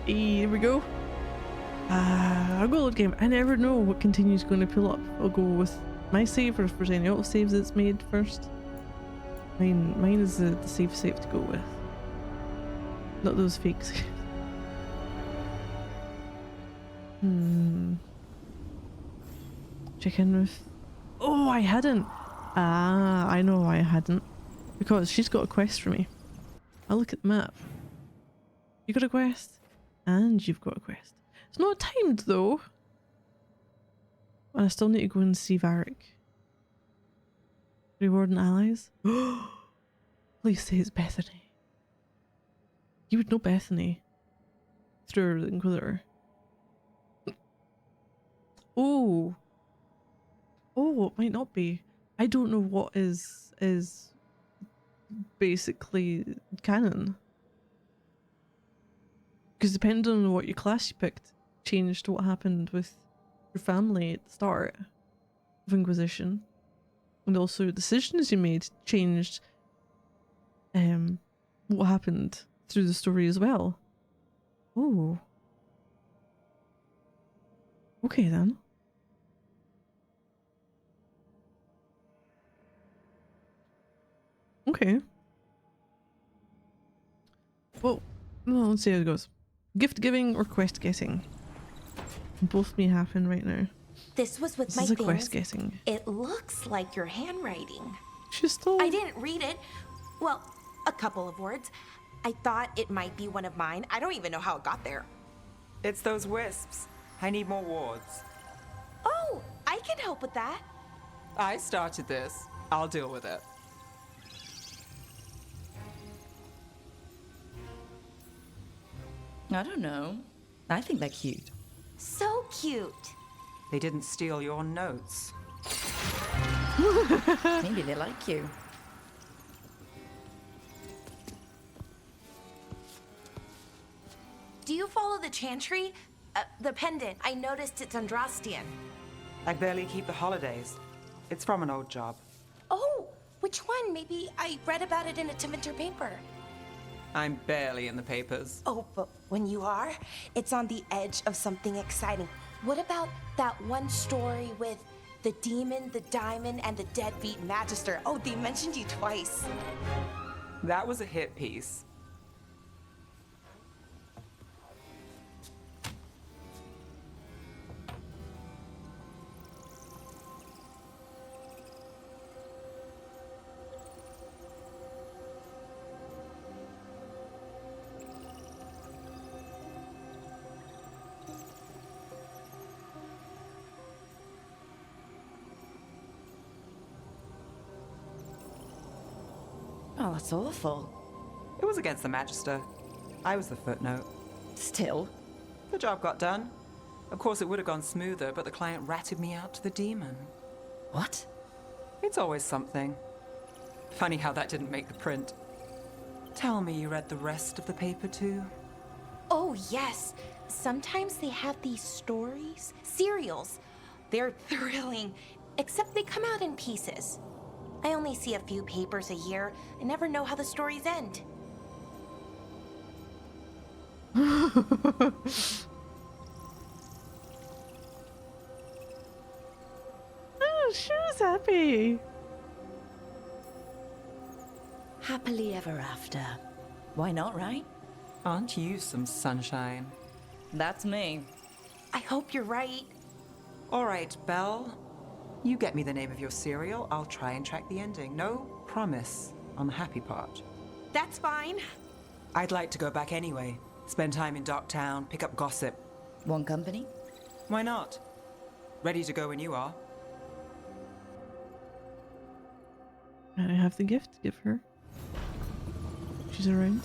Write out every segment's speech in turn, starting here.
Here we go. I'll go load game. I never know what continue's going to pull up. I'll go with my save, or if there's any auto saves that's made first. Mine is the safe save to go with. Not those fake saves. Check in with... Oh, I hadn't! Ah, I know why I hadn't. Because she's got a quest for me. I'll look at the map. You got a quest? And you've got a quest. It's not timed though. And I still need to go and see Varric. Rewarding allies. Please say it's Bethany. You would know Bethany through the Inquisitor. Oh. Oh, it might not be. I don't know what is basically canon. Because depending on what your class you picked, changed what happened with your family at the start of Inquisition. And also decisions you made changed what happened through the story as well. Oh. Okay then. Okay. Well, let's see how it goes. Gift giving or quest getting? Both may happen right now. This was with This my is a things. quest getting. It looks like your handwriting. She's still... I didn't read it. Well, a couple of words. I thought it might be one of mine. I don't even know how it got there. It's those wisps. I need more wards. Oh, I can help with that. I started this. I'll deal with it. I don't know. I think they're cute. So cute. They didn't steal your notes. Maybe they like you. Do you follow the chantry? The pendant. I noticed it's Andrastian. I barely keep the holidays. It's from an old job. Oh, which one? Maybe I read about it in a Tevinter paper. I'm barely in the papers. Oh, but when you are, it's on the edge of something exciting. What about that one story with the demon, the diamond, and the deadbeat magister? Oh, they mentioned you twice. That was a hit piece. Oh, that's awful. It was against the Magister. I was the footnote. Still. The job got done. Of course, it would have gone smoother, but the client ratted me out to the demon. What? It's always something. Funny how that didn't make the print. Tell me you read the rest of the paper too? Oh, yes. Sometimes they have these stories, serials. They're thrilling, except they come out in pieces. I only see a few papers a year. I never know how the stories end. Oh, she was happy. Happily ever after. Why not, right? Aren't you some sunshine? That's me. I hope you're right. All right, Belle. You get me the name of your cereal, I'll try and track the ending. No promise on the happy part. That's fine. I'd like to go back anyway. Spend time in Docktown, pick up gossip. One company? Why not? Ready to go when you are. And I have the gift to give her. She's around.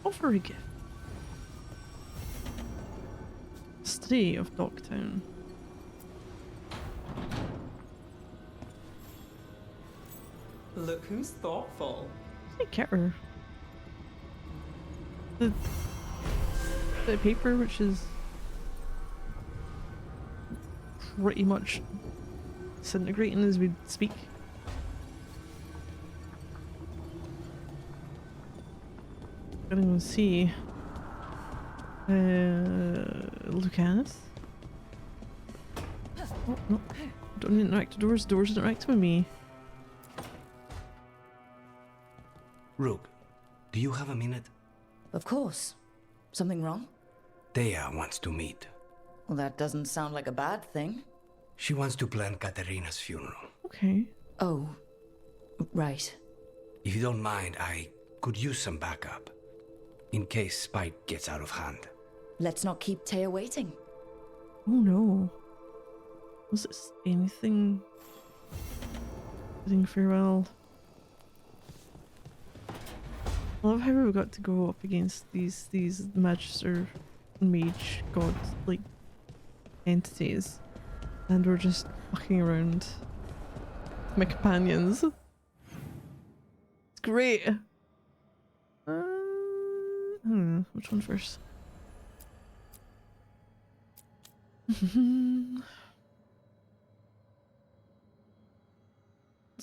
Offer a gift. Study of Docktown. Look who's thoughtful. I get her. The paper, which is pretty much disintegrating as we speak. Gonna go see Lucas? Oh, no. Don't interact with doors. Doors interact with me. Rook, do you have a minute? Of course. Something wrong? Thea wants to meet. Well, that doesn't sound like a bad thing. She wants to plan Katerina's funeral. Okay. Oh, right. If you don't mind, I could use some backup. In case Spike gets out of hand. Let's not keep Taya waiting. Oh no. Was this anything? Bidding farewell. I love how we got to go up against these magister mage god like entities, and we're just fucking around my companions. It's great. I don't know which one first. Let's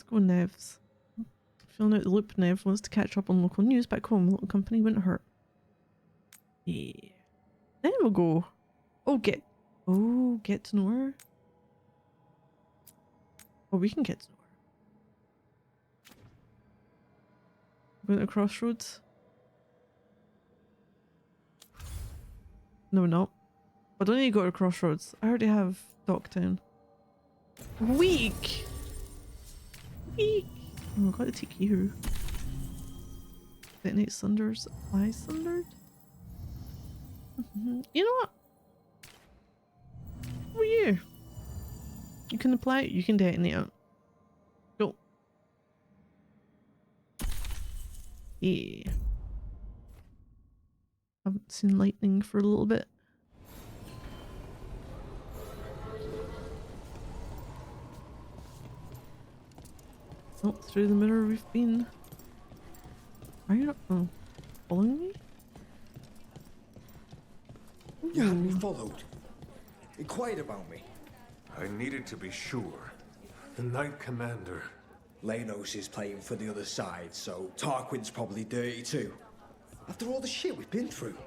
go Nevs. Filling out the loop, Nev wants to catch up on local news back home. Little company wouldn't hurt. Yeah. Then we'll go. Oh, get to know her. Oh, we can get to know her. Going to Crossroads. No, we're not. I don't need to go to Crossroads. I already have Docktown. Weak! Weak! Oh, I've got to take you. Detonate Sunder's Apply Sundered? You know what? Who are you? You can apply it, you can detonate it. Go. Yeah. Haven't seen lightning for a little bit. Oh, through the mirror we've been. Are you not following me? You had me followed. Inquired about me. I needed to be sure. The Knight Commander. Lanos is playing for the other side, so Tarquin's probably dirty too. After all the shit we've been through,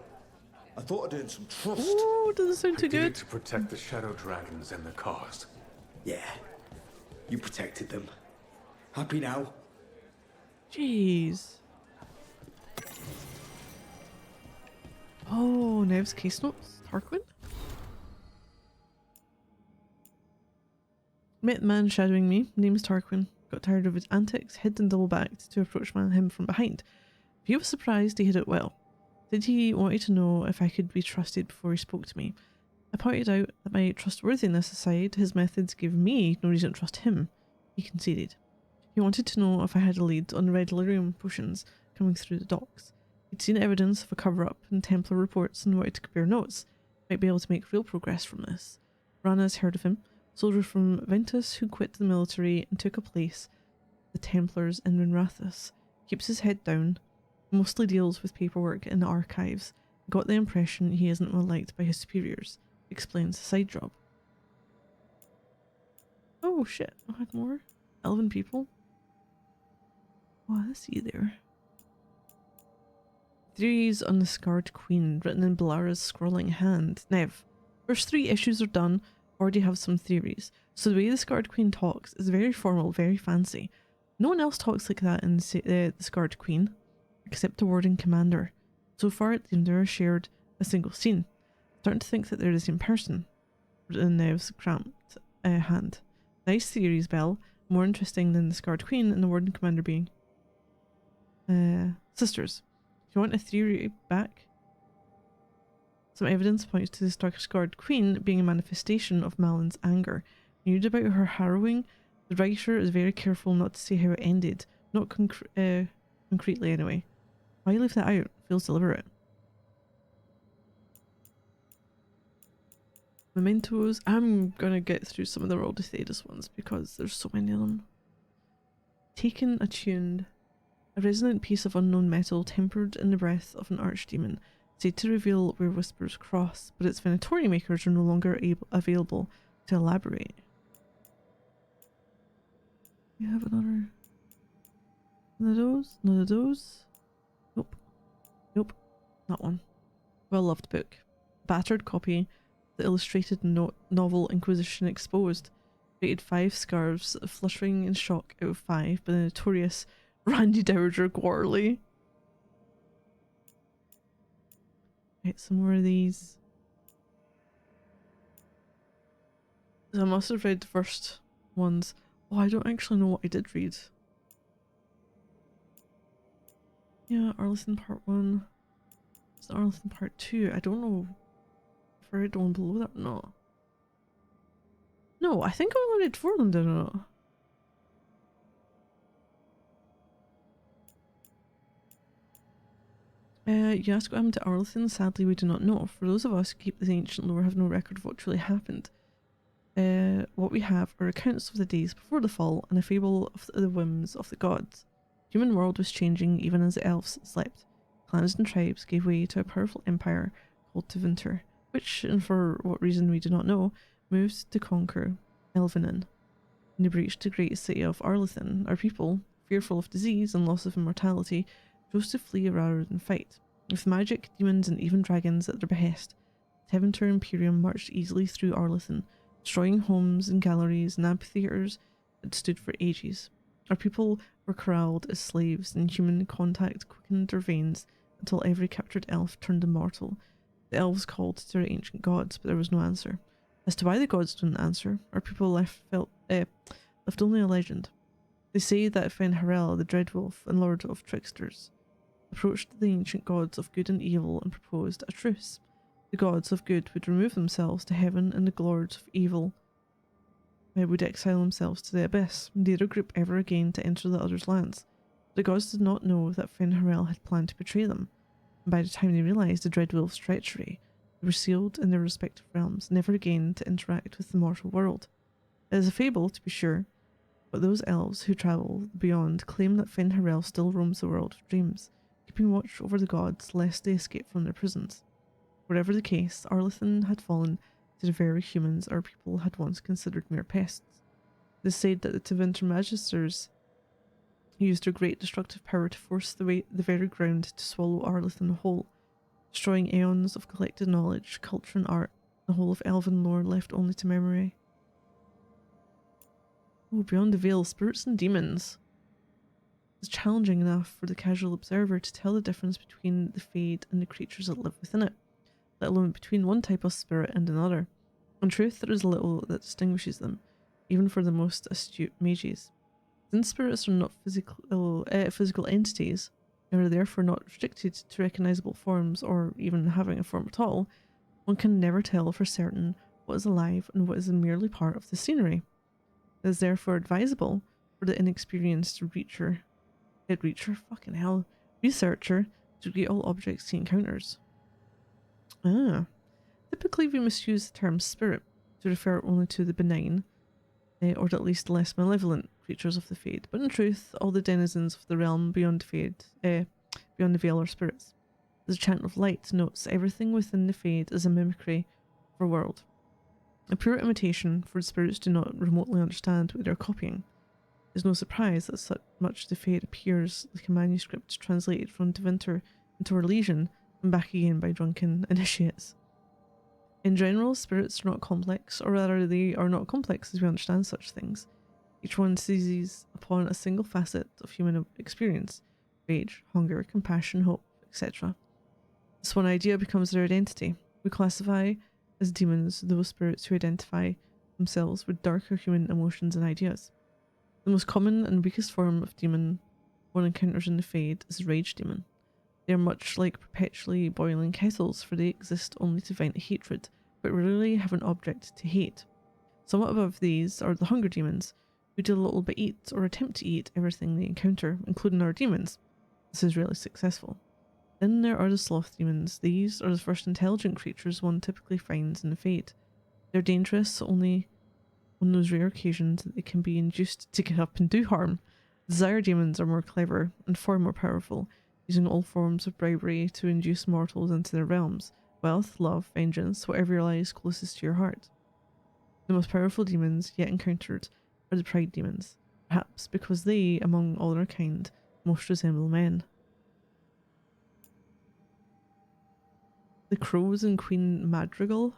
I thought I'd earned some trust. Oh, doesn't sound too I did it good. to protect the Shadow Dragons and the cause. Yeah, you protected them. Happy now? Jeez. Oh, Nev's case notes. Tarquin? Met the man shadowing me. Name's Tarquin. Got tired of his antics, hid and double-backed to approach him from behind. He was surprised he hid it well. Did he want to know if I could be trusted before he spoke to me? I pointed out that my trustworthiness aside, his methods gave me no reason to trust him. He conceded. He wanted to know if I had a lead on the red delirium potions coming through the docks. He'd seen evidence of a cover-up in Templar reports and wanted to compare notes. Might be able to make real progress from this. Rana's heard of him. Soldier from Ventus who quit the military and took a place the Templars in Runrathus. Keeps his head down. Mostly deals with paperwork in the archives. Got the impression he isn't well liked by his superiors. Explains the side job. Oh shit, I had more. Elven people. Oh, I see there. Theories on the Scarred Queen, written in Balara's scrolling hand. Nev, first 3 issues are done, already have some theories. So the way the Scarred Queen talks is very formal, very fancy. No one else talks like that in the Scarred Queen, except the Warden Commander. So far, they've never shared a single scene. Starting to think that they're the same person. Written in Nev's cramped hand. Nice theories, Belle. More interesting than the Scarred Queen and the Warden Commander being sisters. If you want a theory back, some evidence points to the Scarred Queen being a manifestation of Malin's anger. You read about her harrowing. The writer is very careful not to say how it ended, not concretely anyway. Why leave that out? Feels deliberate. Mementos. I'm gonna get through some of the World of Thedas ones because there's so many of them. Taken attuned. A resonant piece of unknown metal tempered in the breath of an archdemon, said to reveal where whispers cross, but its Venatori makers are no longer available to elaborate. You have another one of those? None of those? Nope. Nope. Not one. well-loved book. A battered copy, the illustrated novel Inquisition Exposed, rated 5 scarves, fluttering in shock out of 5 by the notorious Randy Dowager Quarterly. Right, some more of these. So I must have read the first ones. Oh, I don't actually know what I did read. Yeah, Arlington Part 1. It's Arlington Part 2. I don't know if I read the one below that or not. No, I think I only read 4 of them, did I not? You ask what happened to Arlington? Sadly, we do not know. For those of us who keep this ancient lore, have no record of what truly happened. What we have are accounts of the days before the fall and a fable of the whims of the gods. The human world was changing even as the elves slept. Clans and tribes gave way to a powerful empire called Tevinter, which, and for what reason we do not know, moved to conquer Elvenin. When they breached the great city of Arlington, our people, fearful of disease and loss of immortality, chose to flee rather than fight. With magic, demons, and even dragons at their behest, the Tevinter Imperium marched easily through Arlington, destroying homes and galleries and amphitheaters that stood for ages. Our people were corralled as slaves, and human contact quickened their veins until every captured elf turned immortal. The elves called to their ancient gods, but there was no answer. As to why the gods didn't answer, our people left only a legend. They say that Fenharel, the Dreadwolf and Lord of Tricksters, approached the ancient gods of good and evil and proposed a truce. The gods of good would remove themselves to heaven, and the lords of evil would exile themselves to the abyss, neither group ever again to enter the other's lands. The gods did not know that Fenharel had planned to betray them, and by the time they realised the Dreadwolf's treachery, they were sealed in their respective realms, never again to interact with the mortal world. It is a fable, to be sure, but those elves who travel beyond claim that Fenharel still roams the world of dreams, keeping watch over the gods lest they escape from their prisons. Whatever the case, Arlington had fallen to the very humans our people had once considered mere pests. It is said that the Tevinter Magisters used their great destructive power to force the very ground to swallow Arlington whole, destroying aeons of collected knowledge, culture and art, the whole of elven lore left only to memory. Oh, beyond the veil, spirits and demons. It's challenging enough for the casual observer to tell the difference between the Fade and the creatures that live within it, let alone between one type of spirit and another. In truth, there is little that distinguishes them, even for the most astute mages. Since spirits are not physical entities, and are therefore not restricted to recognizable forms or even having a form at all, one can never tell for certain what is alive and what is merely part of the scenery. It is therefore advisable for the inexperienced researcher to greet all objects he encounters. Typically we must use the term spirit to refer only to the benign, or at least less malevolent creatures of the Fade, but in truth, all the denizens of the realm beyond the veil are spirits. The chant of light notes everything within the Fade is a mimicry of our world. A pure imitation, for the spirits do not remotely understand what they are copying. It is no surprise that such much of the Fade appears like a manuscript translated from Tevinter into Orlesian and back again by drunken initiates. In general, spirits are not complex, or rather they are not complex as we understand such things. Each one seizes upon a single facet of human experience: rage, hunger, compassion, hope, etc. This one idea becomes their identity. We classify as demons those spirits who identify themselves with darker human emotions and ideas. The most common and weakest form of demon one encounters in the Fade is a rage demon. They are much like perpetually boiling kettles, for they exist only to vent hatred, but rarely have an object to hate. Somewhat above these are the hunger demons, who do little but eat or attempt to eat everything they encounter, including our demons. This is rarely successful. Then there are the sloth demons. These are the first intelligent creatures one typically finds in the Fade. They're dangerous only on those rare occasions that they can be induced to get up and do harm. Desire demons are more clever and far more powerful, using all forms of bribery to induce mortals into their realms: wealth, love, vengeance, whatever lies closest to your heart. The most powerful demons yet encountered are the pride demons, perhaps because they, among all their kind, most resemble men. The Crows and Queen Madrigal.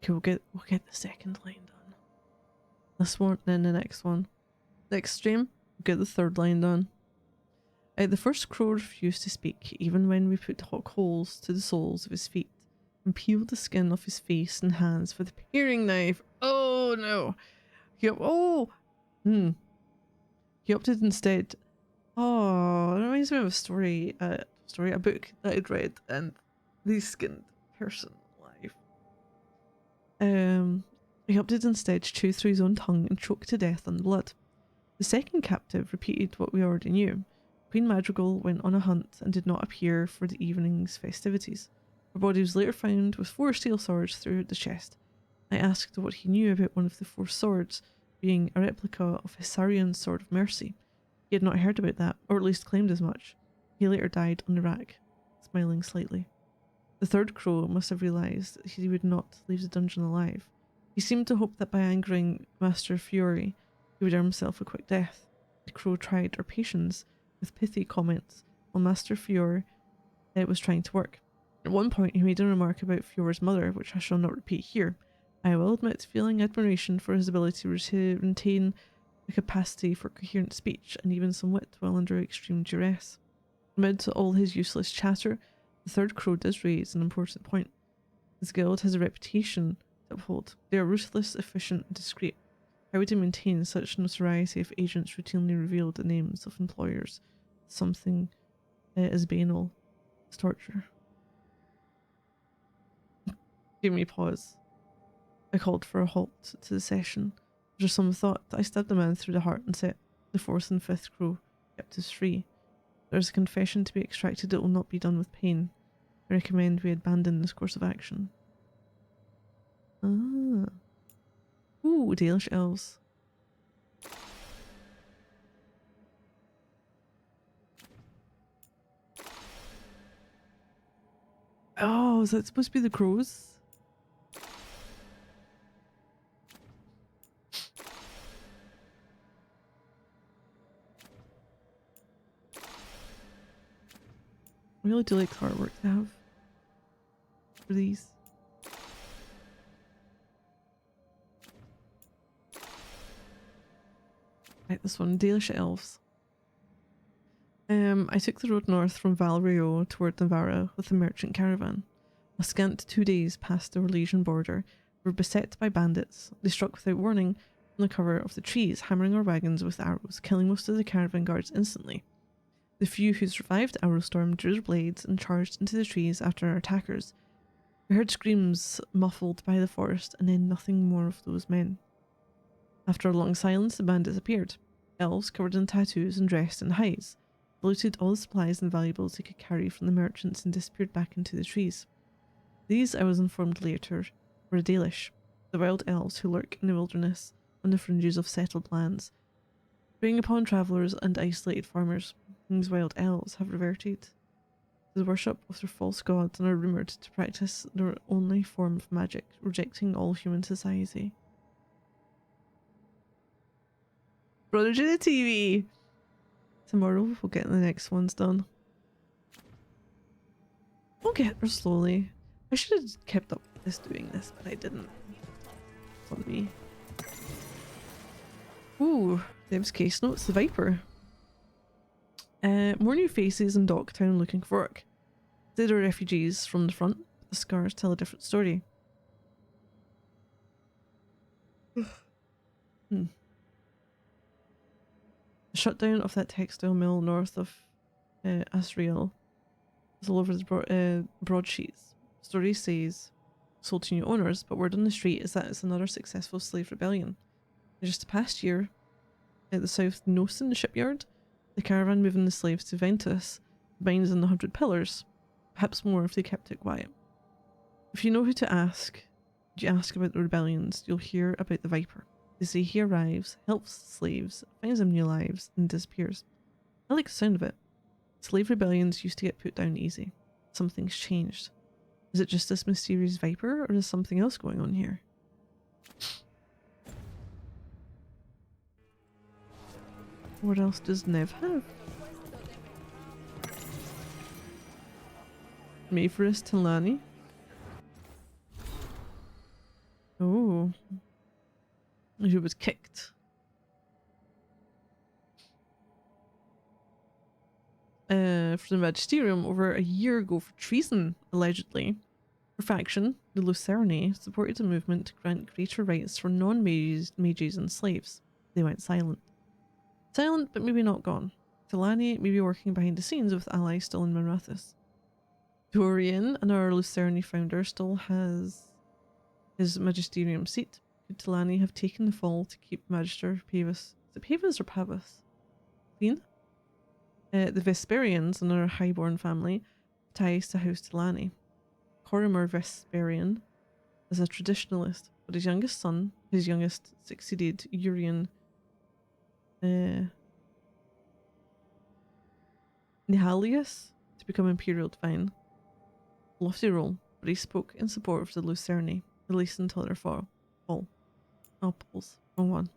Okay, we'll get the second line done. This one, then the next one. Next stream, we'll get the third line done. The first crow refused to speak, even when we put hot coals to the soles of his feet and peeled the skin off his face and hands with a paring knife. Oh no! He opted instead. Oh, that reminds me of a story, a book that I'd read, and the skinned person alive. He opted instead to chew through his own tongue and choke to death on the blood. The second captive repeated what we already knew. Queen Madrigal went on a hunt and did not appear for the evening's festivities. Her body was later found with 4 steel swords through the chest. I asked what he knew about one of the 4 swords being a replica of Hissarion's Sword of Mercy. He had not heard about that, or at least claimed as much. He later died on the rack, smiling slightly. The third crow must have realised that he would not leave the dungeon alive. He seemed to hope that by angering Master Fury, he would earn himself a quick death. The crow tried our patience with pithy comments while Master Fury was trying to work. At one point he made a remark about Fiore's mother, which I shall not repeat here. I will admit to feeling admiration for his ability to retain the capacity for coherent speech and even some wit while under extreme duress. Amid all his useless chatter, the third crow does raise an important point. His guild has a reputation to uphold. They are ruthless, efficient, and discreet. How would he maintain such notoriety if agents routinely revealed the names of employers? Something as banal as torture. Give me pause. I called for a halt to the session. After some thought, I stabbed the man through the heart and set the 4th and 5th crow captives free. There is a confession to be extracted that will not be done with pain. I recommend we abandon this course of action. Ah. Ooh, Dalish elves. Oh, is that supposed to be the crows? I really do like the artwork to have for these. Right, this one, Dalish elves. I took the road north from Val Rio toward Navarra with the merchant caravan. A scant 2 days past the Orlesian border, we were beset by bandits. They struck without warning from the cover of the trees, hammering our wagons with arrows, killing most of the caravan guards instantly. The few who survived Arrowstorm drew their blades and charged into the trees after our attackers. We heard screams muffled by the forest and then nothing more of those men. After a long silence, the bandits appeared. Elves covered in tattoos and dressed in hides, looted all the supplies and valuables they could carry from the merchants and disappeared back into the trees. These, I was informed later, were Dalish, the wild elves who lurk in the wilderness on the fringes of settled lands, preying upon travellers and isolated farmers. These wild elves have reverted to the worship of their false gods and are rumoured to practice their only form of magic, rejecting all human society. Brother to the TV! Tomorrow we'll get the next ones done. We'll get there slowly. I should have kept up with this doing this, but I didn't. It's on me. Ooh, Deb's case notes, the Viper. More new faces in Docktown looking for work. They are refugees from the front, but the scars tell a different story. The shutdown of that textile mill north of Asriel is all over the broadsheets. Story says sold to new owners, but word on the street is that it's another successful slave rebellion. In just the past year, at the South Nosen shipyard, the caravan moving the slaves to Ventus, the mines in the 100 Pillars, perhaps more if they kept it quiet. If you know who to ask, you ask about the rebellions, you'll hear about the Viper. They say he arrives, helps slaves, finds them new lives, and disappears. I like the sound of it. Slave rebellions used to get put down easy. Something's changed. Is it just this mysterious Viper, or is something else going on here? What else does Nev have? Mayferis Talani. Oh. She was kicked. For the Magisterium over a year ago for treason, allegedly. Her faction, the Lucerni, supported a movement to grant greater rights for non-mages and slaves. They went silent. Silent, but maybe not gone. Talani may be working behind the scenes with allies still in Marathis. Dorian, another Lucerni founder, still has his magisterium seat. Could Talani have taken the fall to keep Magister Pavis? Is it Pavis or Pavis? Clean? The Vesperians, another highborn family, ties to House Talani. Corrimor Vesperian is a traditionalist, but his youngest son, succeeded Urian Nihalius to become Imperial Divine. Lofty role, but he spoke in support of the Lucerni, at least until their fall. Apples. Wrong one.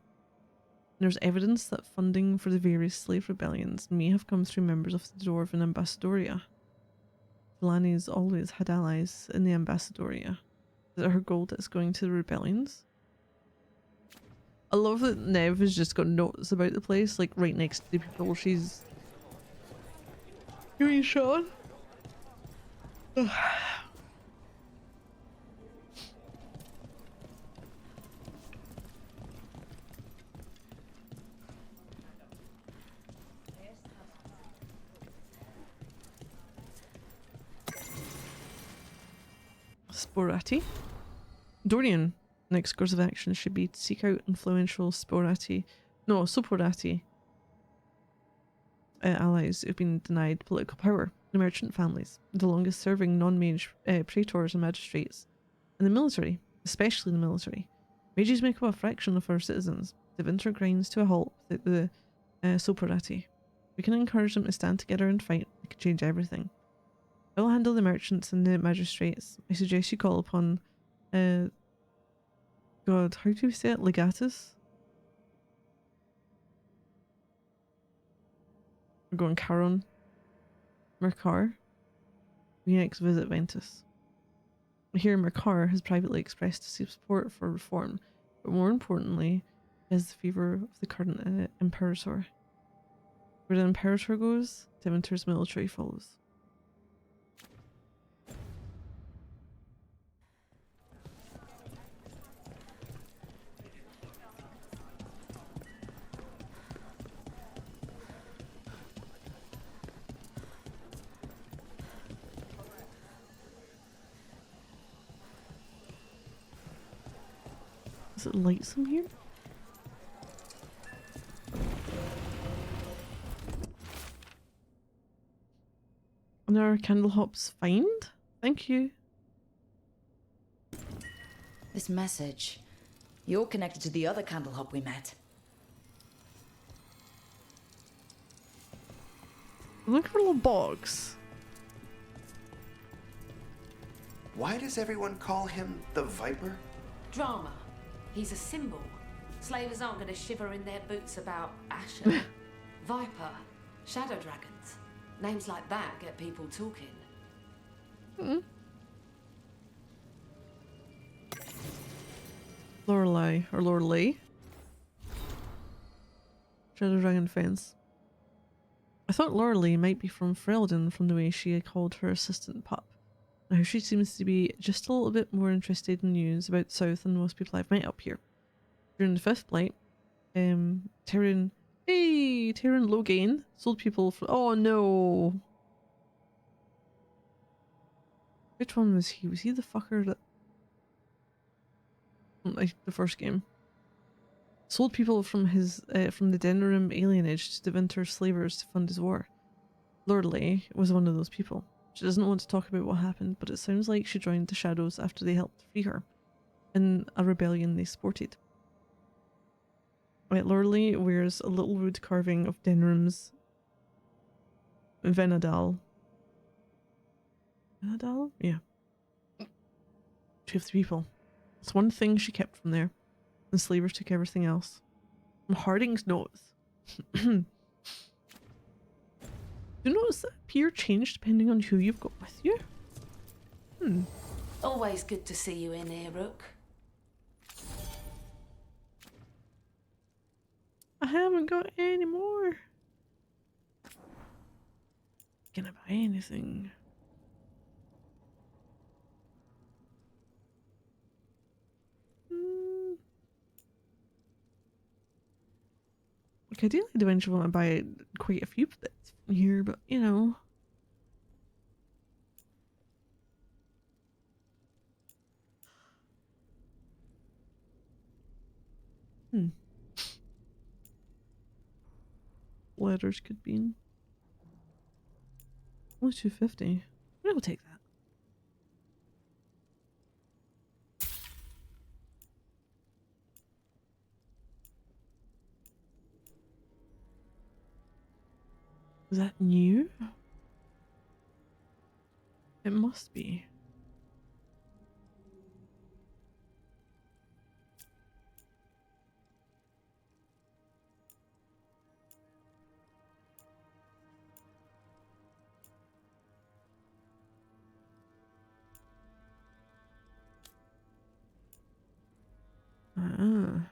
There's evidence that funding for the various slave rebellions may have come through members of the Dwarven Ambassadoria. Talani's always had allies in the Ambassadoria. Is it her gold that's going to the rebellions? I love that Nev has just got notes about the place, like right next to the people she's doing shot. Sporati. Dorian, next course of action should be to seek out influential Sporati, no, Soporati allies who've been denied political power, the merchant families, the longest serving non-mage praetors and magistrates, and the military, especially the military. Mages make up a fraction of our citizens. The winter grinds to a halt without the Soporati. We can encourage them to stand together and fight. It could change everything. I will handle the merchants and the magistrates. I suggest you call upon God, how do you say it? Legatus? We're going Charon. Mercar. We next visit Ventus. Here Mercar has privately expressed support for reform, but more importantly, is the fever of the current Imperator. Where the Imperator goes, Dementor's military follows. Is it lightsome here? Another Candlehops find? Thank you. This message. You're connected to the other Candlehop we met. Look for a little box. Why does everyone call him the Viper? Drama. He's a symbol. Slavers aren't going to shiver in their boots about Asher. Viper. Shadow dragons. Names like that get people talking. Lorelei, or Lorelei. Shadow Dragon Fence. I thought Lorelei might be from Ferelden from the way she called her assistant pup. Now she seems to be just a little bit more interested in news about the South than most people I've met up here. During the Fifth Blight, Tyrion Logain sold people for— oh no! Which one was he? Was he the fucker that— like the first game? Sold people from his from the Denerim alienage to the Winter slavers to fund his war. Lorelei was one of those people. She doesn't want to talk about what happened, but it sounds like she joined the Shadows after they helped free her in a rebellion they supported. Right, Lorelei wears a little wood carving of Denerim's Venadal. Venadal? Yeah. 2 of 3 people. It's one thing she kept from there. The slavers took everything else. From Harding's notes. Do you notice that appear change depending on who you've got with you? Always good to see you in here, Rook. I haven't got any more. Can I buy anything? Like, ideally, I'd eventually want to buy quite a few bits from here, but you know. Letters could be in. Only 250. We'll take that. Is that new? It must be. Ah.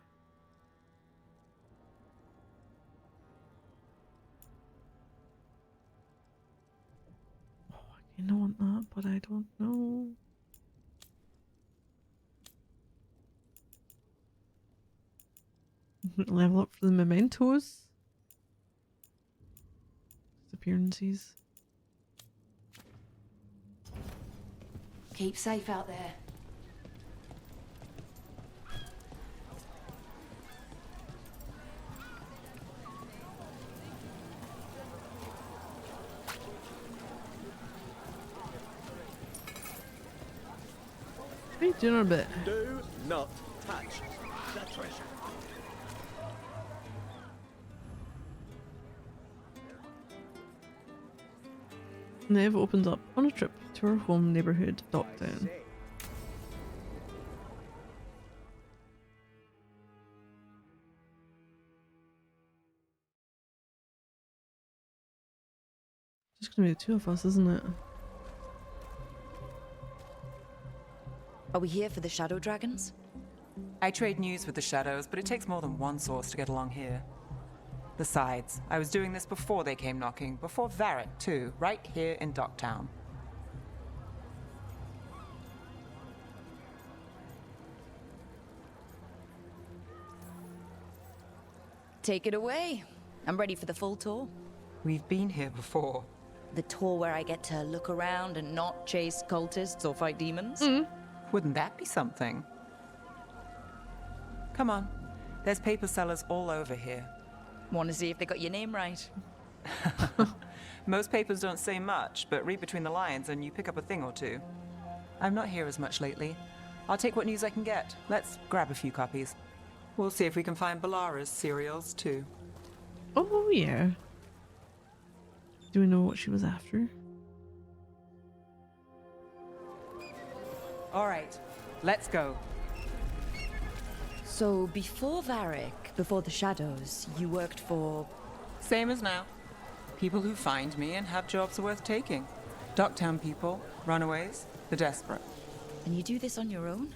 Oh, I kind of want that, but I don't know. Level up for the mementos. Appearances. Keep safe out there. Hey, dinner bit. Do not touch the treasure. Nev opens up on a trip to her home neighborhood, Docktown. Just gonna be the two of us, isn't it? Are we here for the shadow dragons? I trade news with the shadows, but it takes more than one source to get along here. Besides, I was doing this before they came knocking, before Varric too, right here in Docktown. Take it away. I'm ready for the full tour. We've been here before. The tour where I get to look around and not chase cultists or fight demons? Wouldn't that be something? Come on. There's paper sellers all over here. Want to see if they got your name right? Most papers don't say much, but read between the lines and you pick up a thing or two. I'm not here as much lately. I'll take what news I can get. Let's grab a few copies. We'll see if we can find Balara's cereals too. Oh yeah. Do we know what she was after? All right, let's go. So before Varric, before the shadows, you worked for... Same as now. People who find me and have jobs worth taking. Docktown people, runaways, the desperate. And you do this on your own?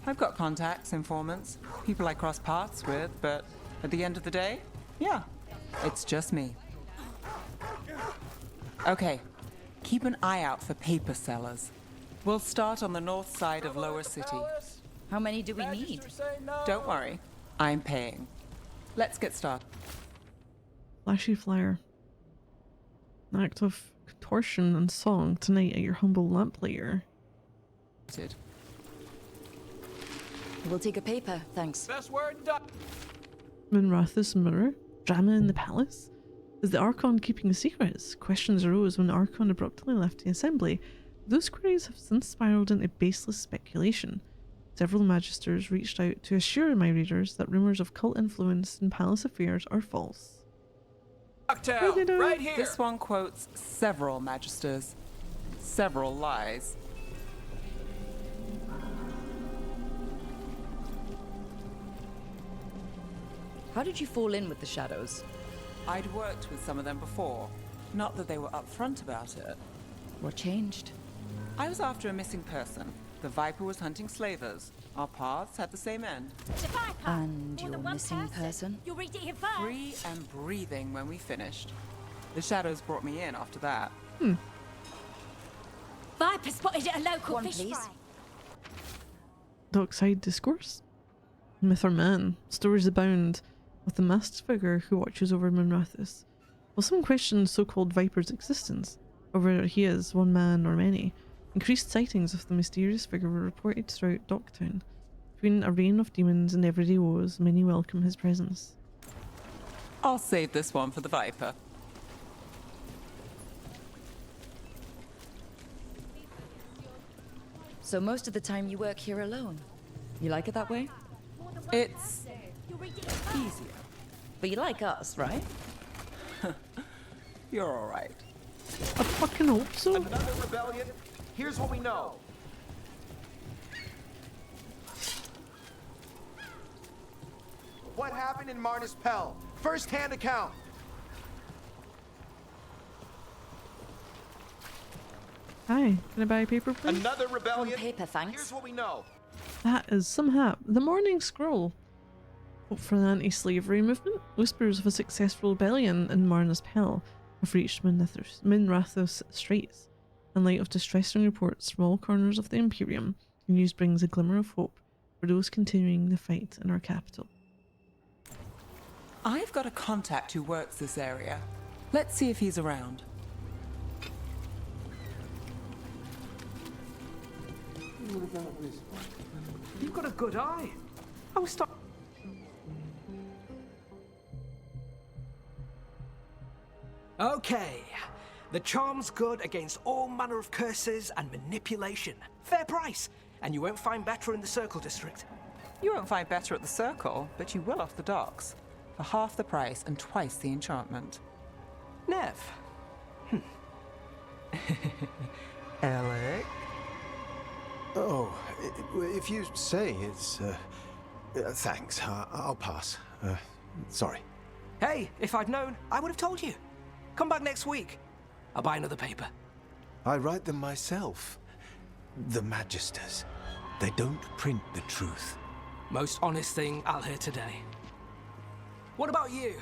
I've got contacts, informants, people I cross paths with, but at the end of the day, yeah, it's just me. Okay, keep an eye out for paper sellers. We'll start on the north side of Lower City. How many do we need? Don't worry, I'm paying. Let's get started. Flashy flyer. Act of contortion and song tonight at your humble lamplighter. We'll take a paper, thanks. Minrath's mirror, drama in the palace. Is the Archon keeping secrets? Questions arose when the Archon abruptly left the assembly. Those queries have since spiraled into baseless speculation. Several magisters reached out to assure my readers that rumors of cult influence in palace affairs are false. Right here. This one quotes several magisters, several lies. How did you fall in with the shadows? I'd worked with some of them before. Not that they were upfront about it. What changed? I was after a missing person. The Viper was hunting slavers. Our paths had the same end. And your missing person? You'll read it here first. Free and breathing when we finished. The shadows brought me in after that. Viper spotted at a local One, fish please. fry. Dockside Discourse. Myth or man, stories abound of the masked figure who watches over Minrathous. While some question so-called Viper's existence, or whether he is one man or many, increased sightings of the mysterious figure were reported throughout Docktown. Between a reign of demons and everyday woes, many welcome his presence. I'll save this one for the Viper. So most of the time you work here alone. You like it that way? It's easier. But you like us, right? You're all right. I fucking hope so. Another rebellion? Here's what we know. What happened in Marnus Pell? First-hand account. Hi, can I buy a paper, please? Another rebellion? On paper, thanks. Here's what we know. That is some hap. The Morning Scroll. Hope for an anti-slavery movement. Whispers of a successful rebellion in Marnus Pell have reached Minrathous Straits. In light of distressing reports from all corners of the Imperium, the news brings a glimmer of hope for those continuing the fight in our capital. I've got a contact who works this area. Let's see if he's around. You've got a good eye. I was start. Okay. The charm's good against all manner of curses and manipulation. Fair price. And you won't find better in the Circle District. You won't find better at the Circle, but you will off the docks. For half the price and twice the enchantment. Nev. Alec? Oh, if you say it's, thanks. I'll pass. Sorry. Hey, if I'd known, I would have told you. Come back next week. I'll buy another paper. I write them myself. The Magisters. They don't print the truth. Most honest thing I'll hear today. What about you?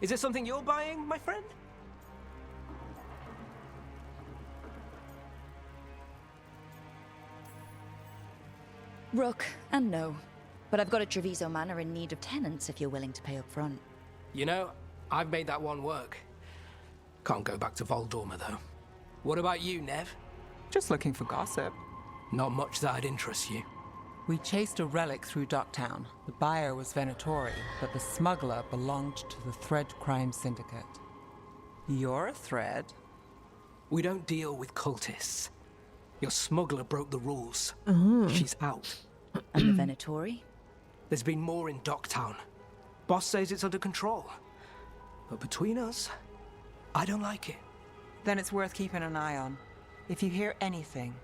Is there something you're buying, my friend? Rook, and no. But I've got a Treviso Manor in need of tenants if you're willing to pay up front. You know, I've made that one work. Can't go back to Voldorma, though. What about you, Nev? Just looking for gossip. Not much that'd interest you. We chased a relic through Docktown. The buyer was Venatori, but the smuggler belonged to the Thread Crime Syndicate. You're a Thread? We don't deal with cultists. Your smuggler broke the rules. She's out. And the Venatori? There's been more in Docktown. Boss says it's under control. But between us, I don't like it. Then it's worth keeping an eye on. If you hear anything.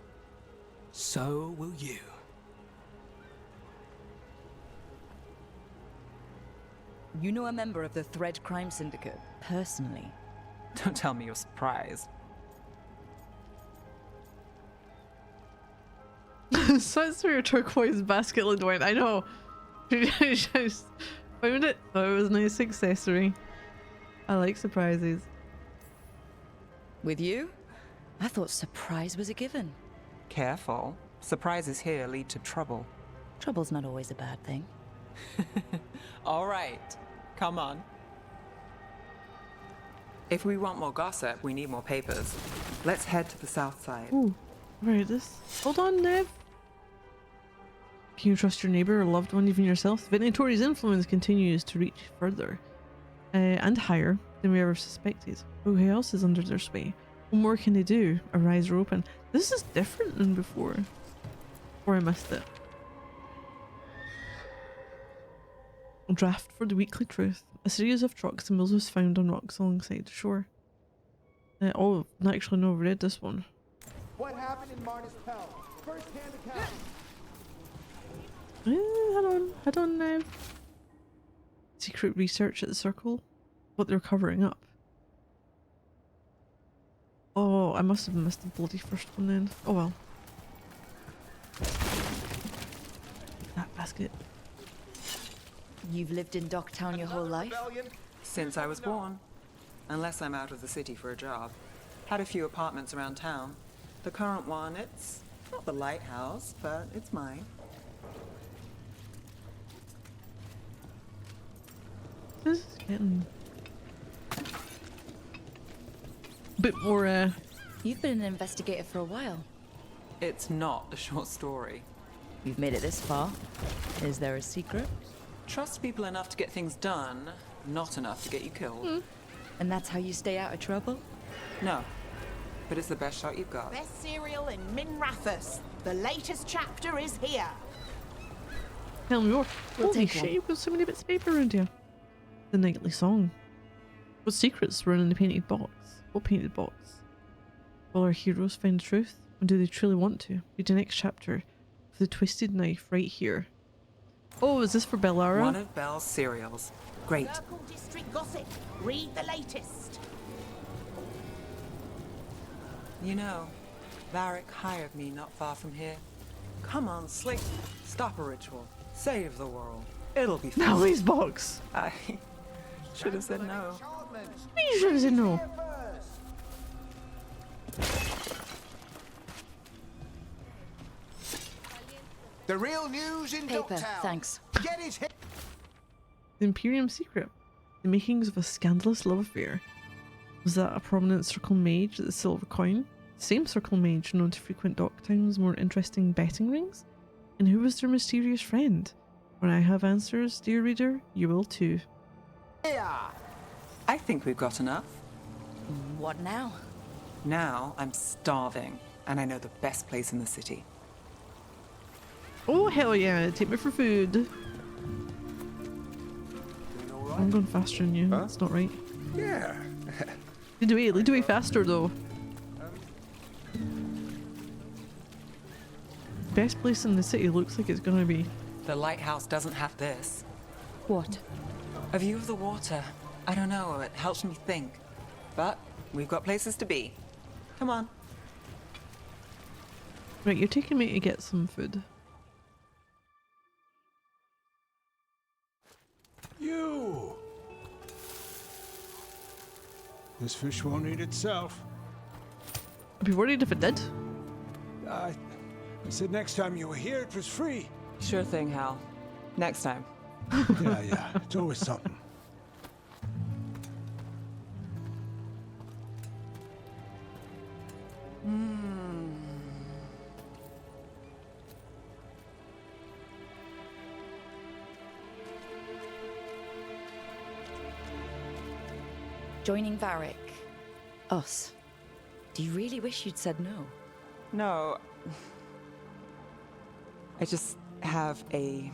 So will you. You know a member of the Thread Crime Syndicate, personally? Don't tell me you're surprised. That's where your turquoise basket lid went. I know. I just found it. Thought it was a nice accessory. I like surprises. With you? I thought surprise was a given. Careful. Surprises here lead to trouble. Trouble's not always a bad thing. All right. Come on. If we want more gossip, we need more papers. Let's head to the south side. Ooh, right, this. Hold on, Nev. Can you trust your neighbor or loved one, even yourself? Venatori's influence continues to reach further and higher than we ever suspected. Oh, who else is under their sway? What more can they do? Our eyes are open. This is different than before. Or I missed it. Draft for the Weekly Truth. A series of chalk symbols was found on rocks alongside the shore. Oh, actually no, we read this one. What happened in Marnus Pell? First-hand account. Head on now. Secret research at the Circle. What they're covering up. Oh, I must have missed the bloody first one then. Oh well. That basket. You've lived in Docktown your whole life? Since I was born. Unless I'm out of the city for a job. Had a few apartments around town. The current one, it's not the lighthouse, but it's mine. This is getting a bit more, You've been an investigator for a while. It's not a short story. You've made it this far. Is there a secret? Trust people enough to get things done, not enough to get you killed. And that's how you stay out of trouble? No, but it's the best shot you've got. Best serial in Minrathous. The latest chapter is here. tell me more. We'll Holy take shit, one. you've got so many bits of paper around here. The nightly song. What secrets were in the painted box? What painted box? Will our heroes find the truth? And do they truly want to? Read the next chapter of The Twisted Knife right here. Oh, is this for Bellara? One of Belle's cereals. Great. Local district gossip. Read the latest. You know, Varric hired me not far from here. Come on, Slick. Stop a ritual. Save the world. It'll be fun. Nowly's box. I should have said no. You should have said no. The real news in Paper, Docktown. thanks. Get it hit. The Imperium secret. The makings of a scandalous love affair. Was that a prominent circle mage at the Silver Coin? Same circle mage known to frequent Docktown's more interesting betting rings? And who was their mysterious friend? When I have answers, dear reader, you will too. I think we've got enough. What now? Now I'm starving, and I know the best place in the city. Oh hell yeah, take me for food. I'm going faster than you, that's not right. Yeah. Lead away faster though. Best place in the city looks like it's gonna be. The lighthouse doesn't have this. What? A view of the water. I don't know, it helps me think. But we've got places to be. Come on. Right, you're taking me to get some food. You! This fish won't eat itself. I'd be worried if it did. I said next time you were here it was free. Sure thing, Hal. Next time. Yeah, it's always something. Joining Varric. Us. Do you really wish you'd said no? No. I just have a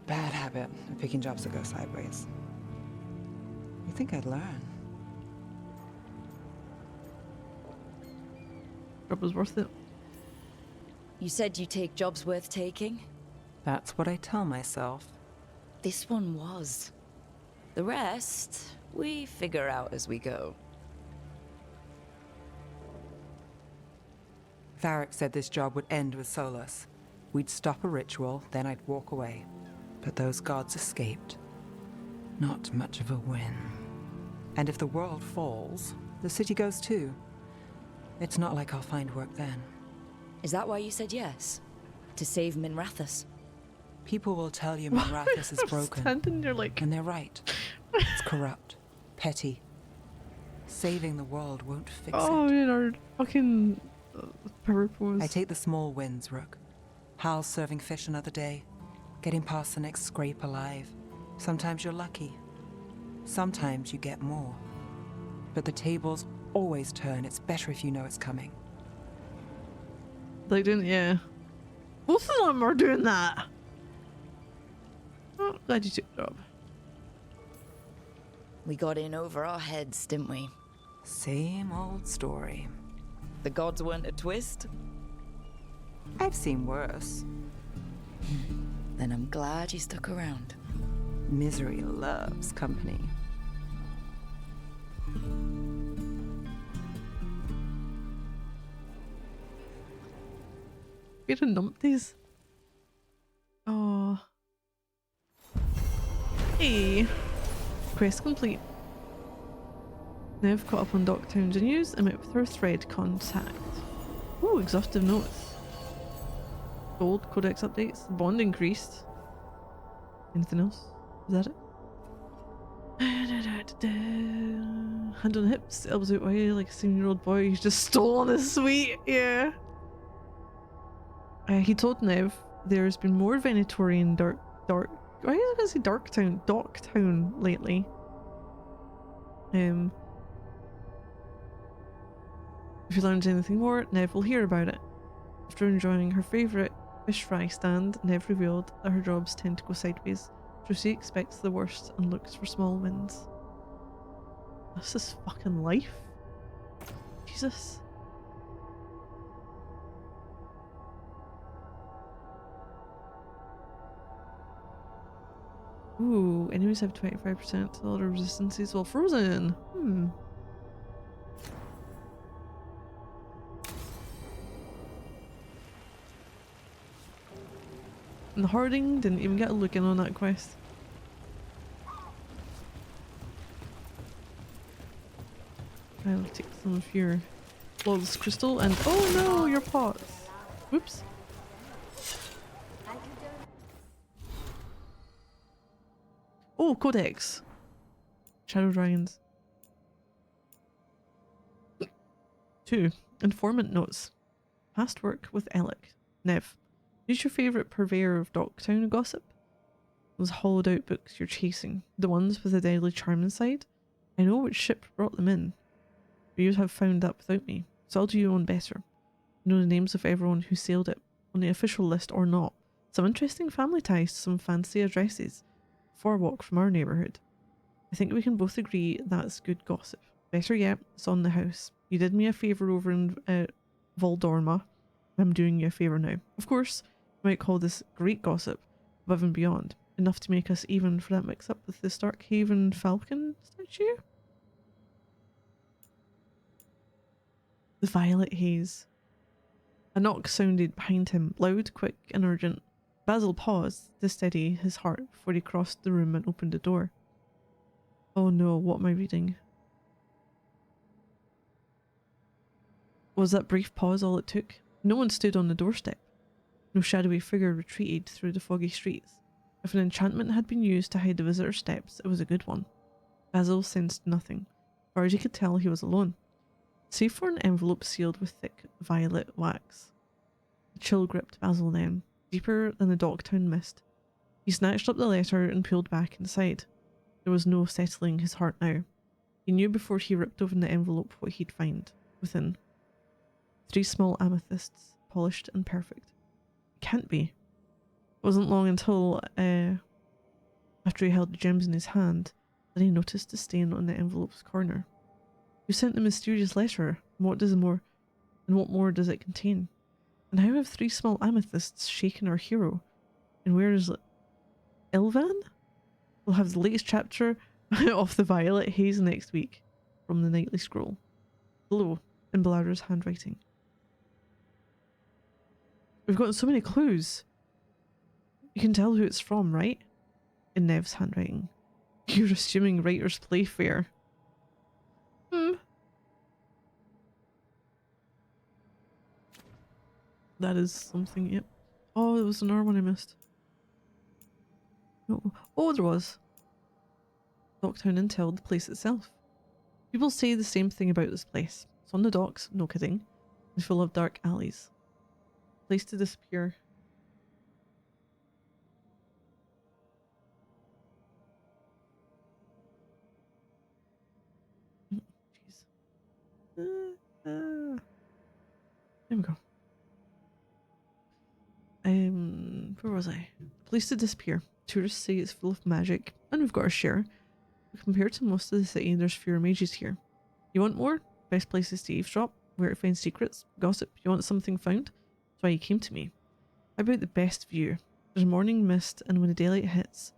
bad habit of picking jobs that go sideways. You think I'd learn? Job was worth it. You said you take jobs worth taking? That's what I tell myself. This one was. The rest, we figure out as we go. Varric said this job would end with Solus. We'd stop a ritual, then I'd walk away. But those gods escaped. Not much of a win. And if the world falls, the city goes too. It's not like I'll find work then. Is that why you said yes? To save Minrathous? People will tell you Minrathous is broken. Standing there like... And they're right. It's corrupt. Petty. Saving the world won't fix Oh it. man, our fucking power pose. I take the small wins, Rook. Hal serving fish another day. Getting past the next scrape alive. Sometimes you're lucky. Sometimes you get more. But the tables always turn. It's better if you know it's coming. They didn't, yeah. Both of them are doing that. Oh, glad you took the job. We got in over our heads, didn't we? Same old story. The gods weren't a twist? I've seen worse. Then I'm glad you stuck around. Misery loves company. Wearing numpties. Oh. Hey. Quest complete. Nev caught up on Docktown's news and met with her thread contact. Ooh, exhaustive notes. Gold, codex updates, bond increased. Anything else? Is that it? Hand on hips, elbows out wide like a 7-year-old boy who's just stolen his sweet. Yeah. He told Nev there's been more Venatorian why is I gonna say Docktown lately? If he learns anything more, Nev will hear about it. After enjoying her favourite fish fry stand, Nev revealed that her jobs tend to go sideways, so she expects the worst and looks for small wins. This is fucking life. Jesus. Ooh, enemies have 25% to other resistances while frozen. And Harding didn't even get a look in on that quest. I'll take some of your flawless crystal and oh no, your pots. Whoops. Oh, codex. Shadow dragons. 2. Informant notes. Past work with Alec. Nev. Who's your favourite purveyor of Docktown gossip? Those hollowed out books you're chasing. The ones with a deadly charm inside? I know which ship brought them in. But you'd have found that without me. So I'll do you one better. You know the names of everyone who sailed it, on the official list or not. Some interesting family ties to some fancy addresses. 4 walk from our neighbourhood. I think we can both agree that's good gossip. Better yet, it's on the house. You did me a favour over in Voldorma. I'm doing you a favour now. Of course, you might call this great gossip, above and beyond. Enough to make us even for that mix-up with the Starkhaven Falcon statue? The violet haze. A knock sounded behind him, loud, quick and urgent. Basil paused to steady his heart before he crossed the room and opened the door. Oh no, what am I reading? Was that brief pause all it took? No one stood on the doorstep. No shadowy figure retreated through the foggy streets. If an enchantment had been used to hide the visitor's steps, it was a good one. Basil sensed nothing. As far as he could tell, he was alone. Save for an envelope sealed with thick violet wax. A chill gripped Basil then, deeper than the Docktown mist. He snatched up the letter and pulled back inside. There was no settling his heart now. He knew before he ripped open the envelope what he'd find within. 3 small amethysts, polished and perfect. It can't be. It wasn't long until, after he held the gems in his hand, that he noticed a stain on the envelope's corner. Who sent the mysterious letter? And what more does it contain? And how have 3 small amethysts shaken our hero? And where is Ilvan? We'll have the latest chapter of the Violet Haze next week from the Nightly Scroll. Below, in Bladder's handwriting. We've got so many clues. You can tell who it's from, right? In Nev's handwriting. You're assuming Writer's Playfair. That is something, yep. Oh, there was another one I missed. No. Oh, there was. Docktown Intel, the place itself. People say the same thing about this place. It's on the docks, no kidding, and full of dark alleys. Place to disappear. Jeez. There we go. Where was I? Place to disappear. Tourists say it's full of magic, and we've got our share. But compared to most of the city, there's fewer mages here. You want more? Best places to eavesdrop, where to find secrets, gossip. You want something found? That's why you came to me. How about the best view? There's morning mist, and when the daylight hits,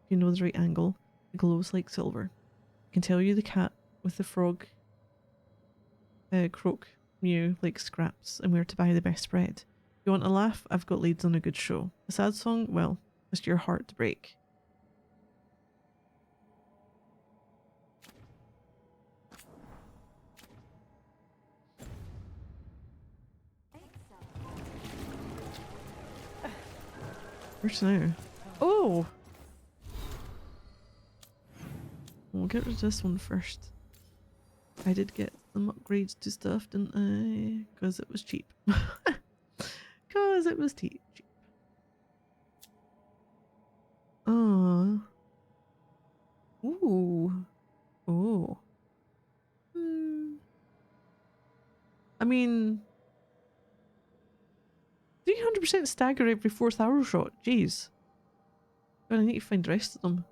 if you know the right angle, it glows like silver. I can tell you the cat with the frog croak mew like scraps, and where to buy the best bread. You want a laugh? I've got leads on a good show. A sad song? Well, just your heart to break. Where's now? Oh! We'll get rid of this one first. I did get some upgrades to stuff, didn't I? Because it was cheap. Because it was cheap. Oh. Ooh. Oh. I mean, 300% stagger every 4th arrow shot. Jeez. God, I need to find the rest of them.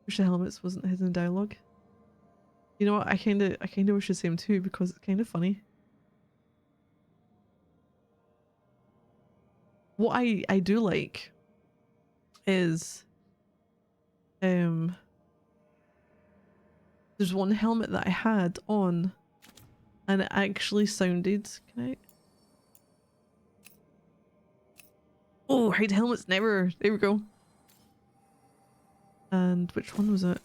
Wish the helmets wasn't hidden dialogue. You know what? I kinda wish the same too because it's kind of funny. What I do like is there's one helmet that I had on and it actually sounded. Can I? Oh, hide helmets never. There we go. And which one was it?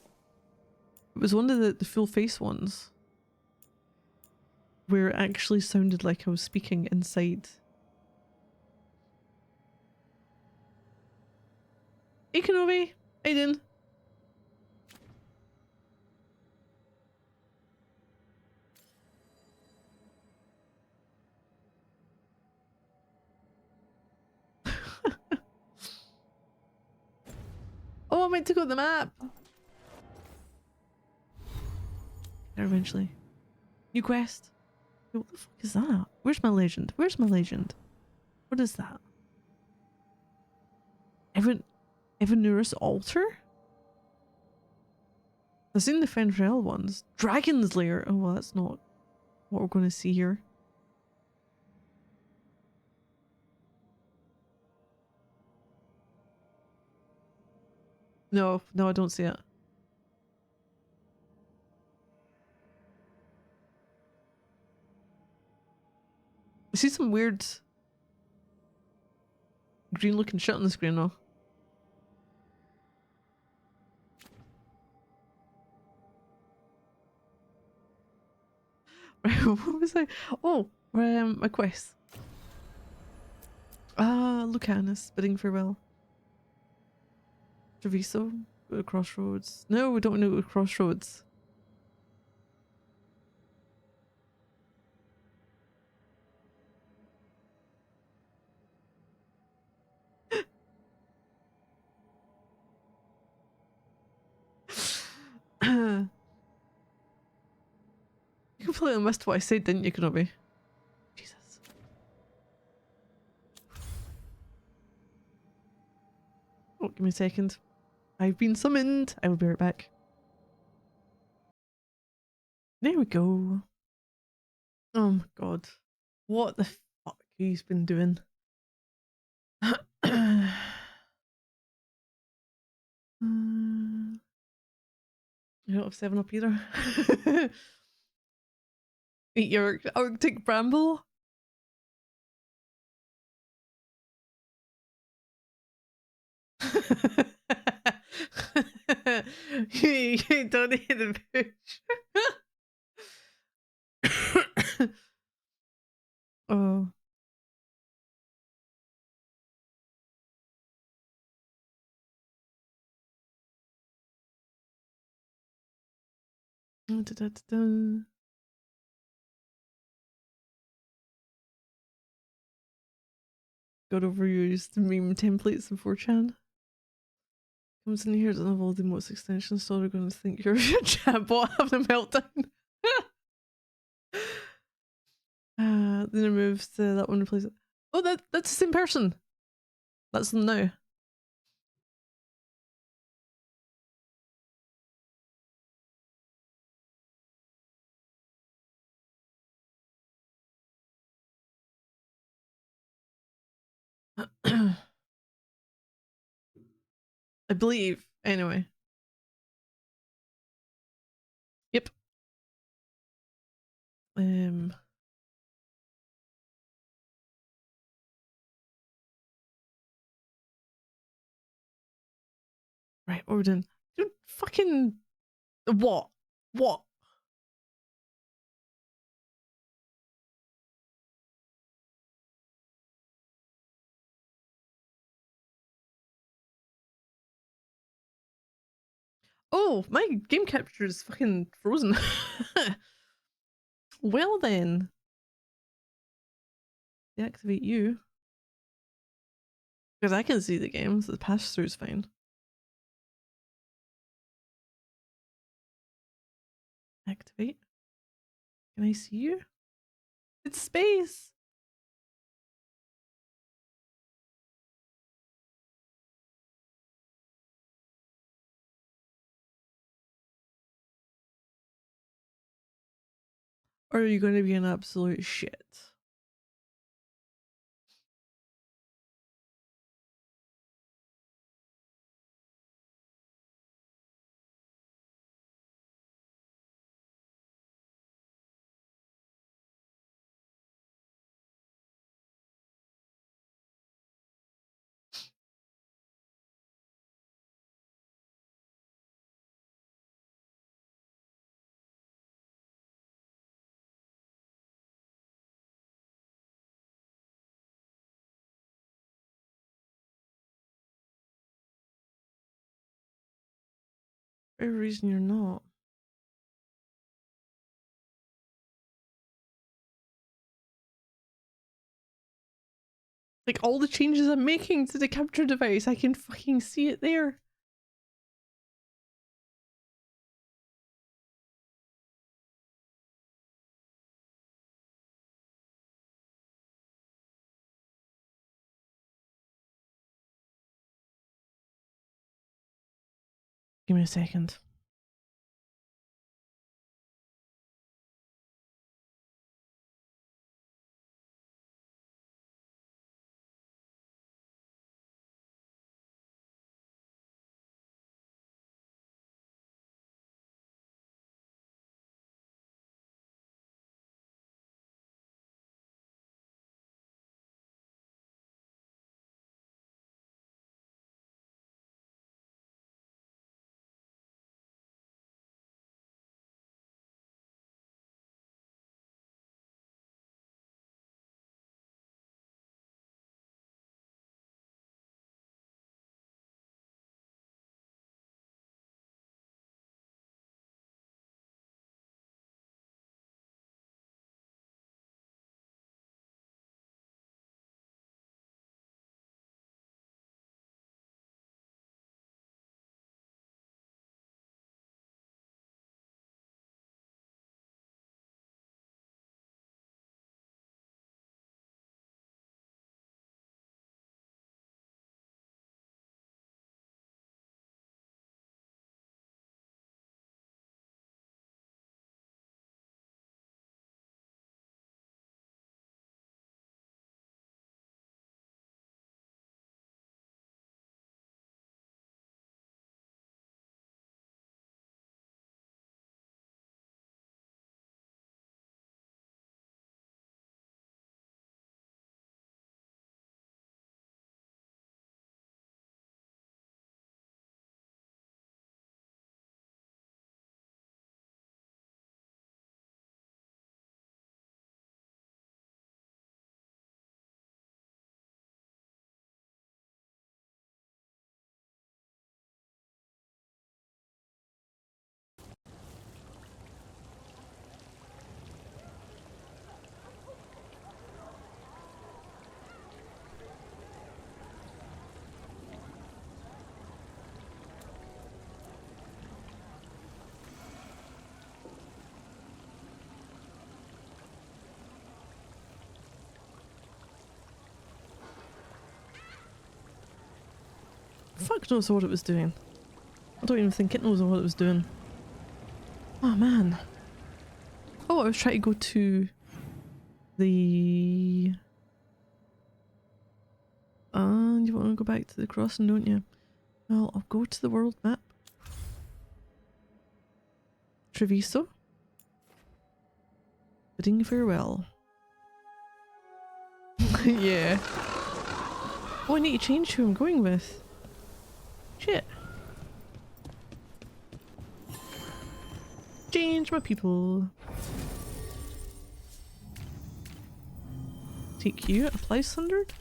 It was one of the full face ones where it actually sounded like I was speaking inside. Hey Kenobi! How you doing? Oh, I meant to go to the map! Eventually. New quest. What the fuck is that? Where's my legend? Where's my legend? What is that? Evanurus altar? I've seen the Fenrel ones. Dragon's Lair! Oh well, that's not what we're going to see here. No, no, I don't see it. I see some weird green looking shit on the screen though. What was I? Oh, my quest. Ah, Lucanus, bidding farewell. Treviso, go to Crossroads. No, we don't want to go to Crossroads. You completely missed what I said, didn't you, Kenobi? Jesus. Oh, give me a second. I've been summoned. I will be right back. There we go. Oh my god. What the fuck he's been doing? You don't have 7-Up either. Eat your Arctic bramble. you don't eat the bush. Oh. Da, da, da, da. Got overused meme templates in 4chan. Comes in here, doesn't have all the most extensions, so they're going to think you're a chatbot having a meltdown. Then removes that one, replaces it. Oh, that's the same person. That's them now. I believe. Anyway. Yep. Right, what are we doing? Dude, fucking... What? What? Oh, my game capture is fucking frozen. Well then. Deactivate you. Because I can see the game, so the pass-through is fine. Activate. Can I see you? It's space! Or are you going to be an absolute shit? For whatever reason you're not. Like all the changes I'm making to the capture device, I can fucking see it there. Give me a second. Fuck knows what it was doing. I don't even think it knows what it was doing. Oh man. Oh, I was trying to go to the... you want to go back to the crossing, don't you? Well, I'll go to the world map. Treviso. Bidding farewell. Yeah. Oh, I need to change who I'm going with. Shit. Exchange my people. Take you, apply sundered?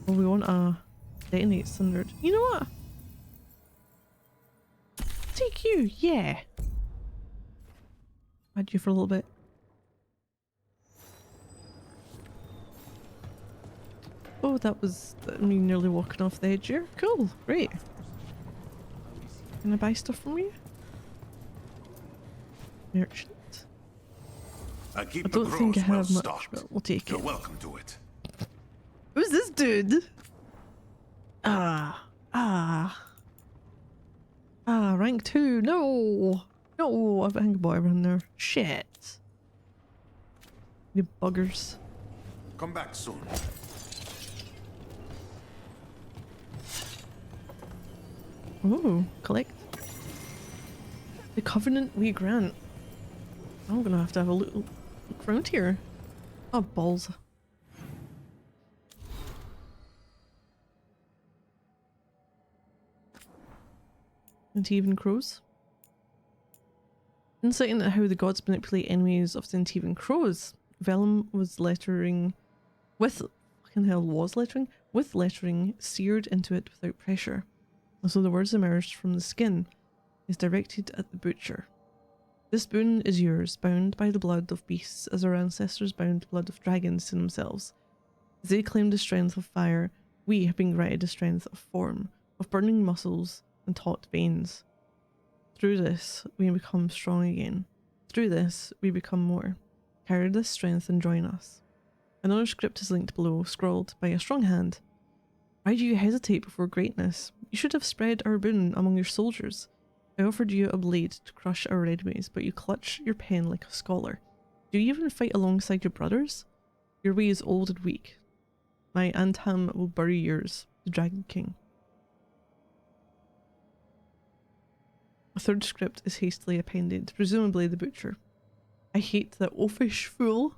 Oh, we want a detonate sundered. You know what? Take you, yeah. Had you for a little bit. Oh, that was me nearly walking off the edge here. Cool, great. Can I buy stuff from you? Merchant. I keep I don't the think I groves well have much, stocked. but we'll take You're it. welcome to it. Who's this dude? Rank 2. No! No, I've got a boy around there. Shit. You buggers. Come back soon. Oh, collect. The Covenant we grant. I'm gonna have a look around here. Oh, balls. Antivan crows. Insight into how the gods manipulate enemies of the Antivan crows. Vellum was lettering with lettering seared into it without pressure. So the words emerged from the skin is directed at the butcher. This boon is yours, bound by the blood of beasts as our ancestors bound the blood of dragons to themselves. As they claimed the strength of fire, we have been granted the strength of form, of burning muscles and taut veins. Through this, we become strong again. Through this, we become more. Carry this strength and join us. Another script is linked below, scrawled by a strong hand. Why do you hesitate before greatness? You should have spread our boon among your soldiers. I offered you a blade to crush our enemies, but you clutch your pen like a scholar. Do you even fight alongside your brothers? Your way is old and weak. My Antam will bury yours, the Dragon King. A third script is hastily appended, presumably the butcher. I hate that oafish fool.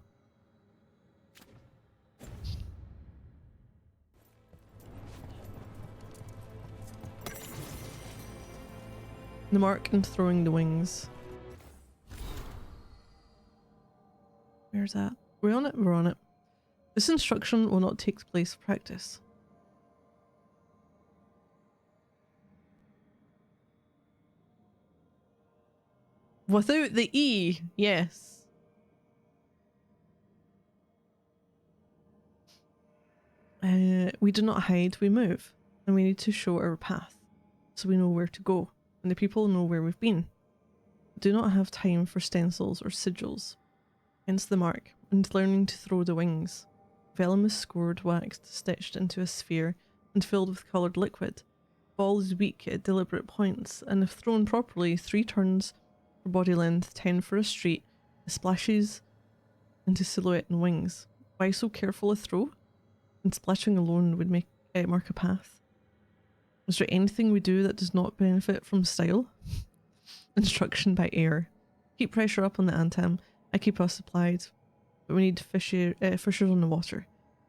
The mark and throwing the wings. Where's that? We're on it? We're on it. This instruction will not take place in practice. Without the E, yes. We do not hide, we move. And we need to show our path, so we know where to go, and the people know where we've been. Do not have time for stencils or sigils. Hence the mark, and learning to throw the wings. Vellum is scored, waxed, stitched into a sphere, and filled with coloured liquid. Ball is weak at deliberate points, and if thrown properly, 3 turns for body length, 10 for a street, it splashes into silhouette and wings. Why so careful a throw? And splashing alone would make mark a path. Is there anything we do that does not benefit from style? Instruction by air. Keep pressure up on the Antam. I keep us supplied. But we need fishers on the water.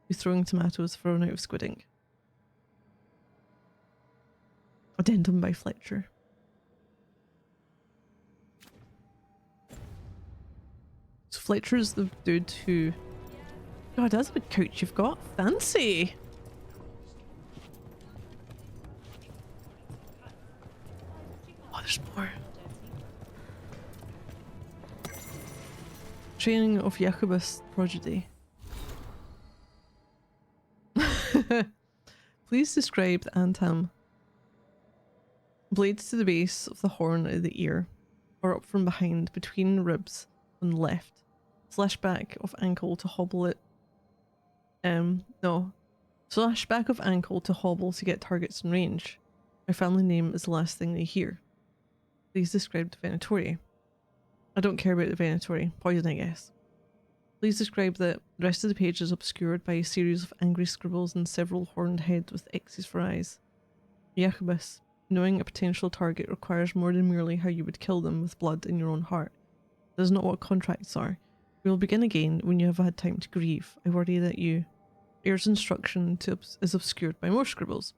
Who's throwing tomatoes thrown out of squidding. Addendum by Fletcher. So Fletcher's the dude who... God, that's a big couch you've got. Fancy! Oh, there's more. Training of Jacobus prodigy. Please describe the Antam. Blades to the base of the horn of the ear, or up from behind between ribs on the left. Slash back of ankle to hobble it. No. Slash back of ankle to hobble to get targets in range. My family name is the last thing they hear. Please describe the Venatori. I don't care about the Venatori. Poison, I guess. Please describe the rest of the page is obscured by a series of angry scribbles and several horned heads with X's for eyes. Jacobus. Knowing a potential target requires more than merely how you would kill them with blood in your own heart. That is not what contracts are. We will begin again when you have had time to grieve. I worry that Air's instruction is obscured by more scribbles.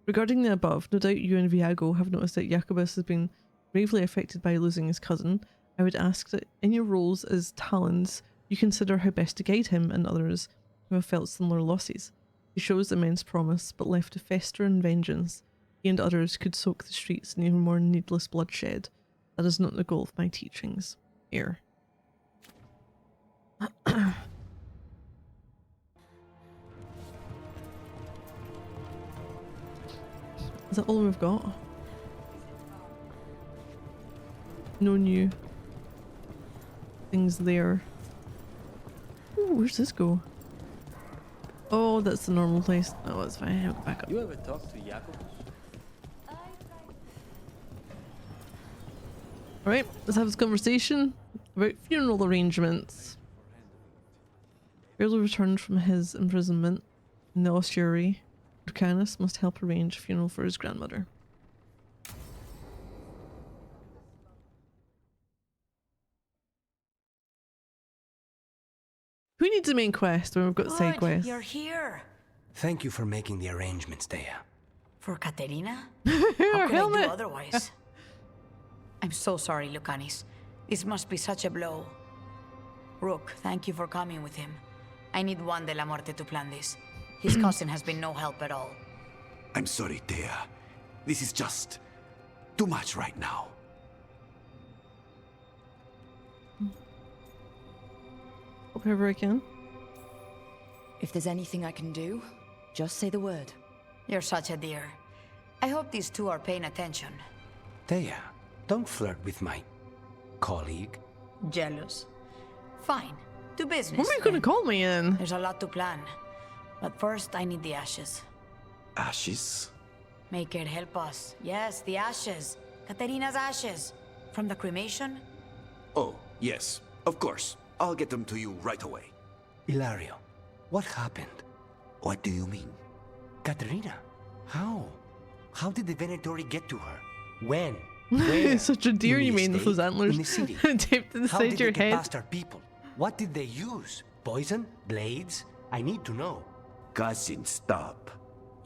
Regarding the above, no doubt you and Viago have noticed that Jacobus has been gravely affected by losing his cousin, I would ask that in your roles as talons, you consider how best to guide him and others who have felt similar losses. He shows immense promise, but left to fester in vengeance, he and others could soak the streets in even more needless bloodshed. That is not the goal of my teachings. Here. Is that all we've got? No new things there. Ooh, where's this go? Oh, that's the normal place. No, it's fine. I'll go back up. You ever talked to Jacobus? Alright, let's have this conversation about funeral arrangements. Barely returned from his imprisonment in the ossuary, Lucanus must help arrange a funeral for his grandmother. Who needs a main quest when we've got side quests? You're here. Thank you for making the arrangements, Thea. For Katerina? Her How could I do helmet. otherwise? I'm so sorry, Lucanis. This must be such a blow. Rook, thank you for coming with him. I need Juan de la Muerte to plan this. His cousin has been no help at all. I'm sorry, Thea. This is just too much right now. Help whoever I can. If there's anything I can do, just say the word. You're such a dear. I hope these two are paying attention. Thea, don't flirt with my colleague. Jealous. Fine. To business. What are you going to call me in? There's a lot to plan. But first, I need the ashes. Ashes? Make it help us. Yes, the ashes. Katerina's ashes. From the cremation? Oh, yes, of course. I'll get them to you right away. Ilario, what happened? What do you mean? Katerina, how? How did the Venatori get to her? When? Where? Such a deer, In you the mean, with those estate? antlers In the city? taped to the How side did of your they get head. past our people? What did they use? Poison? Blades? I need to know. Cousin, stop.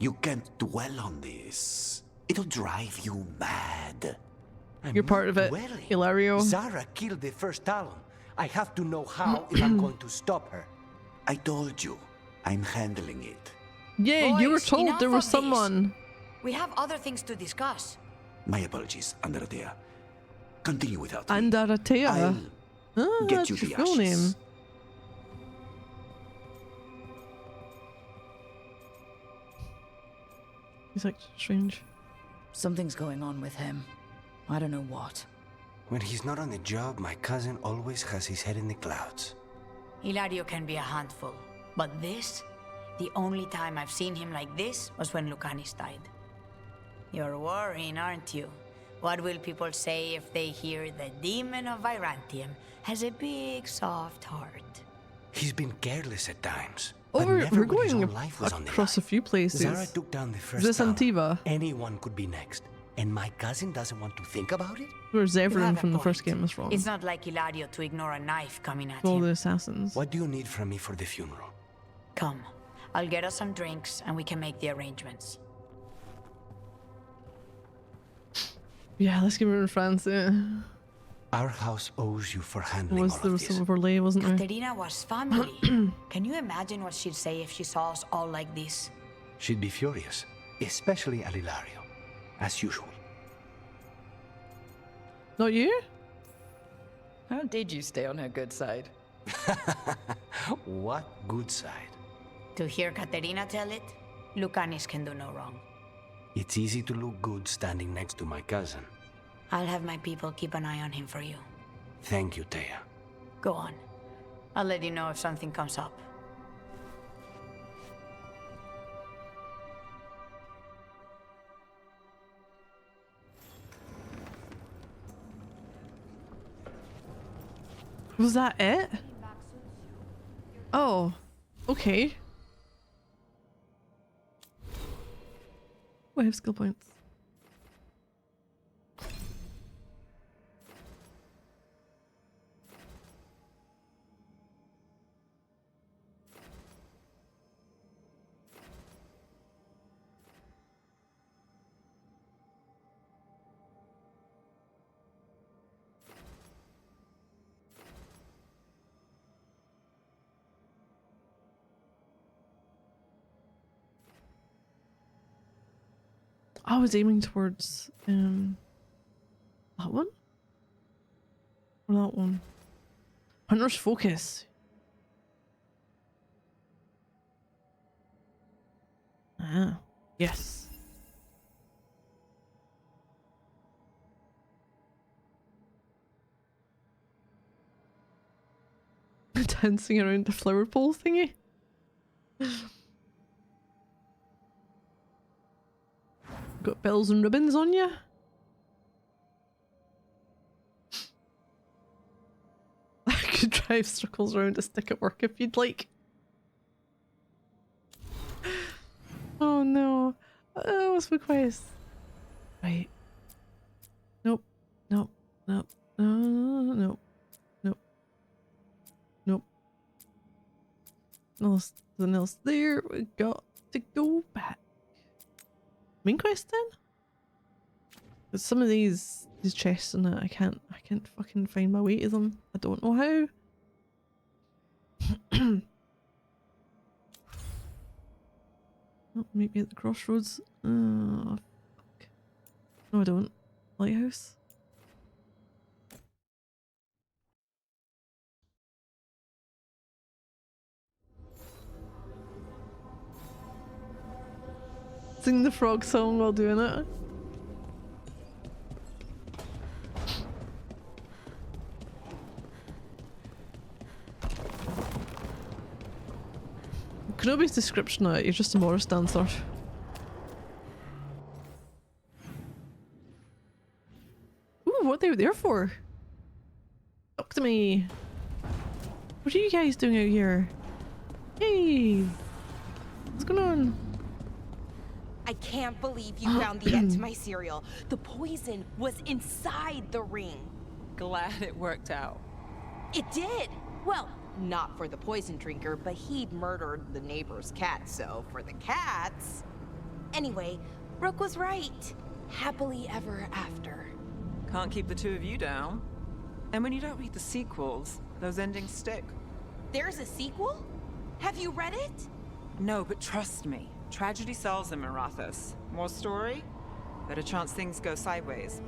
You can't dwell on this. It'll drive you mad. You're part of it, Dwelling. Hilario. Zara killed the first Talon. I have to know how if I'm going to stop her. I told you, I'm handling it. Yeah, you were Boys, told enough there of was this. someone. We have other things to discuss. My apologies, Andradea. Continue without me. Andaratea. I'll Ah, get that's you your the full ashes. name. He's like strange. Something's going on with him. I don't know what. When he's not on the job, my cousin always has his head in the clouds. Hilario can be a handful. But this? The only time I've seen him like this was when Lucanis died. You're worrying, aren't you? What will people say if they hear the demon of Virantium has a big, soft heart? He's been careless at times. Oh, but we're never when his going own life was on the across a line. few places. Zara took down the first Is this Talon. Antiva? Anyone could be next. And my cousin doesn't want to think about it? Where's You everyone have a from the first point. game was wrong? It's not like Hilario to ignore a knife coming at All him. the assassins. What do you need from me for the funeral? Come. I'll get us some drinks and we can make the arrangements. Yeah, let's give her in France. Yeah. Our house owes you for handling all There of was this. some overlay, wasn't there? Katerina was family. Can you imagine what she'd say if she saw us all like this? She'd be furious, especially at Ilario, as usual. Not you? How did you stay on her good side? What good side? To hear Katerina tell it, Lucanis can do no wrong. It's easy to look good standing next to my cousin. I'll have my people keep an eye on him for you. Thank you, Thea. Go on. I'll let you know if something comes up. Was that it? Oh, okay. Oh, I have skill points. I was aiming towards that one? Or that one? Hunter's Focus. Ah, yes. Dancing around the flower pole thingy. Got bells and ribbons on you. I could drive circles around a stick at work if you'd like. Oh no. What's my quest? Right. Nope. Nope. Nope. Nope. Nope. Nope. Nothing else there. We got to go back. Main quest then? But some of these chests and that I can't fucking find my way to them. I don't know how. Oh, maybe at the crossroads. Oh, fuck. No, I don't. Lighthouse. Sing the frog song while doing it. Kenobi's description of it, you're just a Morris dancer. Ooh, what are they there for? Talk to me. What are you guys doing out here? Hey! What's going on? I can't believe you found the end to my cereal. The poison was inside the ring. Glad it worked out. It did. Well, not for the poison drinker, but he'd murdered the neighbor's cat, so for the cats... Anyway, Rook was right. Happily ever after. Can't keep the two of you down. And when you don't read the sequels, those endings stick. There's a sequel? Have you read it? No, but trust me. Tragedy sells in Marathas. More story? Better chance things go sideways.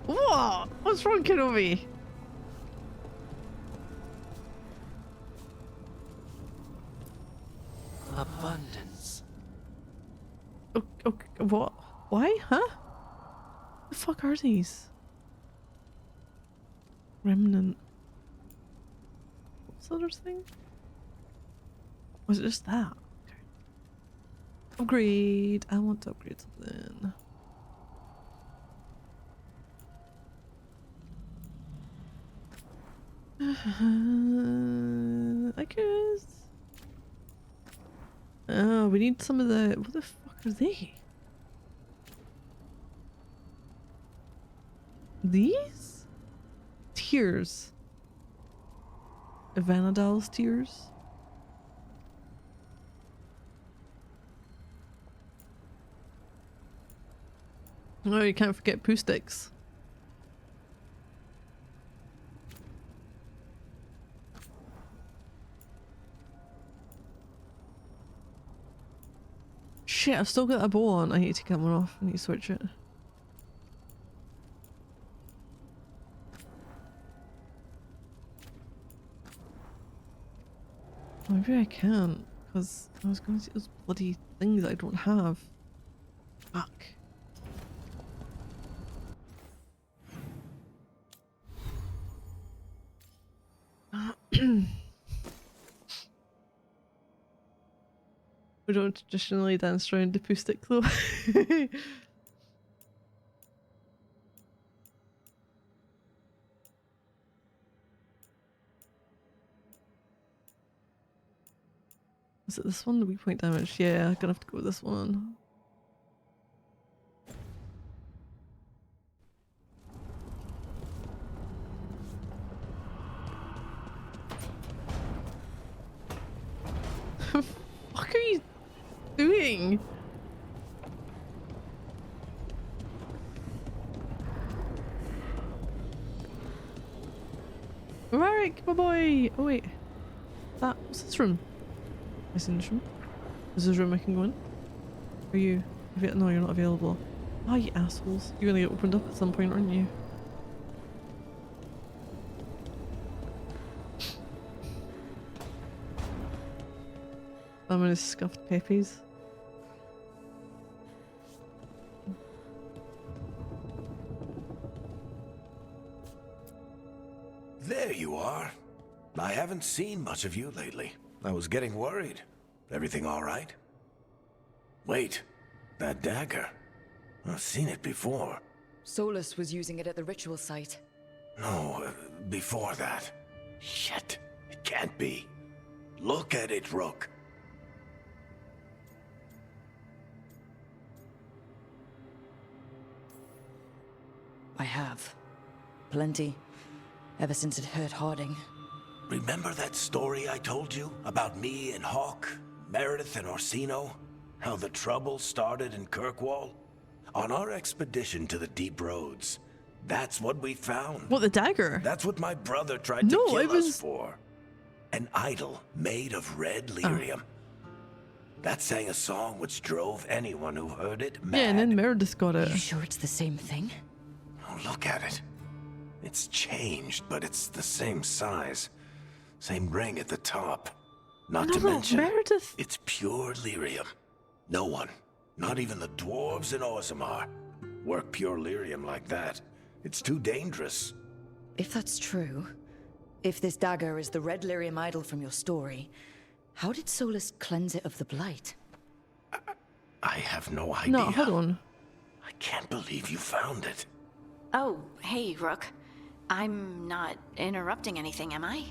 What? What's wrong, Kenobi? Abundance. Okay, what? Why? Huh? The fuck are these? Remnant. What's the other thing? Was it just that? Okay. Upgrade. I want to upgrade something. I guess. Oh, we need some of the. What the fuck are they? These? Tears. Vanadal's tears. Oh, you can't forget poo sticks. Shit, I've still got a bow on. I need to take that one off. I need to switch it. Maybe I can't, because I was going to see those bloody things I don't have. Fuck. We don't traditionally dance around the poo stick though. Is it this one? The weak point damage? Yeah, I'm gonna have to go with this one. What the fuck are you doing? Marek, my boy! Oh wait. that? What's this room? I seen this room. Is this a room I can go in? Are you? No, you're not available. Ah, you assholes. You're gonna get opened up at some point, aren't you? I'm in scuffed peppies. There you are. I haven't seen much of you lately. I was getting worried. Everything all right? Wait, that dagger. I've seen it before. Solus was using it at the ritual site. No, before that. Shit, it can't be. Look at it, Rook. I have. Plenty. Ever since it hurt Harding. Remember that story I told you about me and Hawk, Meredith and Orsino? How the trouble started in Kirkwall? On our expedition to the Deep Roads, that's what we found. What, the dagger? That's what my brother tried to kill us for. An idol made of red lyrium. That sang a song which drove anyone who heard it mad. Yeah, and then Meredith got it. You sure it's the same thing? Oh, look at it. It's changed, but it's the same size. Same ring at the top. Not to mention, Meredith. It's pure lyrium. No one, not even the dwarves in Orzammar, work pure lyrium like that. It's too dangerous. If that's true, if this dagger is the red lyrium idol from your story, how did Solus cleanse it of the blight? I have no idea. No, hold on. I can't believe you found it. Oh, hey, Rook. I'm not interrupting anything, am I?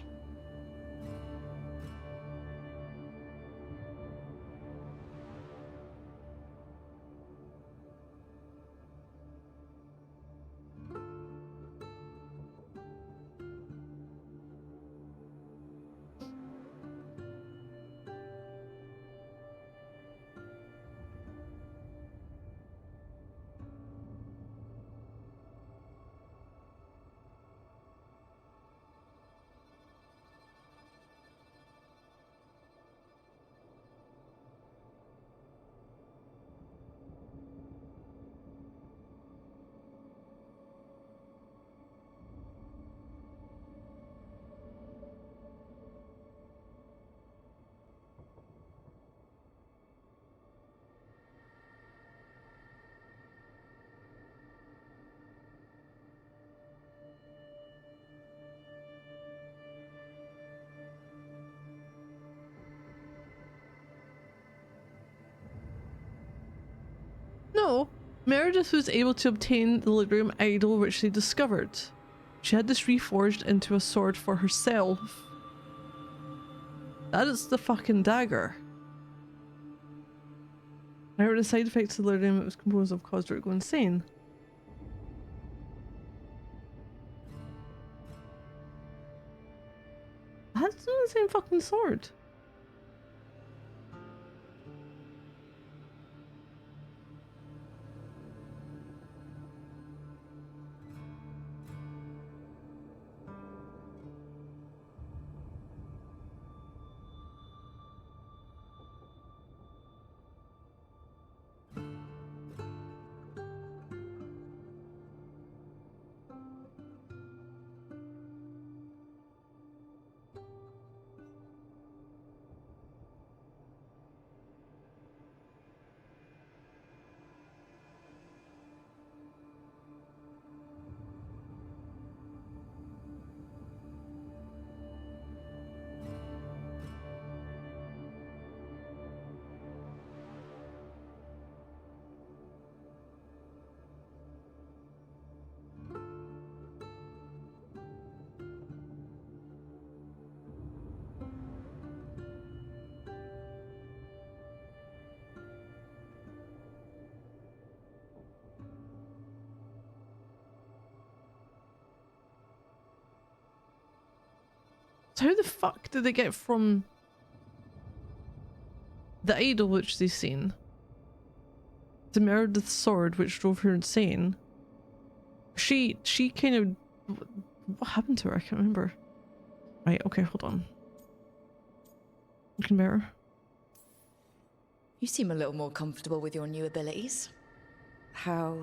No, Meredith was able to obtain the lyrium idol which they discovered. She had this reforged into a sword for herself. That is the fucking dagger. However, the side effects of the lyrium it was composed of caused her to go insane. That's not the same fucking sword. So how the fuck did they get from the idol which they've seen to Meredith's sword which drove her insane? She kind of... What happened to her? I can't remember. Right, okay, hold on. Looking better. You seem a little more comfortable with your new abilities. How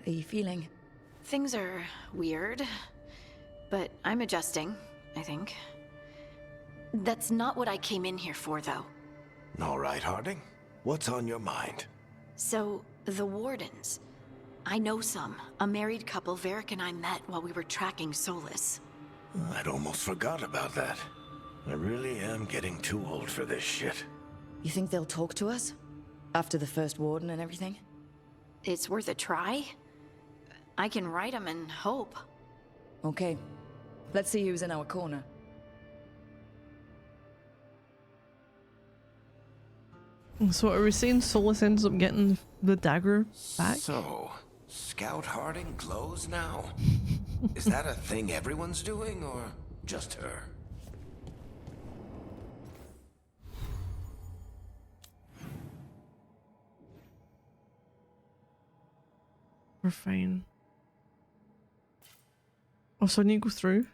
are you feeling? Things are weird, but I'm adjusting, I think. That's not what I came in here for, though. All right, Harding. What's on your mind? So, the Wardens. I know some. A married couple Varric and I met while we were tracking Solus. I'd almost forgot about that. I really am getting too old for this shit. You think they'll talk to us? After the first Warden and everything? It's worth a try. I can write them and hope. Okay. Let's see who's in our corner. So are we saying Solus ends up getting the dagger back? So, Scout Harding glows now? Is that a thing everyone's doing, or just her? We're fine. Oh, so I need to go through?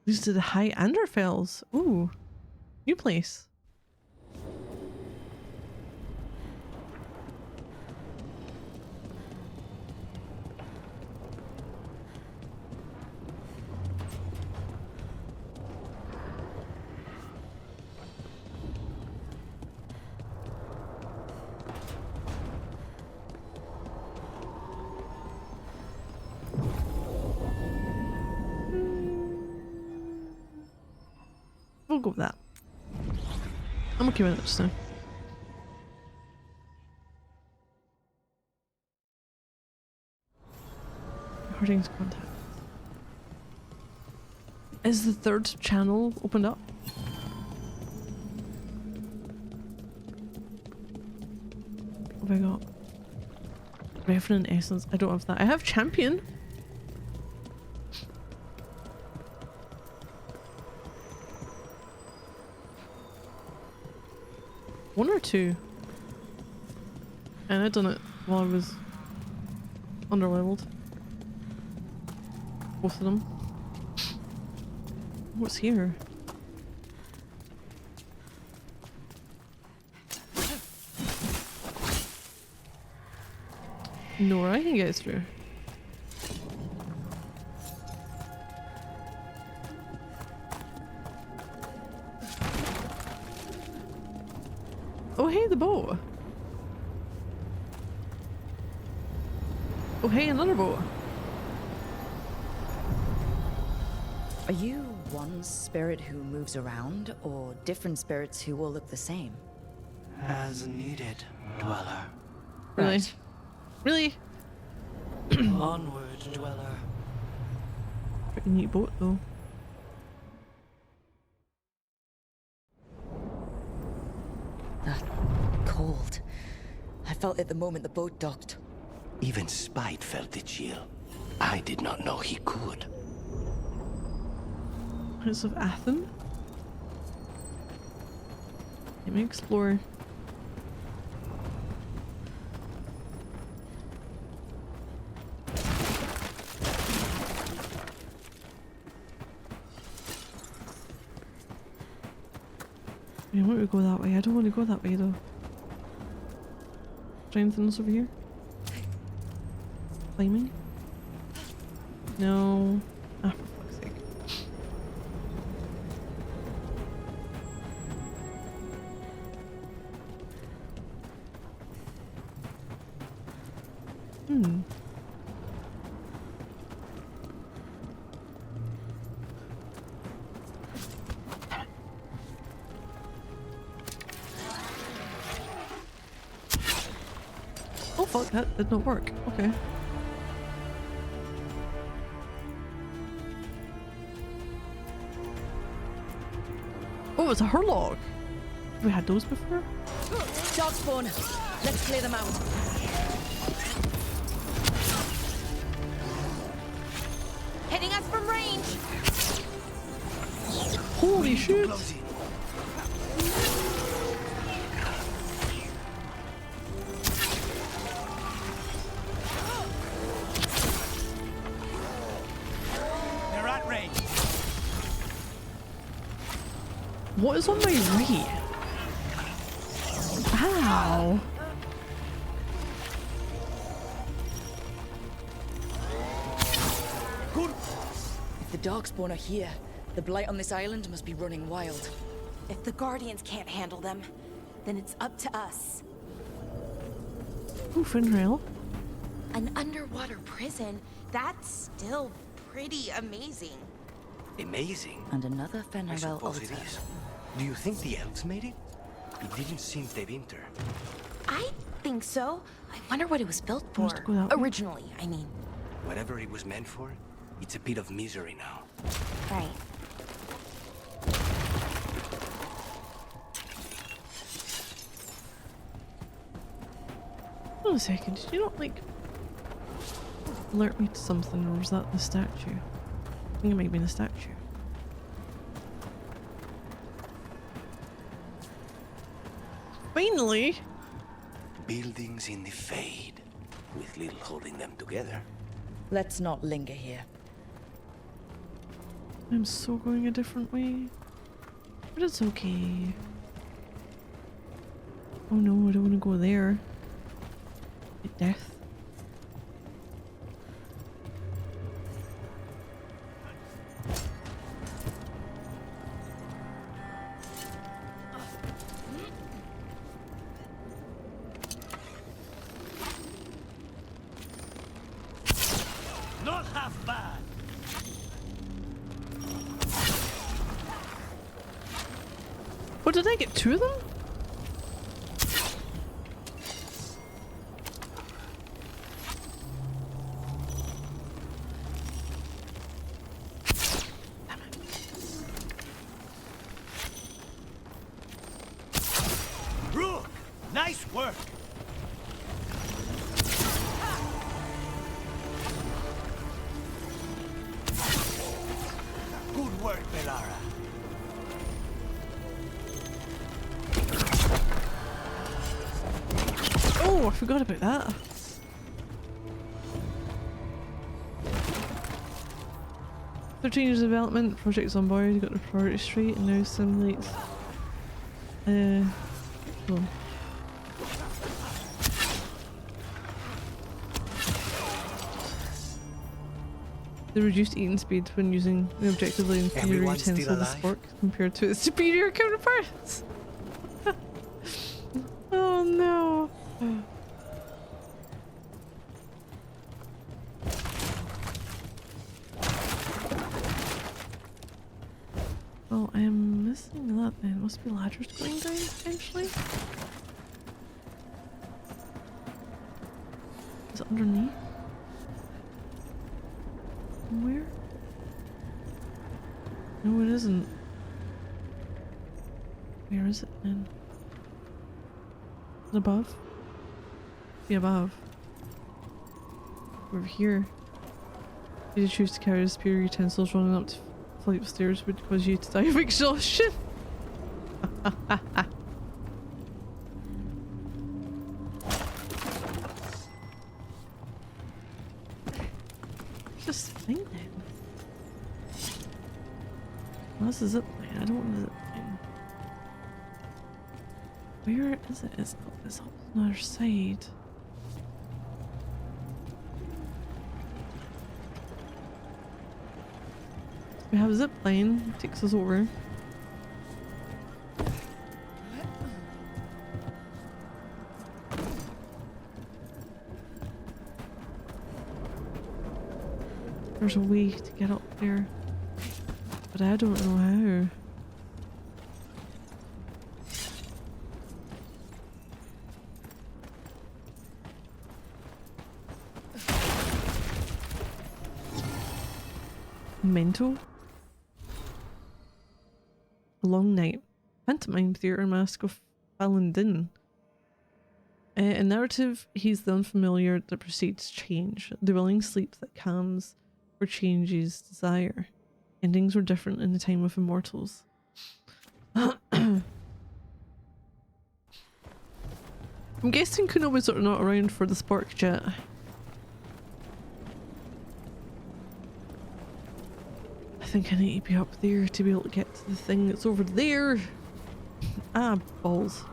These are the High Anderfells. Ooh. New place. We'll go with that. I'm okay with it just now. Harding's contact. Is the third channel opened up? What have I got? Revenant Essence. I don't have that. I have Champion. One or two? And I'd done it while I was underleveled. Both of them. What's here? No, I can get through. Oh hey, the boat. Oh hey, another boat. Are you one spirit who moves around, or different spirits who all look the same? As needed, Dweller. Really? Right. Really? Onward, Dweller. Pretty neat boat though. Cold. I felt it the moment the boat docked. Even Spite felt the chill. I did not know he could. House of Athen? Let me explore. I want to go that way. I don't want to go that way though. Is there anything else over here? Climbing? No. Ah, for fuck's sake. Oh fuck, that did not work. Okay. Oh, it's a hurlock. Have we had those before? Dog spawn. Let's clear them out. Hitting us from range. Holy shit. They're at range. What is on my right? Ow. If the Darkspawn are here, the blight on this island must be running wild. If the Guardians can't handle them, then it's up to us. Ooh, Finrail. An underwater prison? That's still pretty amazing. Amazing. And another I Fenrir suppose altar. it is. Do you think the elves made it? It didn't seem they've entered. I think so. I wonder what it was built for. Must go that way. Originally, I mean. Whatever it was meant for, it's a pit of misery now. Right. Hold on a second, did you not like alert me to something, or was that the statue? I think it might be the statue. Finally! Buildings in the fade, with little holding them together. Let's not linger here. I'm so going a different way. But it's okay. Oh no, I don't want to go there. Like death. Not half bad. What, did I get two of them? Rook, nice work. Good work, Belara. Oh, I forgot about that. Changes development, projects on board, you got the priority straight and now simulates well, the reduced eating speed when using the objectively inferior Everyone's still utensil of the alive? spork compared to its superior counterparts. Oh no. Well, I am missing that then. Must be ladders going down eventually. Is it underneath? Where? No, it isn't. Where is it then? Is it above? The above. Over here. You choose to carry the superior utensils running up to flight of stairs would cause you to die of exhaustion. Just thing then. Well, this is a zipline. I don't want a zipline. Where is it? It's on the other side. We have a zip line, takes us over. There's a way to get up there, but I don't know how. Mental. A long night. Pantomime theatre mask of Falandin. In narrative, he's the unfamiliar that precedes change, the willing sleep that calms or changes desire. Endings were different in the time of immortals. I'm guessing Kuno was sort of not around for the spark jet. I think I need to be up there to be able to get to the thing that's over there. Ah, balls.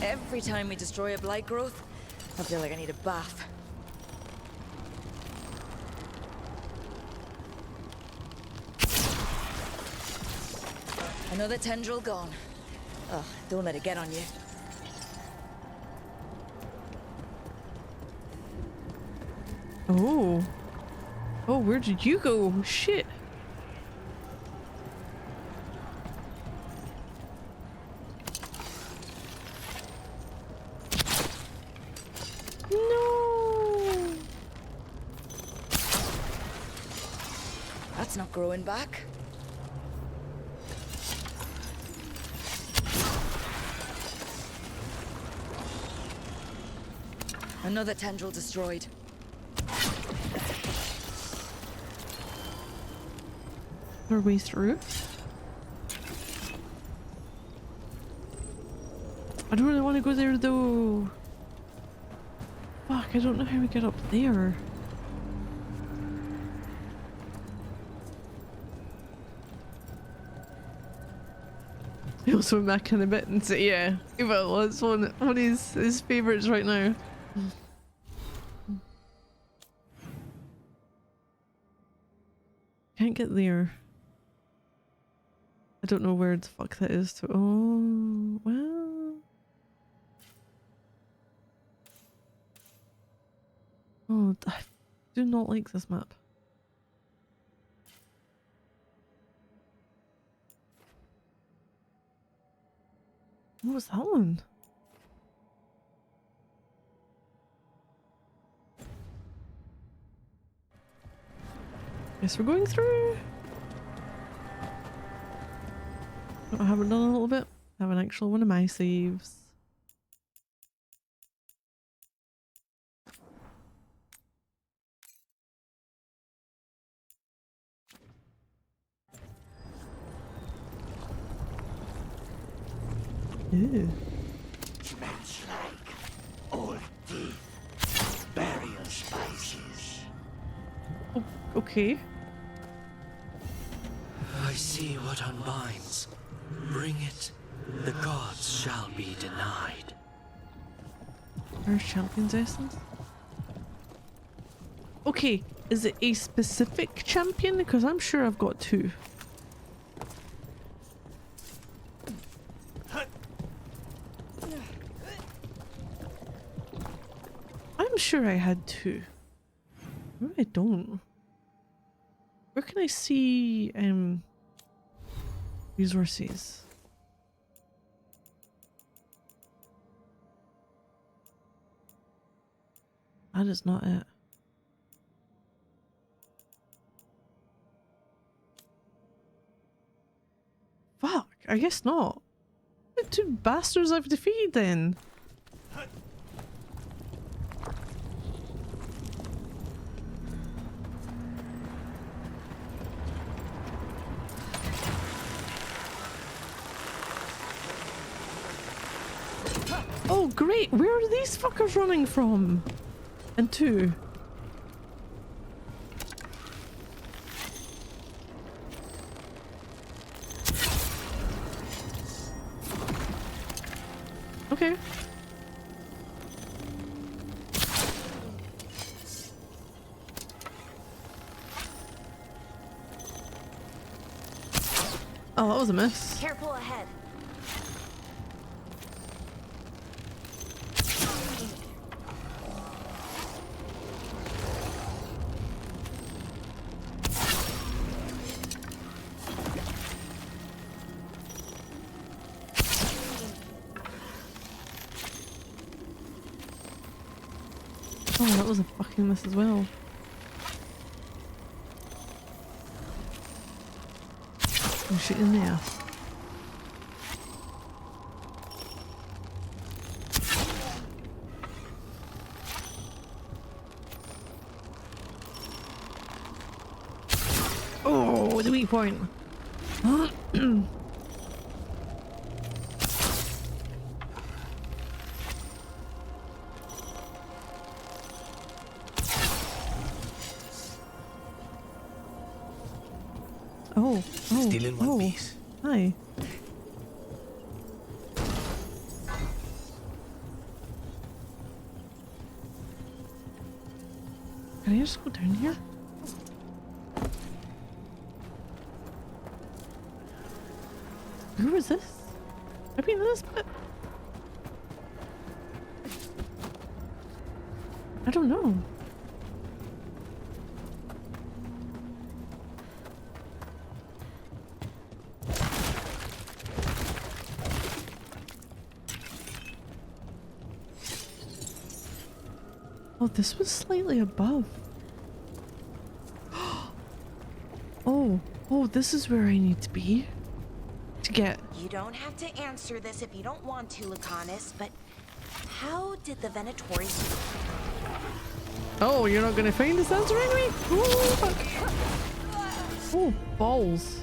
Every time we destroy a blight growth, I feel like I need a bath. Another tendril gone. Oh, don't let it get on you. Oh. Oh, where did you go? Shit. No. That's not growing back. Another tendril destroyed. Our way through. I don't really want to go there though. Fuck, I don't know how we get up there. I also went back in a bit and said, yeah, well, it's one of his favourites right now. Can't get there. I don't know where the fuck that is to. Oh, well. Oh, I do not like this map. What was that one? Guess we're going through. I haven't done a little bit. I have an actual one of my saves. Ew. Smells like old teeth, burial spices. Oh, okay. I see what unbinds. Bring it, the gods shall be denied. There's champion's essence. Okay, is it a specific champion? Because I'm sure I've got two. I'm sure I had two. Maybe I don't. Where can I see resources? That is not it. Fuck, I guess not. The two bastards I've defeated then. Oh great, where are these fuckers running from? And two. Okay. Oh, that was a miss. Careful ahead. Oh, that was a fucking miss as well. I'm shooting there. Sneak point. Oh, Still in one piece. Hi. Can I just go down here? Who is this? I've been in this bit. I don't know. Oh, this was slightly above. Oh, this is where I need to be to get. You don't have to answer this if you don't want to, Lucanus, but how did the Venatori... Oh, you're not gonna find us answering me? Oh, fuck. Oh, balls.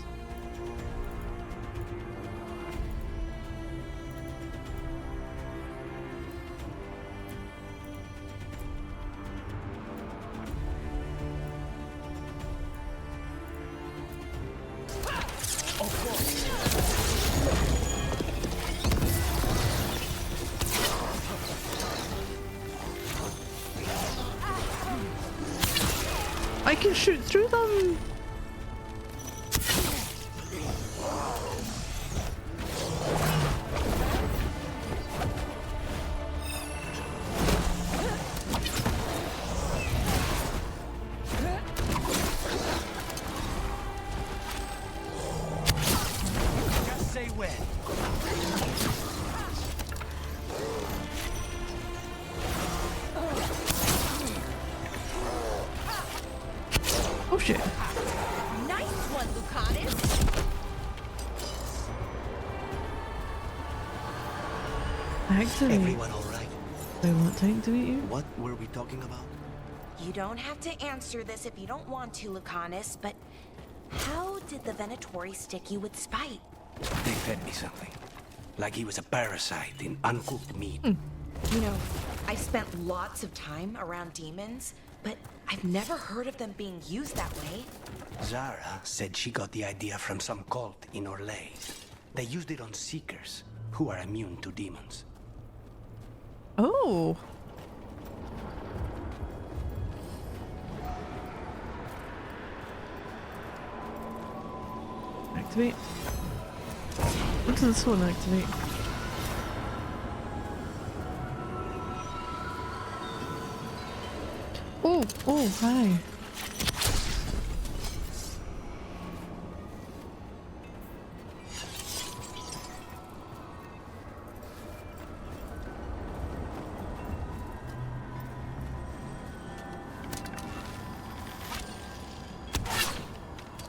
I can shoot through them. Just say when. Oh shit. Nice one, Lucanus! Activate. Everyone all right? I want to activate you. What were we talking about? You don't have to answer this if you don't want to, Lucanus, but how did the Venatori stick you with spite? They fed me something. Like he was a parasite in uncooked meat. You know, I spent lots of time around demons, but I've never heard of them being used that way. Zara said she got the idea from some cult in Orlais. They used it on seekers who are immune to demons. Oh. Activate. What does this one activate? Oh, hi.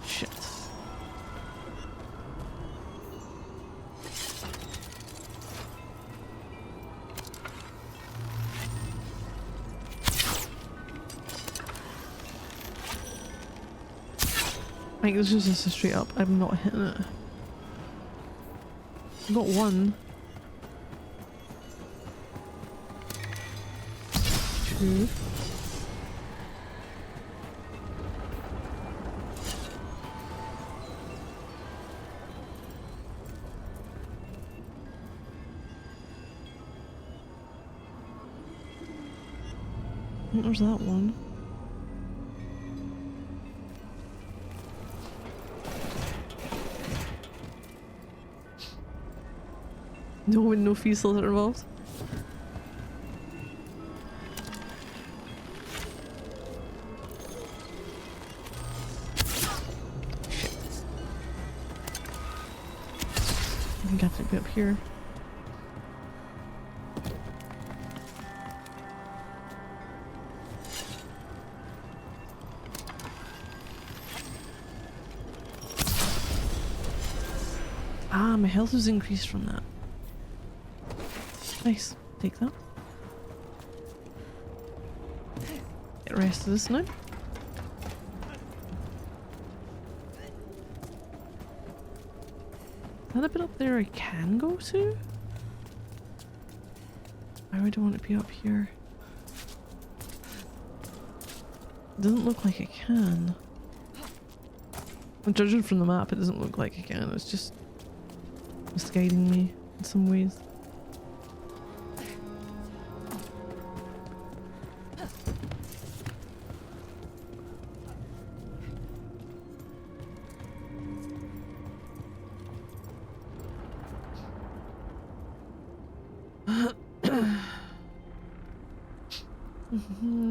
Shit. Like, this is just a straight up. I'm not hitting it. I got one. Two. There's that one. No fusils are involved. Shit. I think I have to be up here. Ah, my health was increased from that. Nice. Take that. Get the rest of this now. that a bit up there I can go to? Why would I want to be up here? It doesn't look like I can. Judging from the map, it doesn't look like I can. It's just misguiding me in some ways.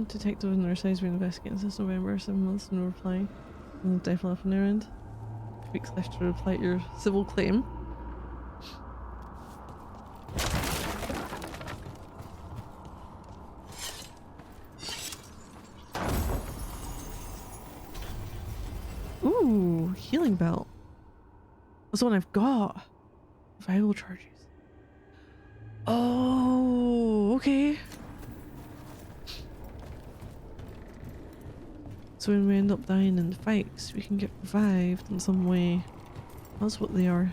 Detective and their size we investigating since November, 7 months, no reply. Definitely off on their end. 2 weeks left to reply to your civil claim. Ooh, healing belt. That's the one I've got. Vital charges. Oh, okay. So when we end up dying in the fights, we can get revived in some way. That's what they are.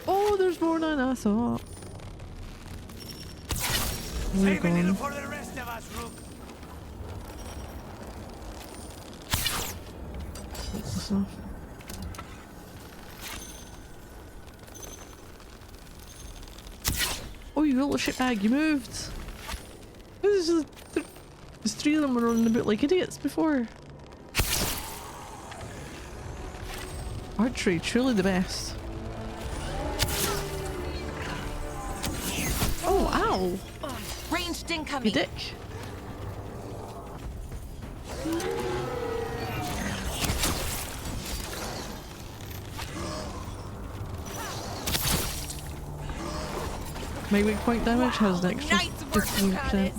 Oh, there's more than I thought. Save a little for the rest of us, Rook. What's this off? Oh, you little shitbag, you moved! There's 3 of them were running about like idiots before. Archery, truly the best. Oh, ow! Ranged incoming. You dick. My weak point damage has an extra 15%.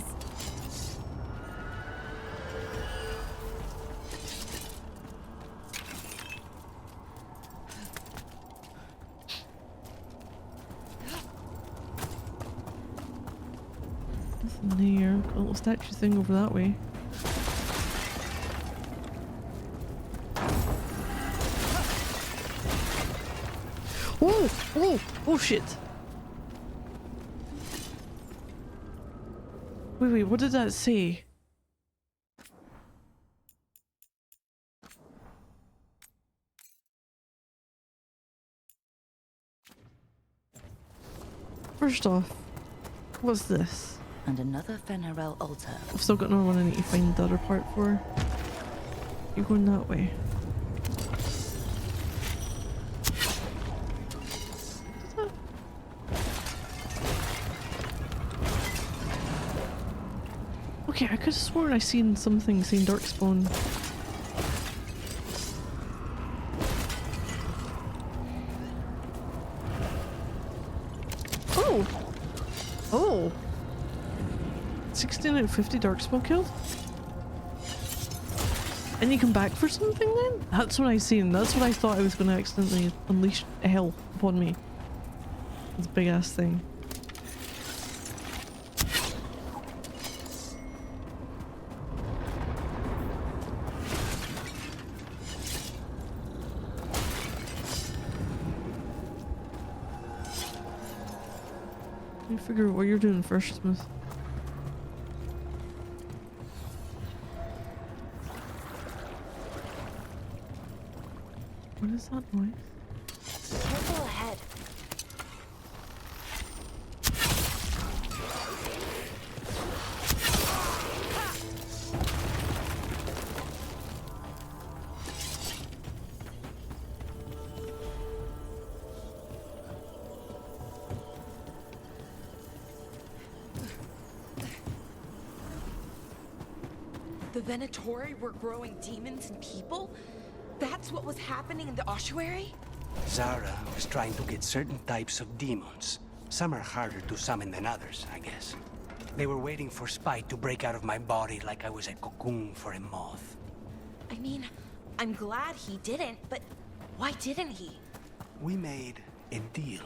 Nothing there. Got a little statue thing over that way. Oh! Oh! Oh shit! Wait, what did that say? First off, what's this? And another Fenarel altar. I've still got another one I need to find the other part for. You're going that way. Okay, I could have sworn I seen something saying Darkspawn. Oh! Oh! 16 out of 50 Darkspawn killed? And you come back for something then? That's what I seen. That's what I thought I was going to accidentally unleash hell upon me. This big ass thing. Let me figure out what you're doing first, Smith. What is that noise? Careful ahead. The Venatori were growing demons and people? That's what was happening in the ossuary? Zara was trying to get certain types of demons. Some are harder to summon than others, I guess. They were waiting for Spite to break out of my body like I was a cocoon for a moth. I mean, I'm glad he didn't, but why didn't he? We made a deal.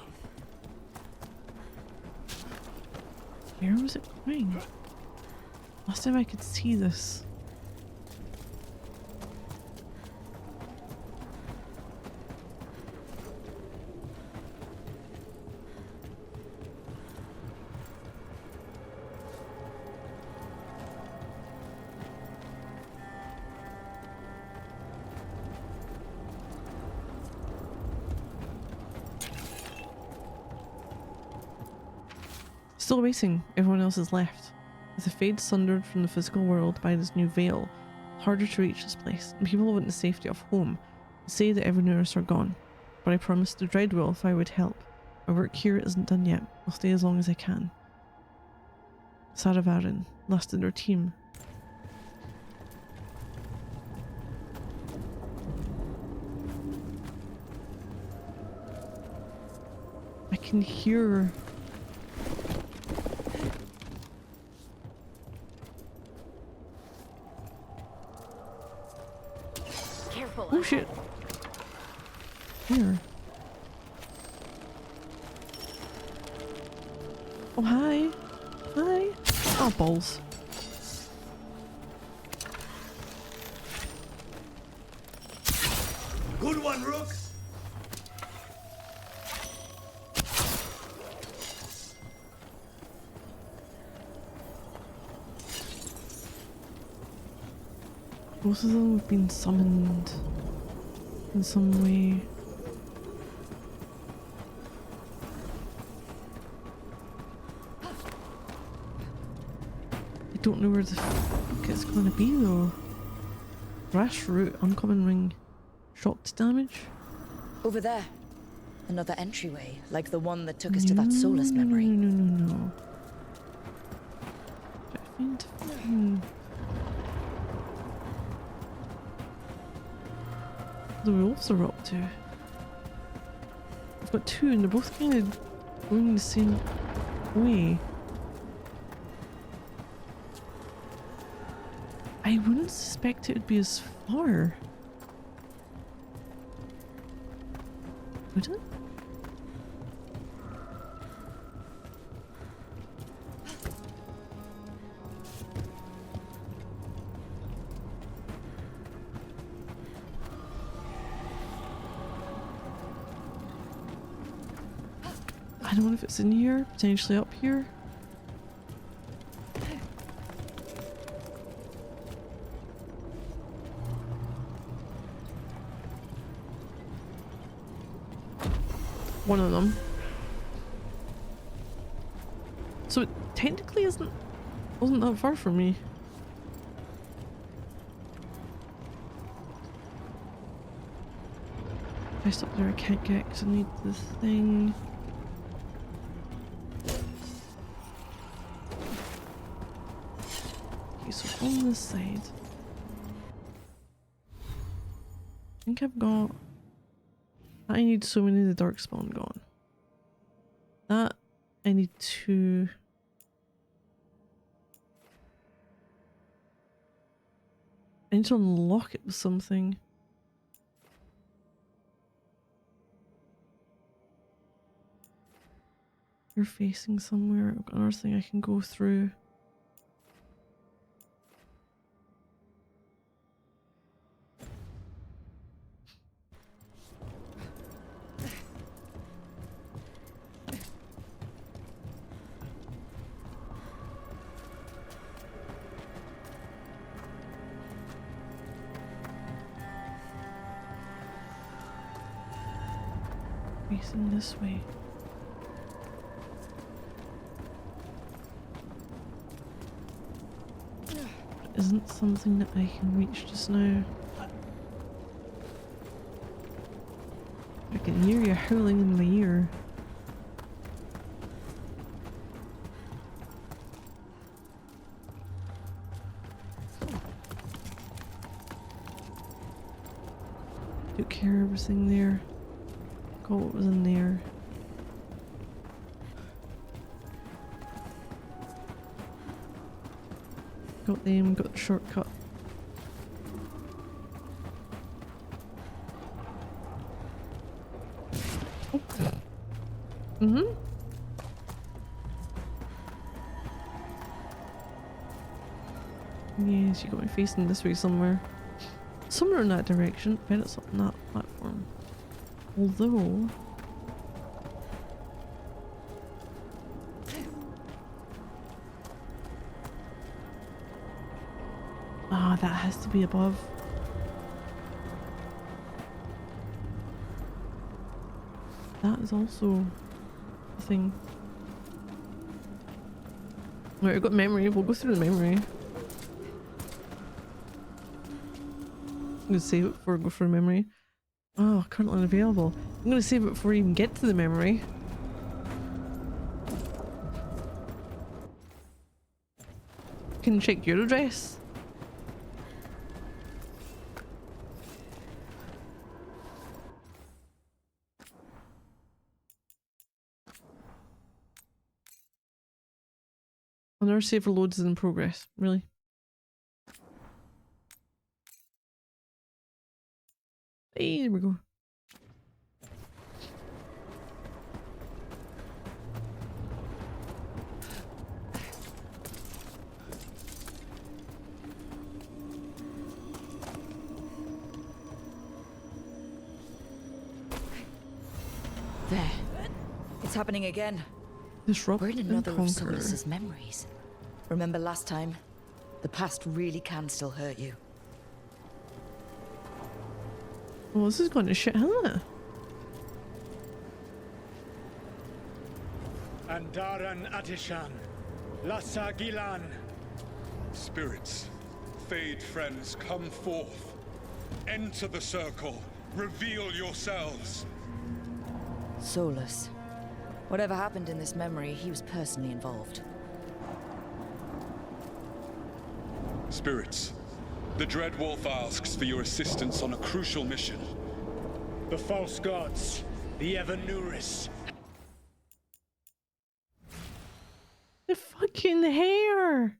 Where was it going? Last time I could see this. Still waiting, everyone else has left. With the fade sundered from the physical world by this new veil, it's harder to reach this place, and people want the safety of home and say that every nurse are gone. But I promised the Dreadwolf I would help. My work here isn't done yet. I'll stay as long as I can. Saravarin, last in their team. I can hear... Oh shit! Here. Oh hi! Hi! Oh balls. Good one, Rook! Both of them have been summoned in some way. I don't know where the fuck it's gonna be though. Rash root, uncommon ring, shock to damage. Over there. Another entryway, like the one that took us to that Solus memory. No. The wolves are up to. I've got two and they're both kind of going the same way. I wouldn't suspect it would be as far. Would it? I don't know if it's in here, potentially up here. One of them. So it technically wasn't that far from me. If I stop there I can't get because I need this thing. So on this side, I think I've got. I need so many of the darkspawn gone. That I need to. I need to unlock it with something. You're facing somewhere. I've got another thing I can go through. Facing this way. Isn't something that I can reach just now. I can hear you howling in my ear. Took care of everything there. Got what was in there. Got them, got the shortcut. Oh. Yes, you got me facing this way somewhere. Somewhere in that direction. Bet it's on that platform. Although... Ah, that has to be above. That is also a thing. Right, I've got memory. We'll go through the memory. I'm gonna save it before I go through memory. Oh, currently unavailable. I'm gonna save it before I even get to the memory. Can you check your address? Another save for loads is in progress. Really? Hey, there we go. There. It's happening again. Disrupt We're in and another of conquer. Solus's memories. Remember last time? The past really can still hurt you. Well, this is going to shit, hasn't it? Andaran Atishan, Lassa Gilan. Spirits, Fade friends, come forth. Enter the circle. Reveal yourselves. Solus. Whatever happened in this memory, he was personally involved. Spirits, the Dread Wolf asks for your assistance on a crucial mission. The false gods, the Evanuris. The fucking hair!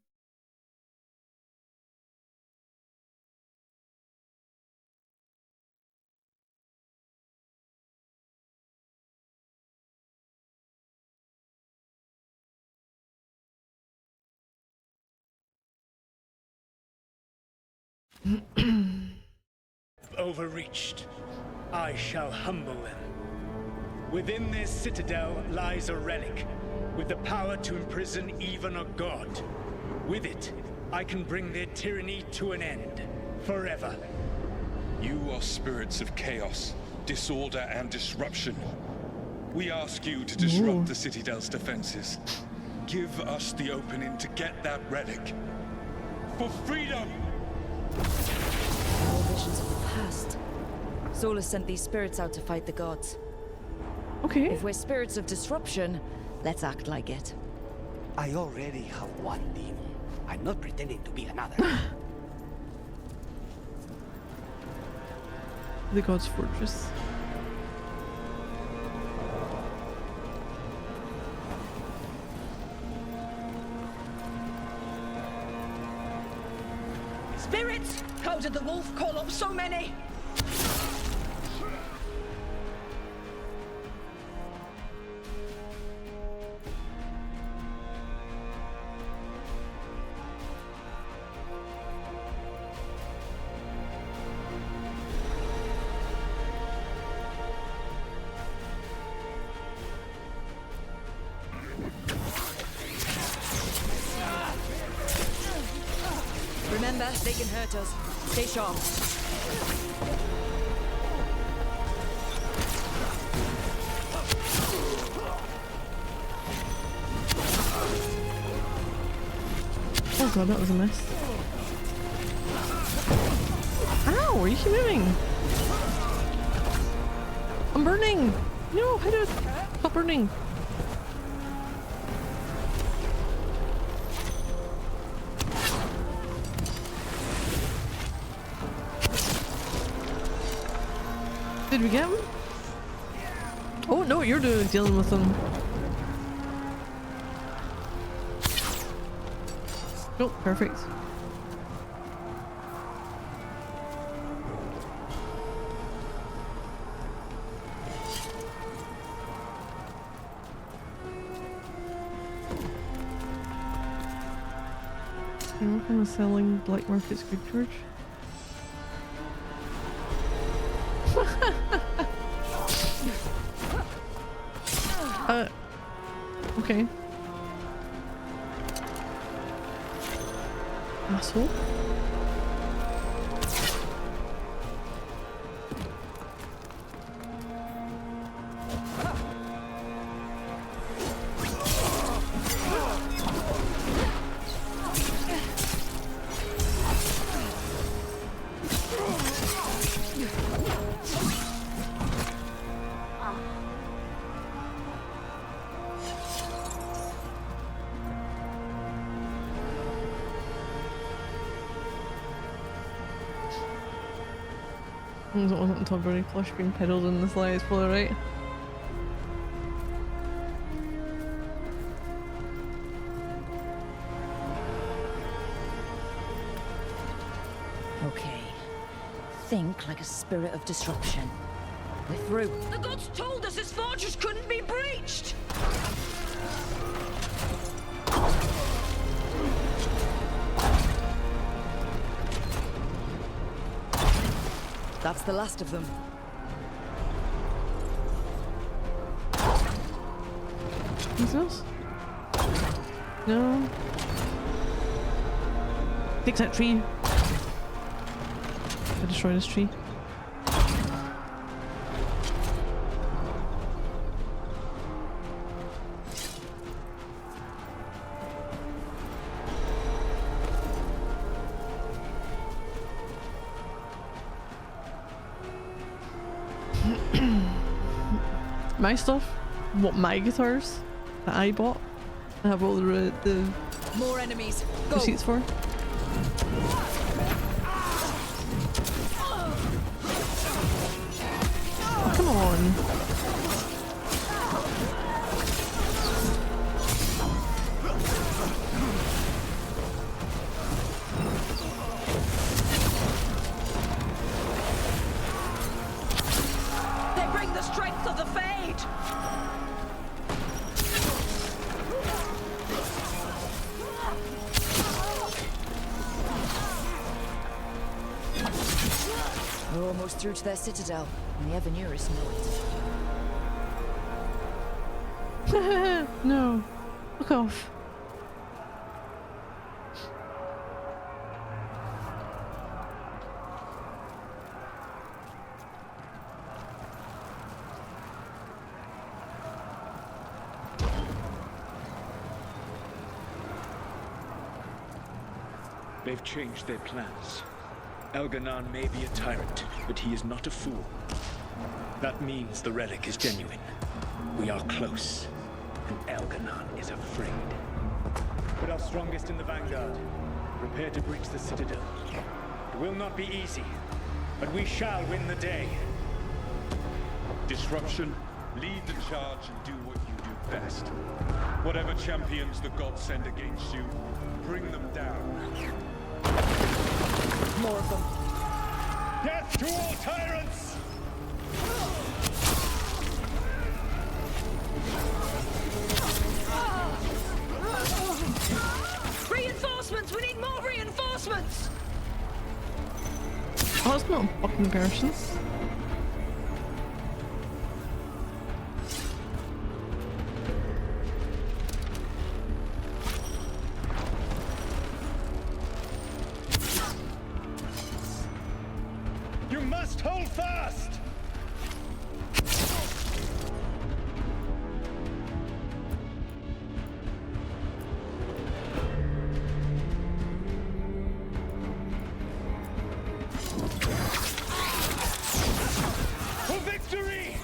Overreached. I shall humble them. Within this citadel lies a relic, with the power to imprison even a god. With it, I can bring their tyranny to an end, forever. You are spirits of chaos, disorder, and disruption. We ask you to disrupt the Citadel's defenses. Give us the opening to get that relic. For freedom! More visions of the past. Solus sent these spirits out to fight the gods. Okay. If we're spirits of disruption, let's act like it. I already have one demon. I'm not pretending to be another. The God's Fortress. Spirits! How did the wolf call up so many? Remember, they can hurt us. Stay sharp. Oh god, that was a miss. Ow, are you keep moving? I'm burning! No, how do I stop burning? Did we get him? Oh no, you're dealing with them. Oh, perfect. You're working on selling black market squid, George. Okay. Asshole. It wasn't until Brody Plush being peddled in the slide, it's probably right. Okay. Think like a spirit of disruption. We're through. The gods told us this fortress couldn't be breached! That's the last of them. What's this? No. Fix that tree. I destroyed this tree. My stuff, what my guitars that I bought, I have all the more enemies. Go. receipts for. Come on. They bring the strength of the Fade. We're almost through to their citadel, and the Ever-Nearest know it. No. Fuck off. They've changed their plans. Elganon may be a tyrant, but he is not a fool. That means the relic is genuine. We are close, and Elganon is afraid. Put our strongest in the vanguard. Prepare to breach the citadel. It will not be easy, but we shall win the day. Disruption, lead the charge and do what you do best. Whatever champions the gods send against you, bring them down. More of them. Death to all tyrants! Reinforcements! We need more reinforcements! Oh, it's not a fucking person. You must hold fast! For victory!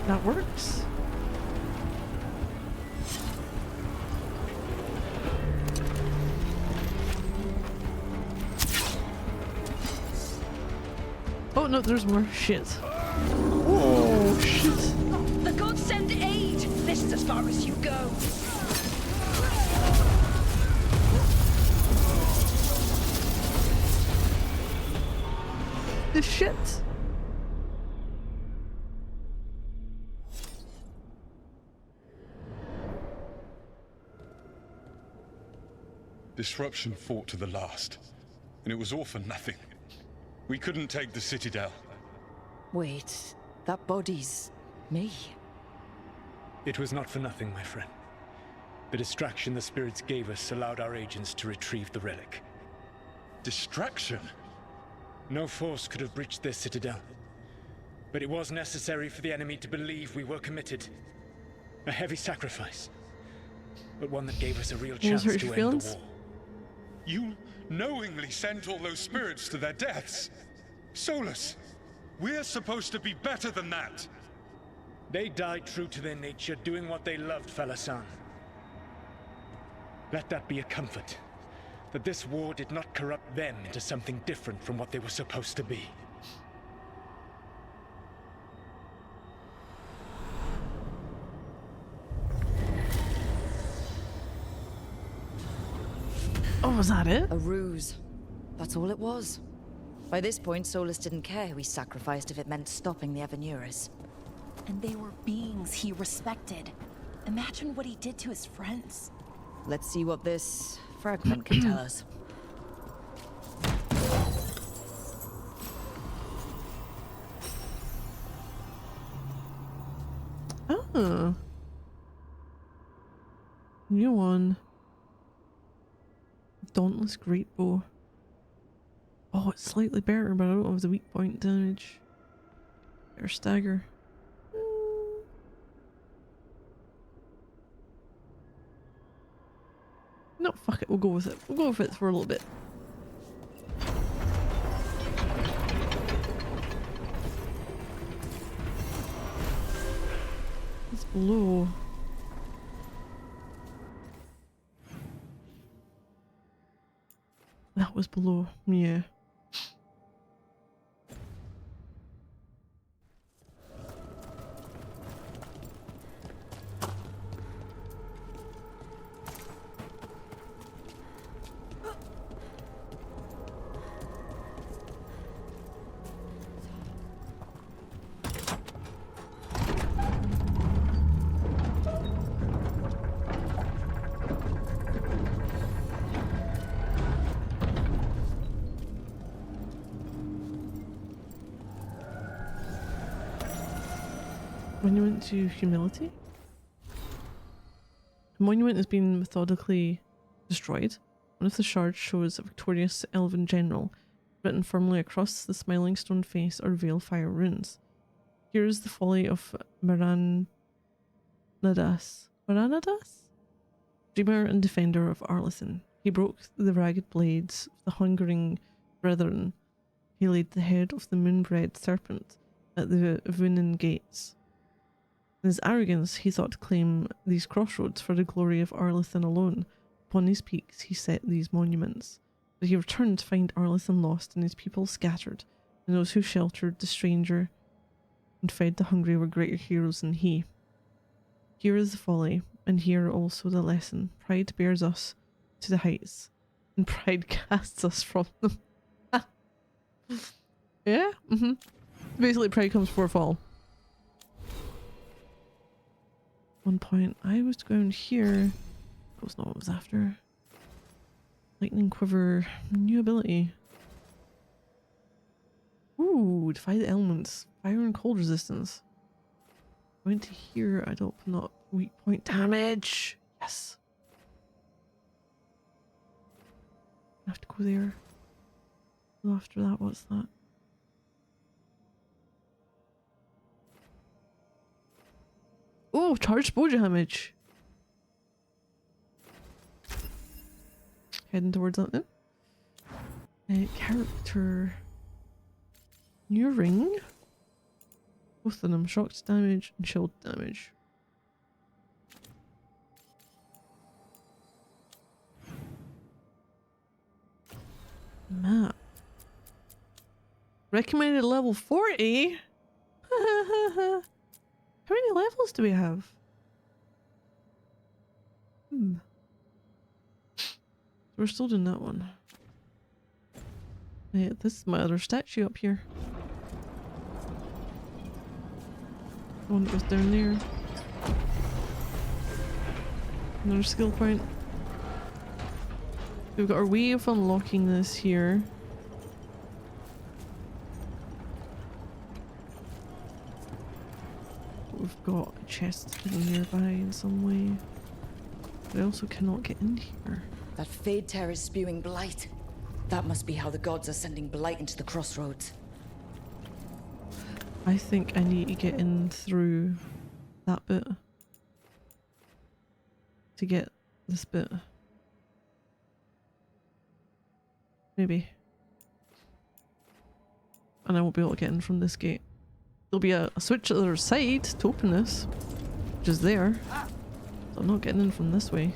That works. Oh no, there's more shit. Oh shit. The gods send aid! This is as far as you go. The shit. Disruption fought to the last, and it was all for nothing. We couldn't take the Citadel. Wait, that body's me. It was not for nothing, my friend. The distraction the spirits gave us allowed our agents to retrieve the relic. Distraction? No force could have breached their Citadel. But it was necessary for the enemy to believe we were committed. A heavy sacrifice, but one that gave us a real chance to end the war. You knowingly sent all those spirits to their deaths. Solus, we're supposed to be better than that. They died true to their nature, doing what they loved, Falasan. Let that be a comfort, that this war did not corrupt them into something different from what they were supposed to be. Oh, was that it? A ruse. That's all it was. By this point, Solus didn't care who he sacrificed if it meant stopping the Avenuris. And they were beings he respected. Imagine what he did to his friends. Let's see what this fragment can tell us. Oh. New one. Dauntless Great Bow. Oh, it's slightly better, but I don't have the weak point damage. Better stagger. No, fuck it, we'll go with it. We'll go with it for a little bit. It's below. That was below, yeah. Monument to Humility? The monument has been methodically destroyed. One of the shards shows a victorious elven general, written firmly across the smiling stone face are Veilfire runes. Here is the folly of Maranadas. Maranadas? Dreamer and defender of Arlithin. He broke the ragged blades of the hungering brethren. He laid the head of the moonbred serpent at the Vunin gates. In his arrogance, he thought to claim these crossroads for the glory of Arlithin alone. Upon these peaks he set these monuments. But he returned to find Arlithin lost and his people scattered, and those who sheltered the stranger and fed the hungry were greater heroes than he. Here is the folly, and here also the lesson. Pride bears us to the heights, and pride casts us from them. Yeah? Basically, pride comes before a fall. One point, I was going here. That was not what I was after. Lightning Quiver, new ability. Ooh, defy the elements. Fire and cold resistance. Going to here, I'd open up weak point damage. Yes. I have to go there. After that, what's that? Oh, charged bow damage. Heading towards that then. Character. New ring. Both of them, shocked damage and shield damage. Map. Recommended level 40? How many levels do we have? We're still doing that one. Yeah, this is my other statue up here. The one that was down there. Another skill point. We've got our way of unlocking this here. We've got a chest hidden nearby in some way. But I also cannot get in here. That Fade Tear is spewing blight. That must be how the gods are sending blight into the crossroads. I think I need to get in through that bit to get this bit. Maybe. And I won't be able to get in from this gate. There'll be a switch at the other side to open this, which is there. So I'm not getting in from this way.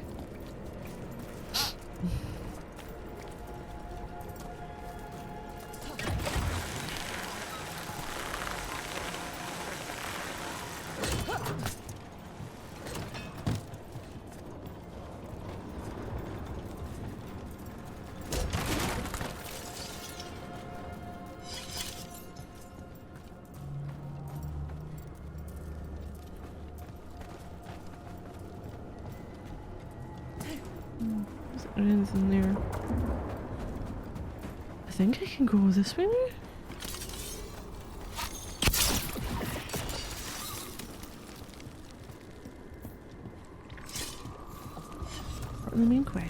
Is there anything there? I think I can go this way now? Part of the main quest.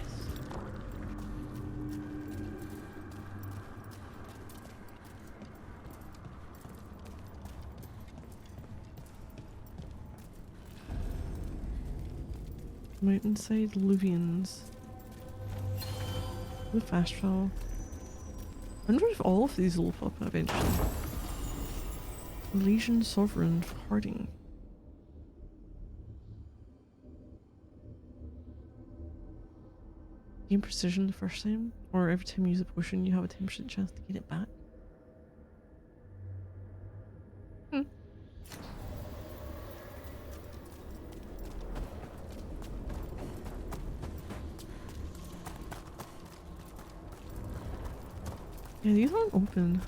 Mountainside Luvians. The fast travel. I wonder if all of these will pop up eventually. Legion Sovereign for Harding. Gain precision the first time, or every time you use a potion you have a 10% chance to get it back. Yeah, these aren't open.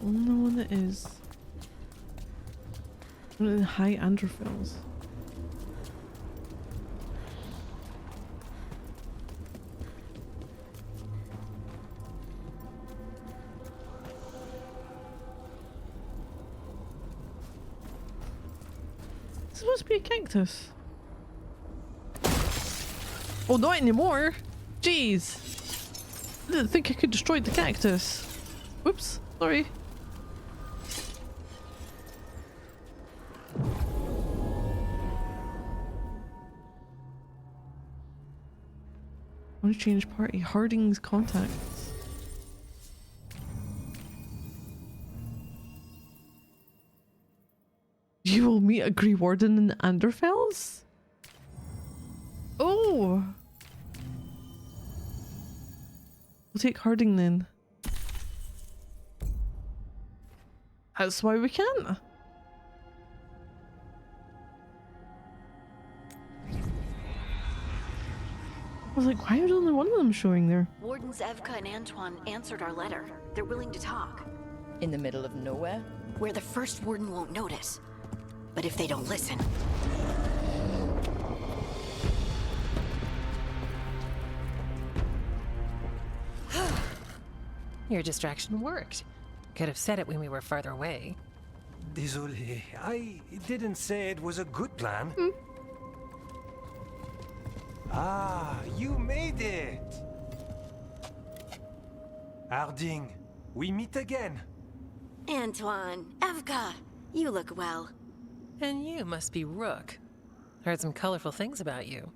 The only one that is one of the high Androphils. It's supposed to be a cactus. Oh, not anymore. Jeez. I didn't think I could destroy the cactus. Whoops, sorry. I want to change party. Harding's contacts. You will meet a Grey Warden in the Anderfels? Oh! We'll take Harding then. That's why we can. I was like, why is only one of them showing there? Wardens Evka and Antoine answered our letter. They're willing to talk. In the middle of nowhere? Where the first warden won't notice. But if they don't listen... Your distraction worked. Could have said it when we were farther away. Désolé, I didn't say it was a good plan. Ah, you made it! Harding, we meet again. Antoine, Evka, you look well. And you must be Rook. Heard some colorful things about you.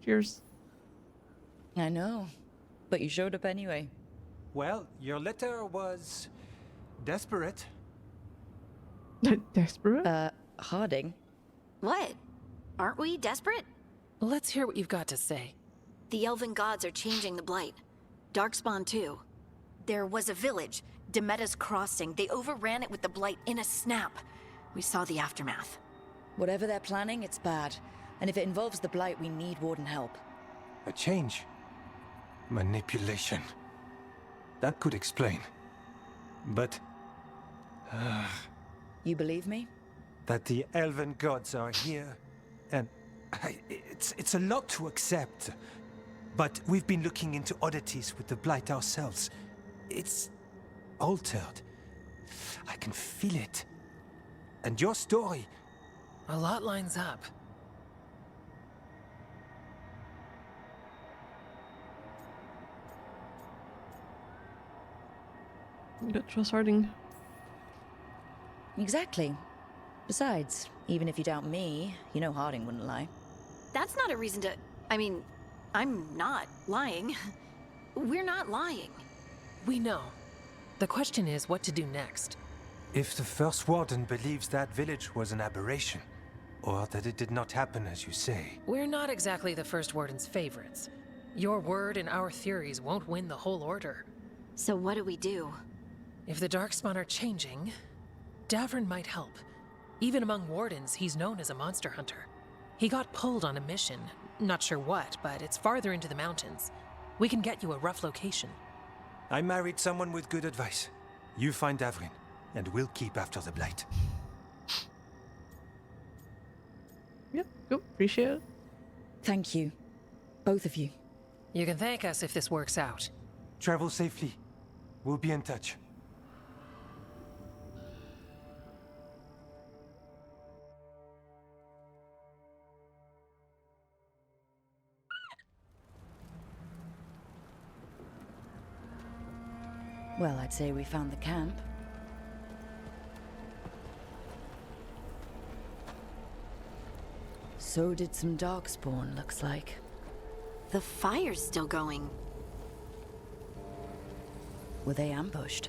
Cheers. I know, but you showed up anyway. Well, your letter was desperate. Desperate? Harding? What? Aren't we desperate? Let's hear what you've got to say. The elven gods are changing the Blight. Darkspawn too. There was a village, Demeta's Crossing. They overran it with the Blight in a snap. We saw the aftermath. Whatever they're planning, it's bad. And if it involves the Blight, we need Warden help. A change. Manipulation. That could explain. But... You believe me? that the elven gods are here, and it's a lot to accept. But we've been looking into oddities with the Blight ourselves. It's altered. I can feel it. And your story... A lot lines up. Don't trust Harding. Exactly. Besides, even if you doubt me, you know Harding wouldn't lie. That's not a reason to... I mean, I'm not lying. We're not lying. We know. The question is what to do next. If the First Warden believes that village was an aberration, or that it did not happen as you say... We're not exactly the First Warden's favorites. Your word and our theories won't win the whole order. So what do we do? If the Darkspawn are changing, Davrin might help. Even among Wardens, he's known as a monster hunter. He got pulled on a mission. Not sure what, but it's farther into the mountains. We can get you a rough location. I married someone with good advice. You find Davrin, and we'll keep after the Blight. Yep, cool. Appreciate it. Thank you. Both of you. You can thank us if this works out. Travel safely. We'll be in touch. Well, I'd say we found the camp. So did some Darkspawn, looks like. The fire's still going. Were they ambushed?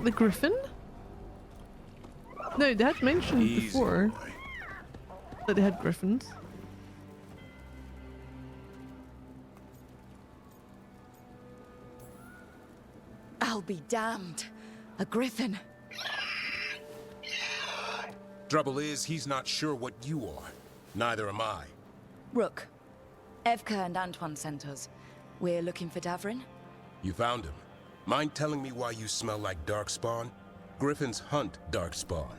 The Griffin? No, they had mentioned before that they had Griffins. I'll be damned. A Griffin. Trouble is, he's not sure what you are. Neither am I. Rook. Evka and Antoine sent us. We're looking for Davrin. You found him. Mind telling me why you smell like Darkspawn? Griffins hunt Darkspawn.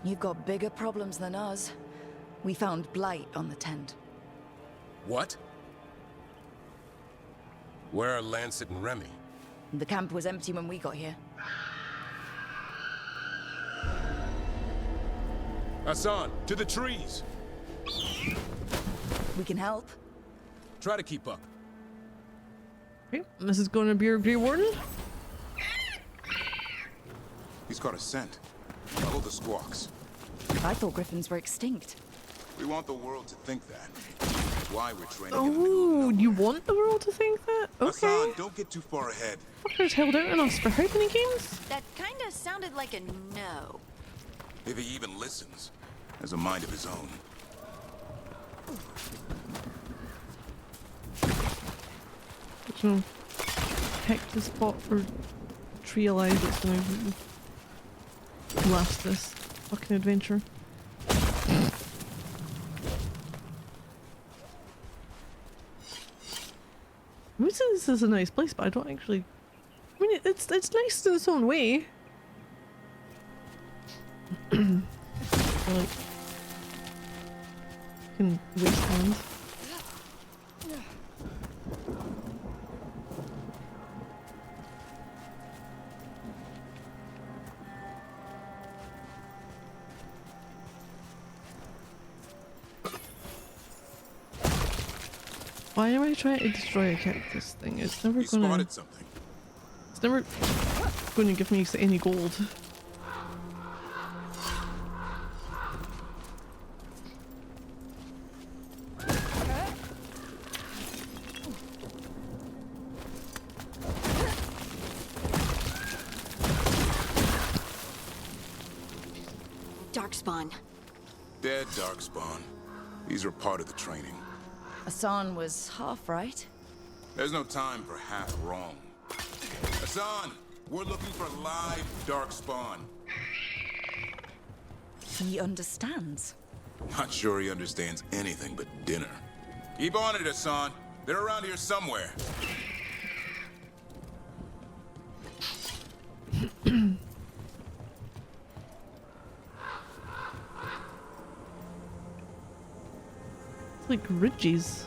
You've got bigger problems than us. We found Blight on the tent. What? Where are Lancet and Remy? The camp was empty when we got here. Hassan, to the trees! We can help. Try to keep up. Okay, this is going to be your Grey Warden. He's got a scent. Follow the squawks. I thought Griffins were extinct. We want the world to think that. That's why we're training. Oh, you want the world to think that? Okay. Hassan, don't get too far ahead. Fuckers held out on us for how many games? That kinda sounded like a no. If he even listens. Has a mind of his own. There's no cactus spot for tree alive that's gonna last this fucking adventure. I would say this is a nice place, but I don't actually. I mean, it's nice in its own way. Like, fucking wasteland. Why am I trying to destroy a cactus thing? It's never gonna. Spotted something. It's never going to give me any gold. Darkspawn. Dead Darkspawn. These are part of the training. Hassan was half right. There's no time for half wrong. Hassan, we're looking for live Darkspawn. He understands. Not sure he understands anything but dinner. Keep on it, Hassan. They're around here somewhere. It's like ridges.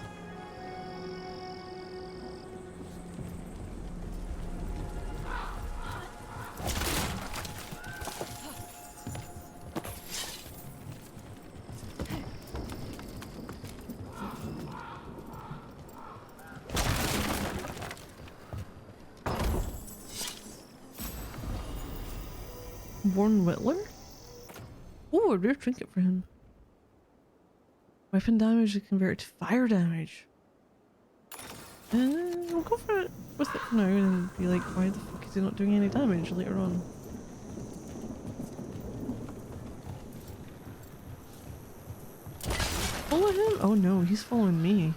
Warren Whittler? Oh, a rare trinket for him. Weapon damage is converted to fire damage. I'll go for it with it for now and be like, why the fuck is he not doing any damage later on? Follow him? Oh no, he's following me.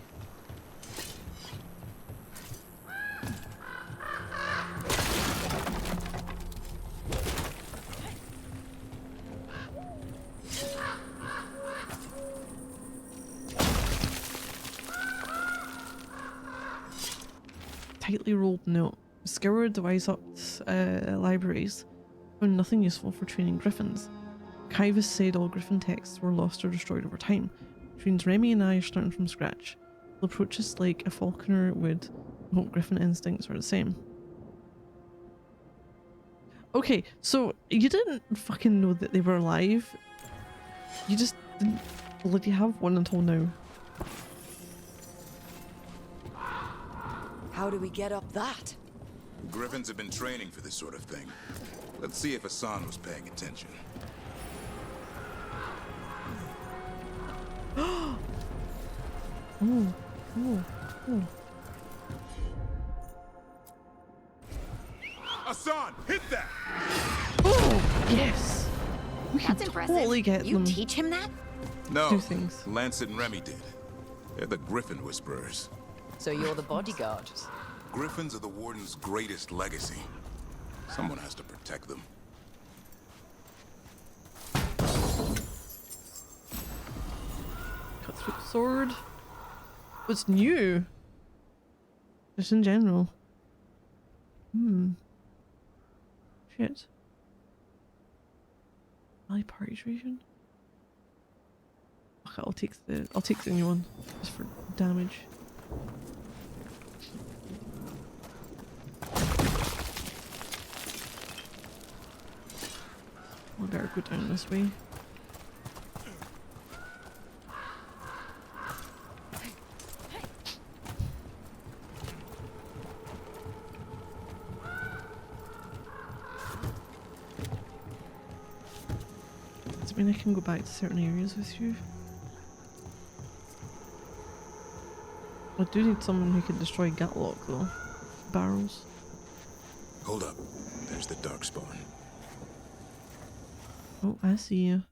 Tightly rolled note. Scoured the Wise-Upped libraries. Found nothing useful for training griffins. Kivas said all griffin texts were lost or destroyed over time, which means Remy and I are starting from scratch. We'll approach this like a falconer would. I hope griffin instincts are the same. Okay, so you didn't fucking know that they were alive. You just didn't bloody have one until now. How do we get up that? Griffins have been training for this sort of thing. Let's see if Hassan was paying attention. Oh. Hassan, hit that! Oh, yes! We That's can impressive. totally get You them. teach him that? No, Do things. Lancet and Remy did. They're the Griffin Whisperers. So you're the bodyguard. Griffins are the Warden's greatest legacy. Someone has to protect them. Cutthroat sword. What's new? Just in general. Shit. Rally party duration? Okay, I'll take the new one. Just for damage. We better go down this way. Does it mean I can go back to certain areas with you? I do need someone who can destroy Gatlock though. Barrels. Hold up. There's the Darkspawn. Oh, I see you.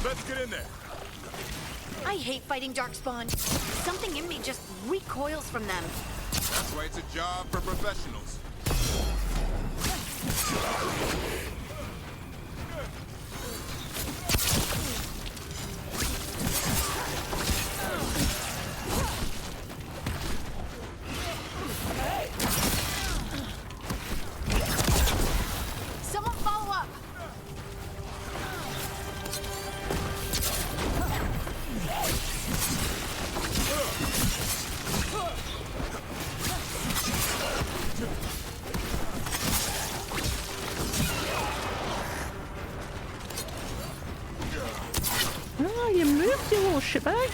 Let's get in there. I hate fighting Darkspawn. Something in me just recoils from them. That's why it's a job for professionals. Someone follow up. Ah, you moved, you little shitbag.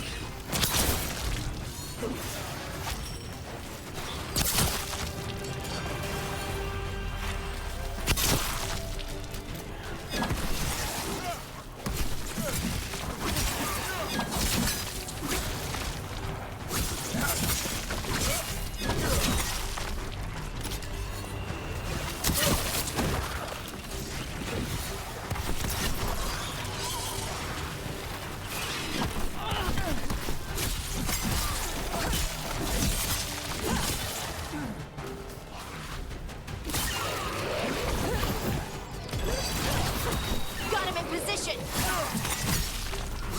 Got him in position.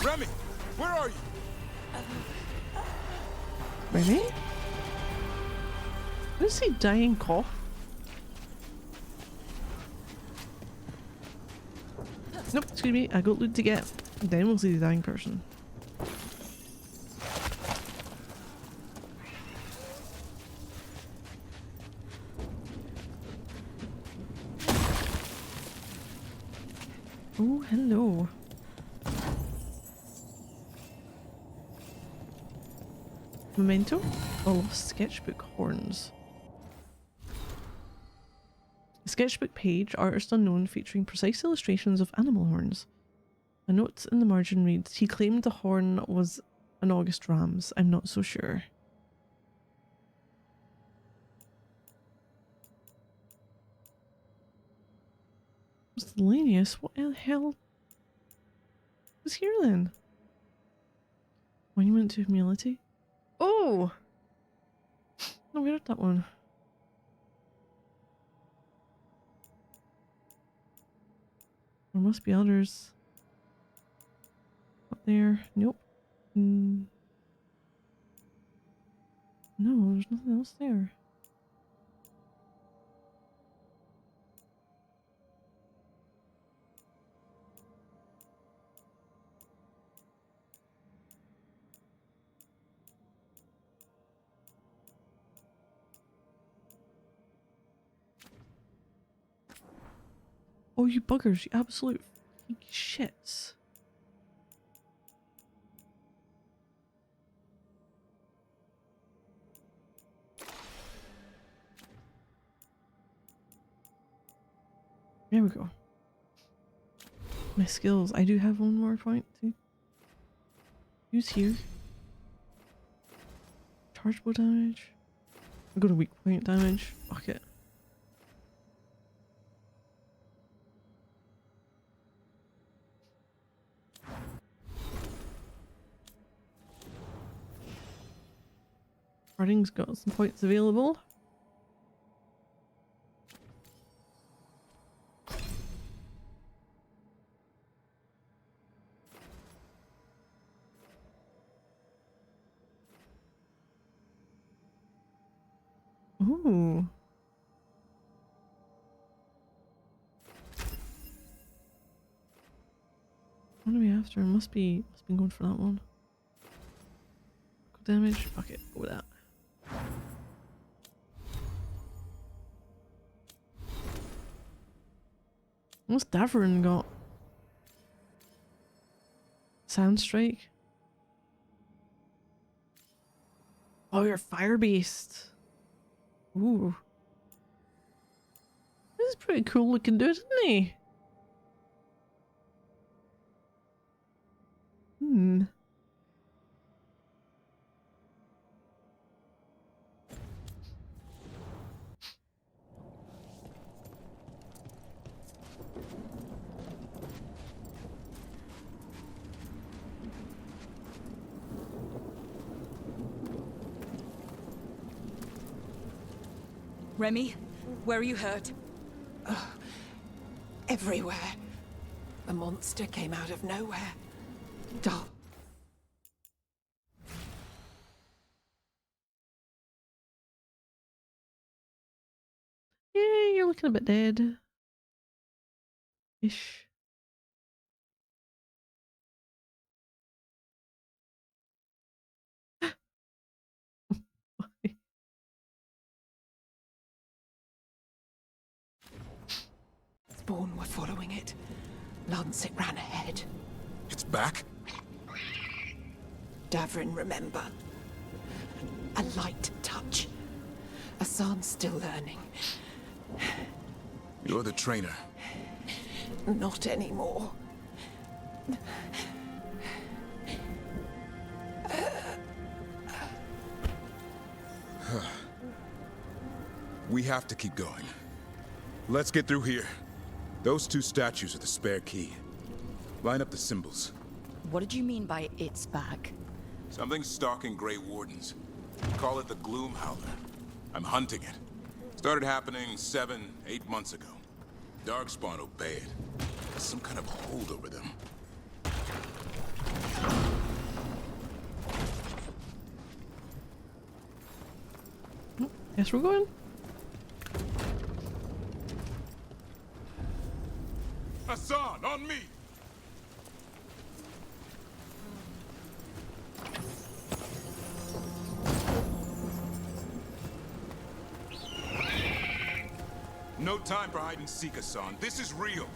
Remy, where are you? Really? Who's he dying cough? Nope, excuse me, I got loot to get. Then we'll see the dying person. Oh, hello. Memento? A lost sketchbook horns. A sketchbook page, artist unknown, featuring precise illustrations of animal horns. A note in the margin reads, he claimed the horn was an August ram's. I'm not so sure. Miscellaneous? What the hell was here then? Monument to Humility? Oh! No, we read that one. There must be others. Up there. Nope. No, there's nothing else there. Oh, you buggers, you absolute shits. There we go. My skills. I do have one more point to use here. Charge bow damage. I got a weak point damage. Fuck it. Harding's got some points available. Ooh. What are we after? Must be going for that one. Damage. Fuck it. Go with that. What's Davern got? Sound strike. Oh, you're fire based. Ooh. This is pretty cool looking dude, isn't he? Hmm. Remy, where are you hurt? Everywhere. A monster came out of nowhere. Dark. Yeah, you're looking a bit dead. Ish. Spawn were following it. Lancet ran ahead. It's back? Davrin, remember. A light touch. Hassan's still learning. You're the trainer. Not anymore. We have to keep going. Let's get through here. Those two statues are the spare key. Line up the symbols. What did you mean by it's back? Something's stalking Grey Wardens. Call it the Gloom Howler. I'm hunting it. Started happening 7, 8 months ago. Darkspawn obey it. There's some kind of hold over them. Guess we're going. Hassan, on me! No time for hide and seek, Hassan. This is real.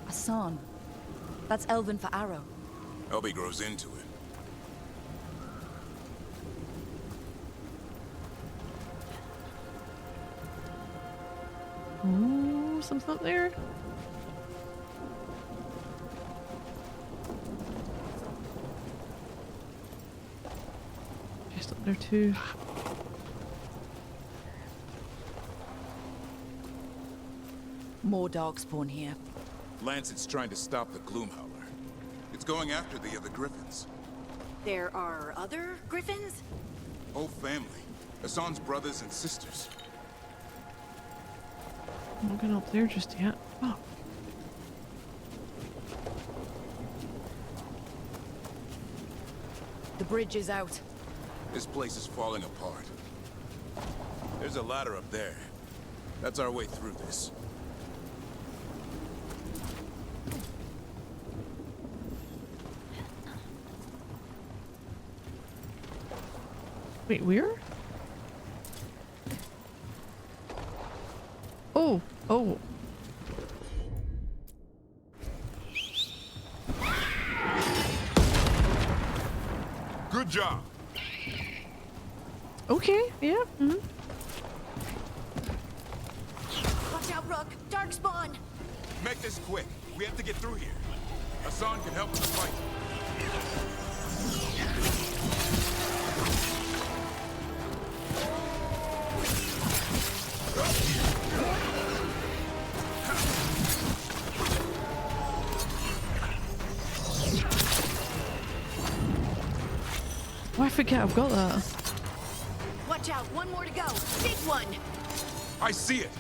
Hassan. That's Elven for arrow. Elby grows into it. Ooh, something up there. Just up there too. More darkspawn here. Lancet's trying to stop the Gloom Howler. It's going after the other Griffins. There are other Griffins? Whole family. Hassan's brothers and sisters. I'm not going up there just yet. Oh. The bridge is out. This place is falling apart. There's a ladder up there. That's our way through this. Wait, where? Oh, oh. Good job. Okay, yeah. Mm-hmm. Watch out, Rook! Darkspawn! Make this quick. We have to get through here. Hassan can help with the fight. Oh, I forget I've got that. Watch out, one more to go. Big one! I see it.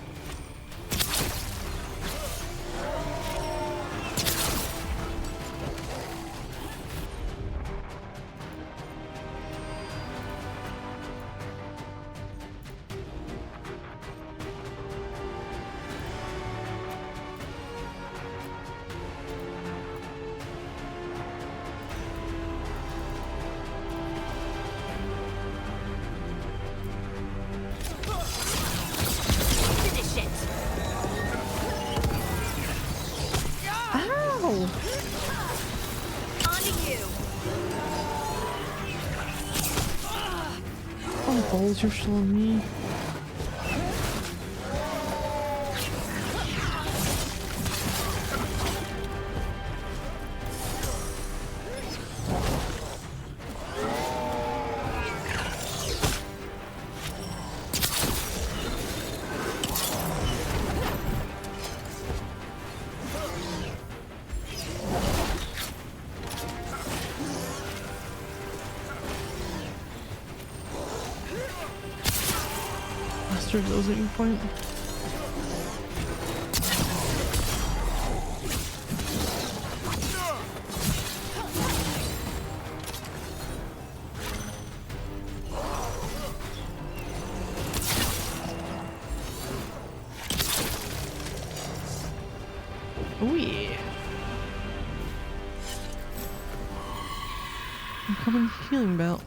Finish it! Ow! balls you're still on me. That was at your point. Oh yeah. Uncommon healing belt.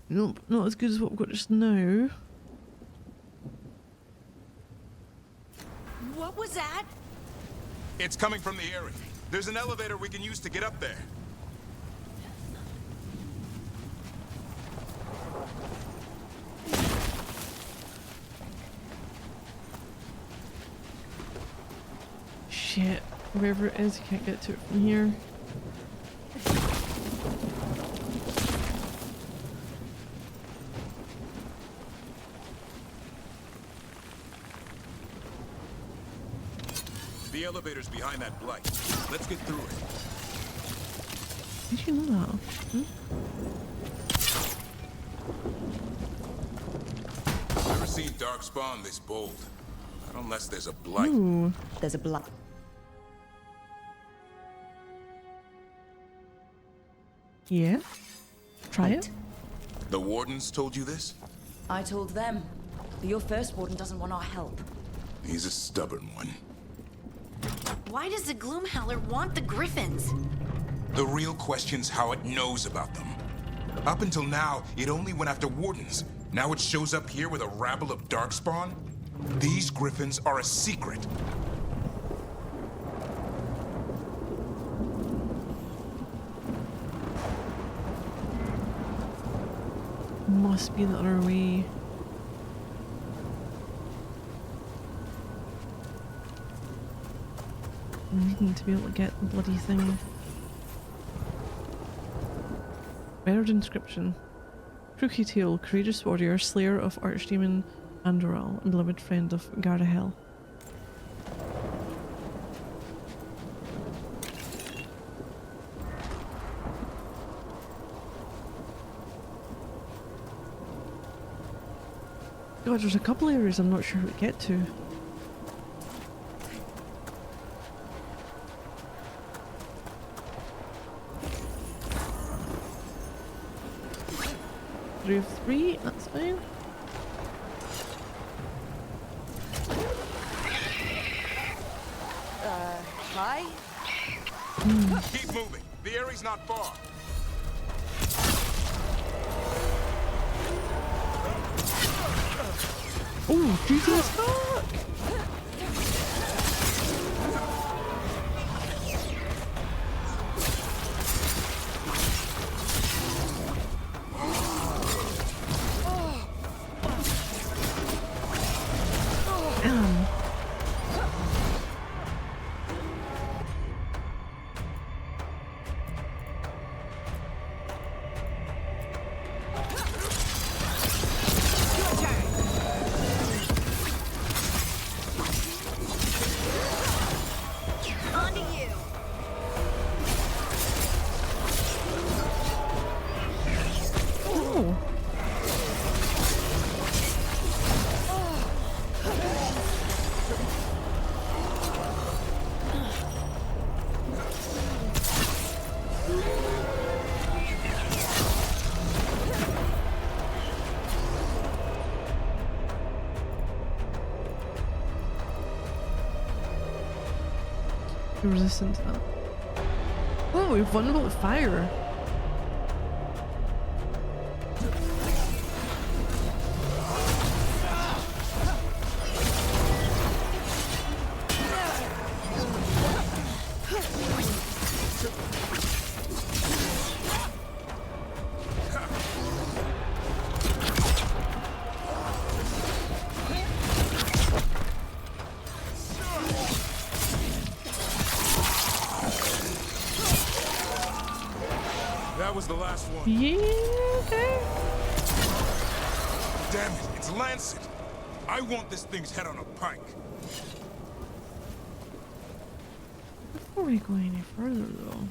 Nope, not as good as what we've got just now. What was that? It's coming from the area. There's an elevator we can use to get up there. Shit. Wherever it is, you can't get to it from here. The elevator's behind that blight. Let's get through it. Did you know that? Never seen Darkspawn this bold. Not unless there's a blight. Ooh. There's a blight. Yeah. Try it. The wardens told you this? I told them. But your first warden doesn't want our help. He's a stubborn one. Why does the Gloomhowler want the Griffins? The real question's how it knows about them. Up until now, it only went after wardens. Now it shows up here with a rabble of Darkspawn? These Griffins are a secret. Must be the other way. Needing to be able to get the bloody thing. Veilguard inscription. Crooky Tail, courageous warrior, slayer of Archdemon Andoral, and beloved friend of Garahel. God, there's a couple areas I'm not sure how to get to. Three of three, that's fine. Hi? Keep moving. The area's not far. Oh, juicy as fuck! Resistant to that. Oh, we're vulnerable to fire. That was the last one. Yeah, okay. Damn it, it's Lancet. I want this thing's head on a pike. Before we go any further, though.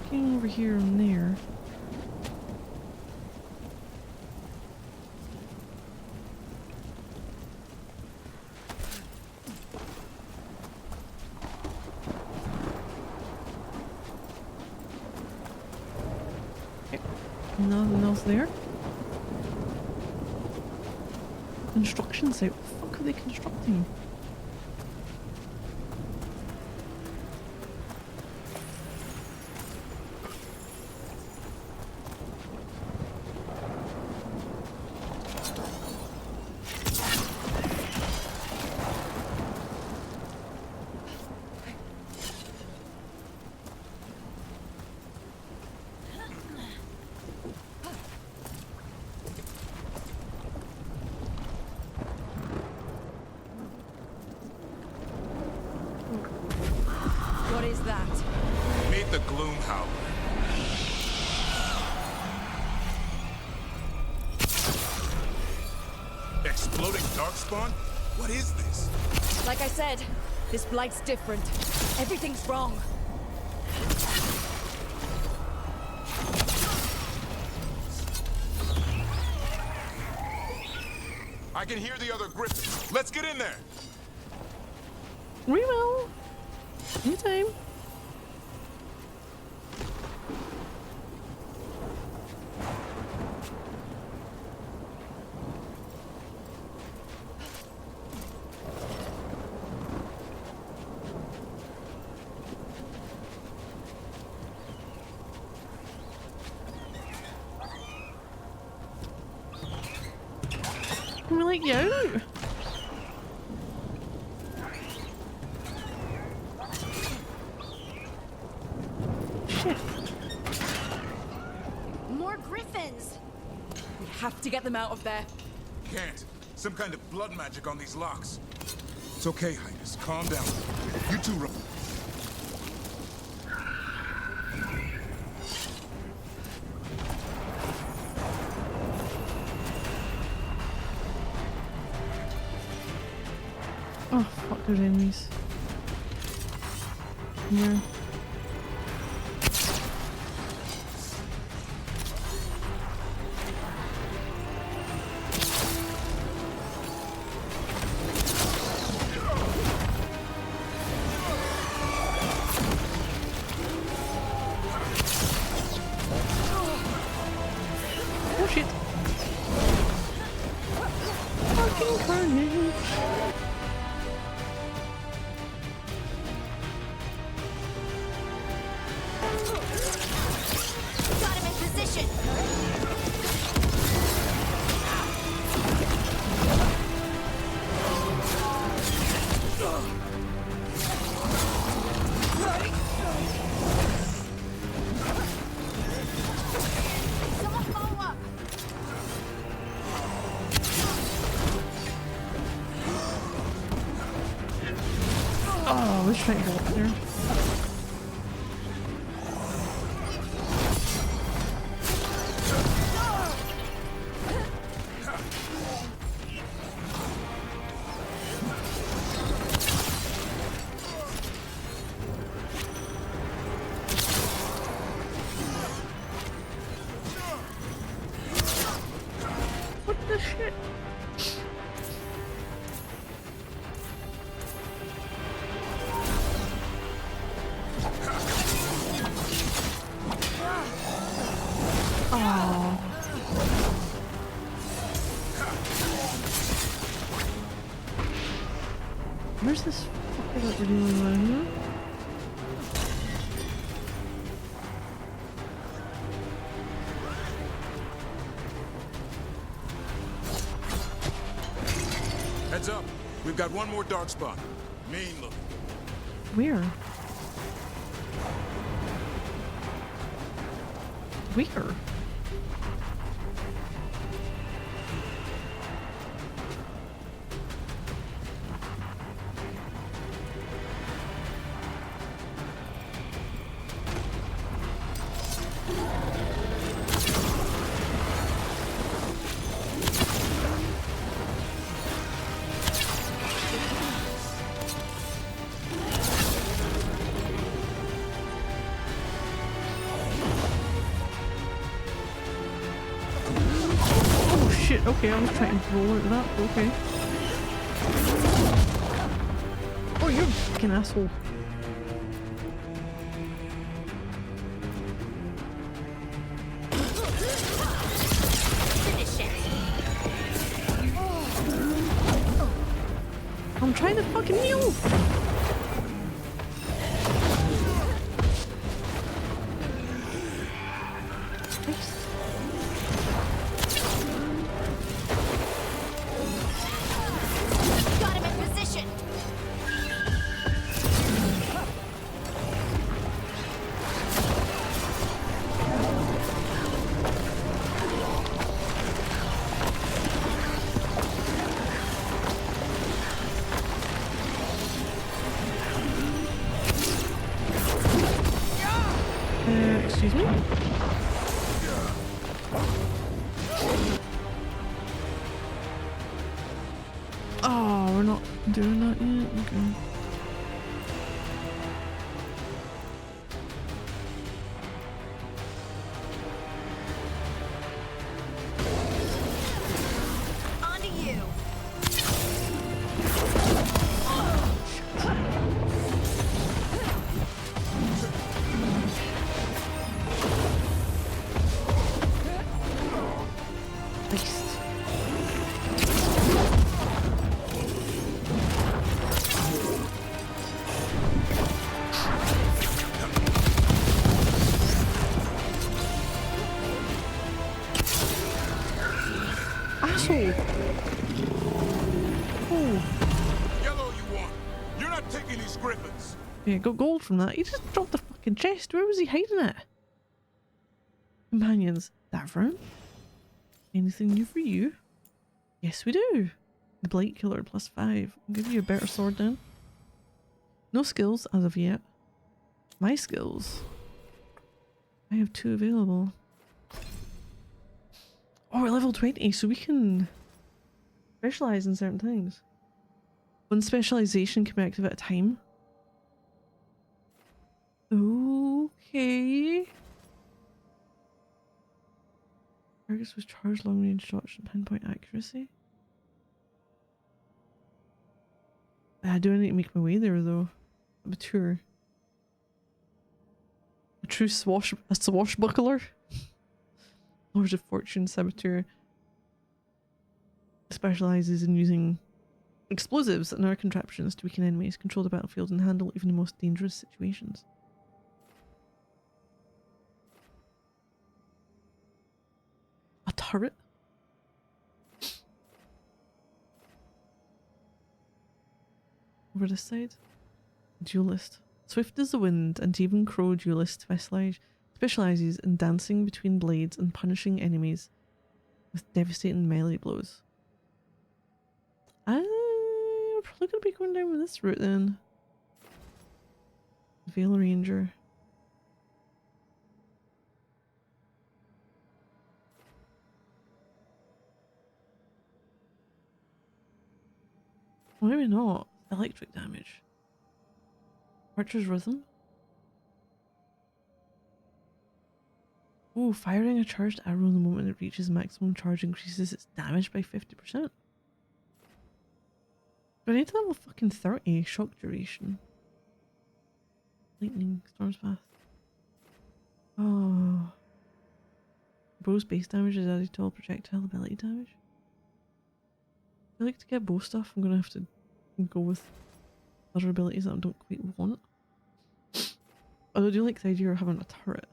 Looking over here and there. Nothing else there. Construction site. What the fuck are they constructing? What is that? Meet the Gloom Howler. Exploding Darkspawn? What is this? Like I said, this blight's different. Everything's wrong. I can hear the other Griffins. Let's get in there. We will. Anytime. We're like, yo. More griffins! We have to get them out of there. Can't. Some kind of blood magic on these locks. It's okay, Highness. Calm down. You two... Oh, fuck, there's enemies. Yeah. Oh shit. Fucking carnage. Got him in position. Someone follow up. Oh, let's try to go up there. What the shit? Oh. Where's this fucker that we're dealing with? Huh? Heads up. We've got one more Darkspawn. Mean looking. Where? Where? shit, okay, I was trying to roll out of that, okay. Oh, you're a fucking asshole. I'm trying to fucking heal! Got him in position. Excuse me? Oh, we're not doing that yet? Okay. On to you. Asshole! Oh. Yellow you want. You're not taking these griffins. Yeah, got gold from that. He just dropped the fucking chest. Where was he hiding it? Companions. Davron? Anything new for you? Yes, we do. The Blight Killer +5. I'll give you a better sword then. No skills as of yet. My skills. I have 2 available. Oh, we're level 20, so we can specialize in certain things. One specialization can be active at a time. Okay. Targets with charged long range shots and pinpoint accuracy. Do I need to make my way there though? A tour. A true swashbuckler? Lord of Fortune Saboteur specializes in using explosives and other contraptions to weaken enemies, control the battlefield, and handle even the most dangerous situations. A turret? Over this side? Duelist. Swift as the wind, and even Crow duelist specializes in dancing between blades and punishing enemies with devastating melee blows. We're probably going to be going down with this route then. Veil Ranger. Well, maybe not. Electric damage. Archer's Rhythm. Ooh, firing a charged arrow the moment it reaches maximum charge increases its damage by 50%. Do I need to level fucking 30? Shock duration. Lightning, Storm's Path. Oh. Bow's base damage is added to all projectile ability damage. I like to get bow stuff. I'm gonna have to go with other abilities that I don't quite want. Although I do like the idea of having a turret.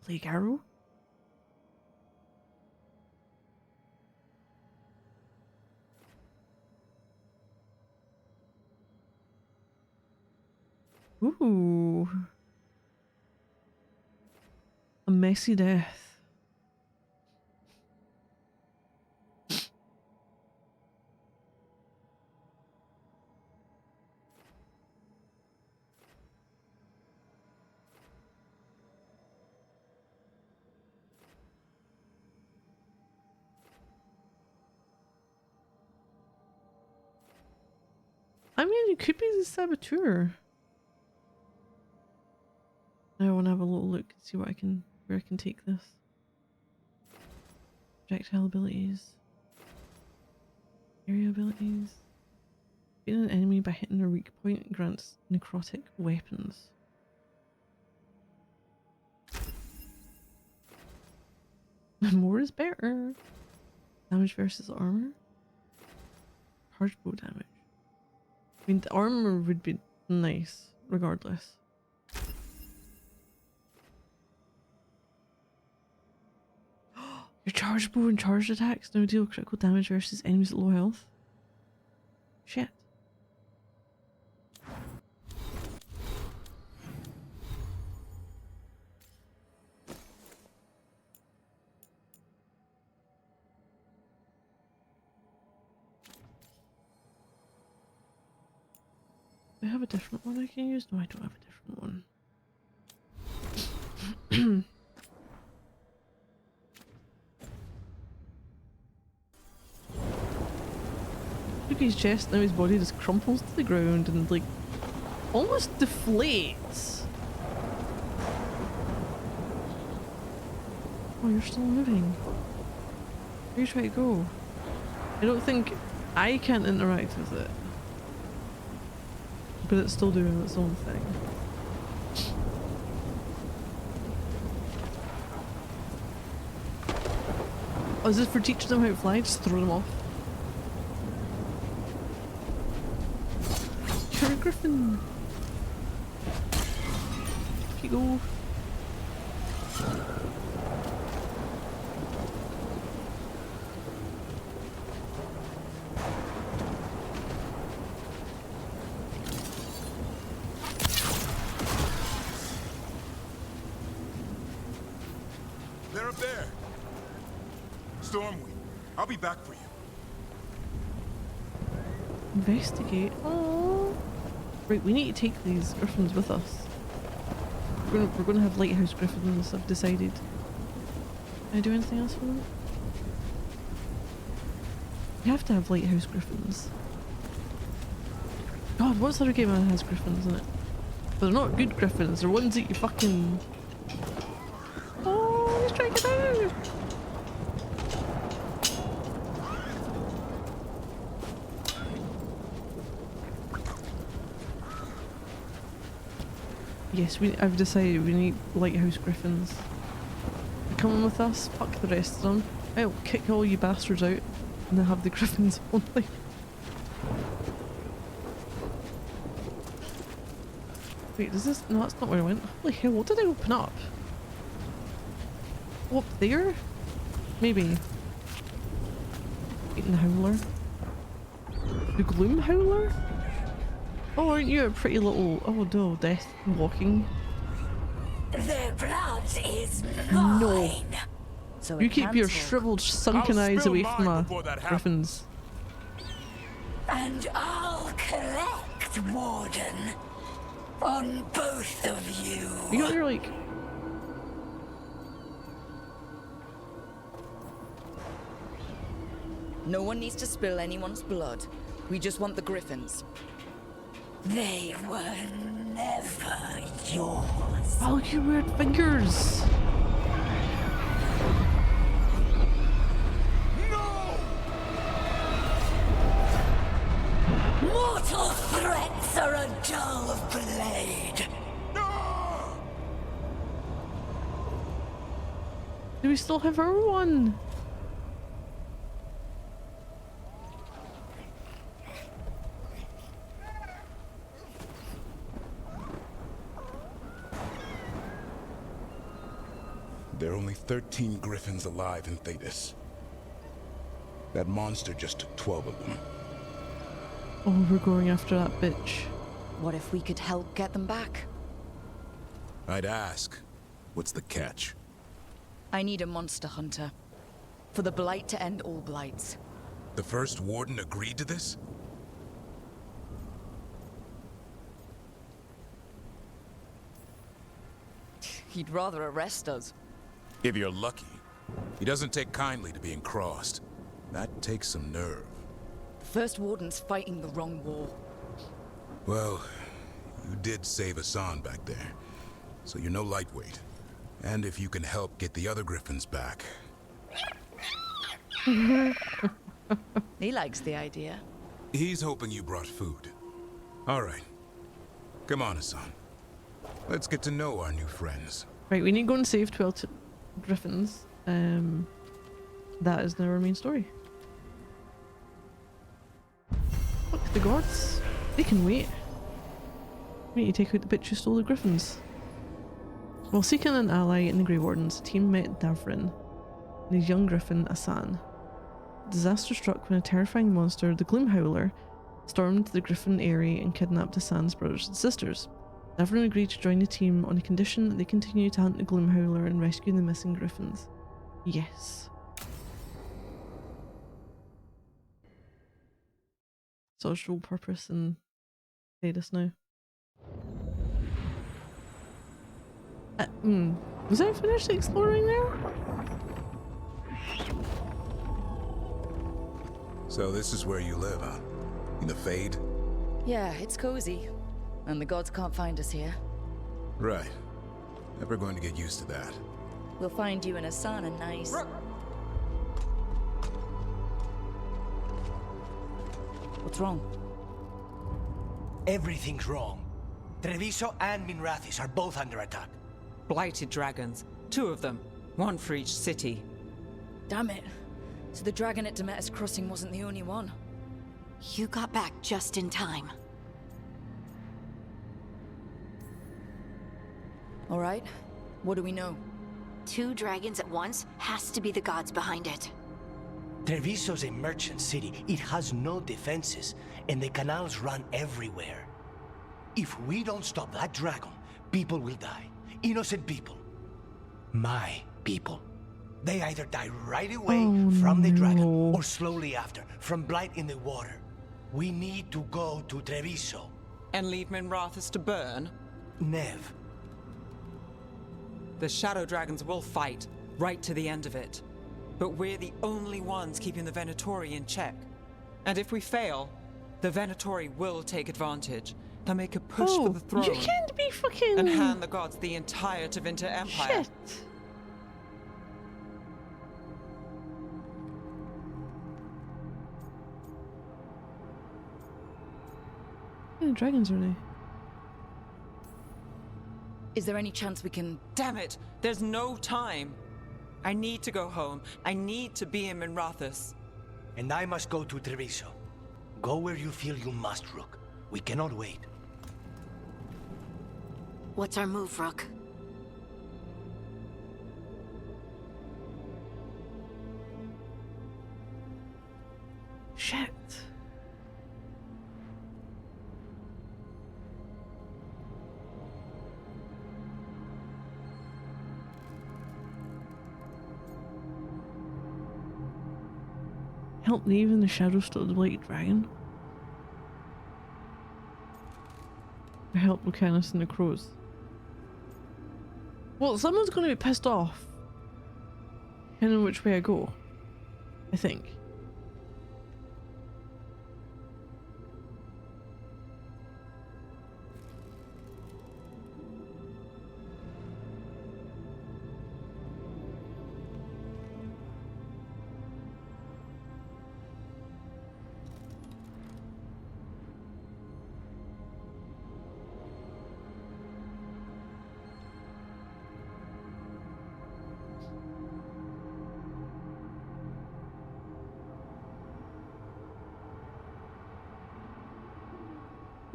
Plague Arrow? Ooh. A messy death. I mean, it could be the Saboteur. Now I want to have a little look and see where I can take this. Projectile abilities. Area abilities. Beat an enemy by hitting a weak point grants necrotic weapons. More is better. Damage versus armor. Charge bow damage. I mean, the armor would be nice, regardless. Your charged bow and charged attacks now deal critical damage versus enemies at low health. Shit. Do I have a different one I can use? No, I don't have a different one. Look at his chest, now his body just crumples to the ground and like almost deflates. Oh, you're still moving. Where are you trying to go? I don't think I can't interact with it. But it's still doing its own thing. Oh, is this for teaching them how to fly? Just throw them off. You're a griffin. Off you go. They're up there. Stormwind, I'll be back for you. Investigate. Oh. Right, we need to take these griffins with us. We're gonna have lighthouse griffins, I've decided. Can I do anything else for them? You have to have lighthouse griffins. God, what's the other game that has griffins in it? But they're not good griffins, they're ones that you fucking... Oh, he's trying to get out! Yes, I've decided we need lighthouse griffins. They're coming with us, fuck the rest of them. I'll kick all you bastards out and then have the griffins only. Wait, does this... No, that's not where I went. Holy hell, what did I open up? Oh, up there? Maybe. Eating the howler. The gloom howler? Oh, aren't you a pretty little... Oh no, death walking. Their blood is mine. No. So You keep your shriveled, sunken eyes away from my griffins. And I'll collect, Warden. On both of you. You got your like... No one needs to spill anyone's blood. We just want the griffins. They were never yours. Oh, look at your weird fingers. Mortal threats are a dull blade. Do we still have our one? There are only 13 griffins alive in Thetis. That monster just took 12 of them. Oh, we're going after that bitch. What if we could help get them back? I'd ask, what's the catch? I need a monster hunter. For the Blight to end all blights. The first warden agreed to this? He'd rather arrest us. If you're lucky. He doesn't take kindly to being crossed. That takes some nerve. The first warden's fighting the wrong war. Well, you did save Hassan back there. so you're no lightweight. And if you can help get the other griffins back. He likes the idea. He's hoping you brought food. All right. Come on, Hassan. Let's get to know our new friends. Right, we need to go and save 12 griffins. That is now our main story. Look, the gods. They can wait. We need to take out the bitch who stole the griffins. While seeking an ally in the Grey Wardens, the team met Davrin and his young griffin, Asan. Disaster struck when a terrifying monster, the Gloom Howler, stormed the Griffin Eyrie and kidnapped Asan's brothers and sisters. Davrin agreed to join the team on the condition that they continue to hunt the Gloom Howler and rescue the missing griffins. Yes. So it's dual purpose and say this now. Was I finished exploring there? So this is where you live, huh? In the Fade? Yeah, it's cozy. And the gods can't find us here. Right. Never going to get used to that. We'll find you and Hassan a nice... What's wrong? Everything's wrong. Treviso and Minrathis are both under attack. Blighted dragons. 2 of them. 1 for each city. Damn it. So the dragon at Demeter's Crossing wasn't the only one. You got back just in time. All right. What do we know? 2 dragons at once has to be the gods behind it. Treviso's a merchant city. It has no defenses, and the canals run everywhere. If we don't stop that dragon, people will die. Innocent people. My people. They either die right away from the dragon, or slowly after, from blight in the water. We need to go to Treviso. And leave Minrathis to burn? Nev. The Shadow Dragons will fight, right to the end of it. But we're the only ones keeping the Venatori in check. And if we fail, the Venatori will take advantage. They'll make a push for the throne. You can't be fucking... And hand the gods the entire Tevinter Empire. Shit. How many dragons are they? Is there any chance we can... Damn it! There's no time! I need to go home. I need to be in Minrathis. And I must go to Treviso. Go where you feel you must, Rook. We cannot wait. What's our move, Rook? Shit. Help leave in the shadows to the Blighted Dragon. Or help Lucanus and the crows. Well, someone's going to be pissed off. Depending on which way I go. I think.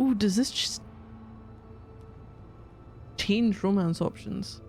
Ooh, does this just change romance options?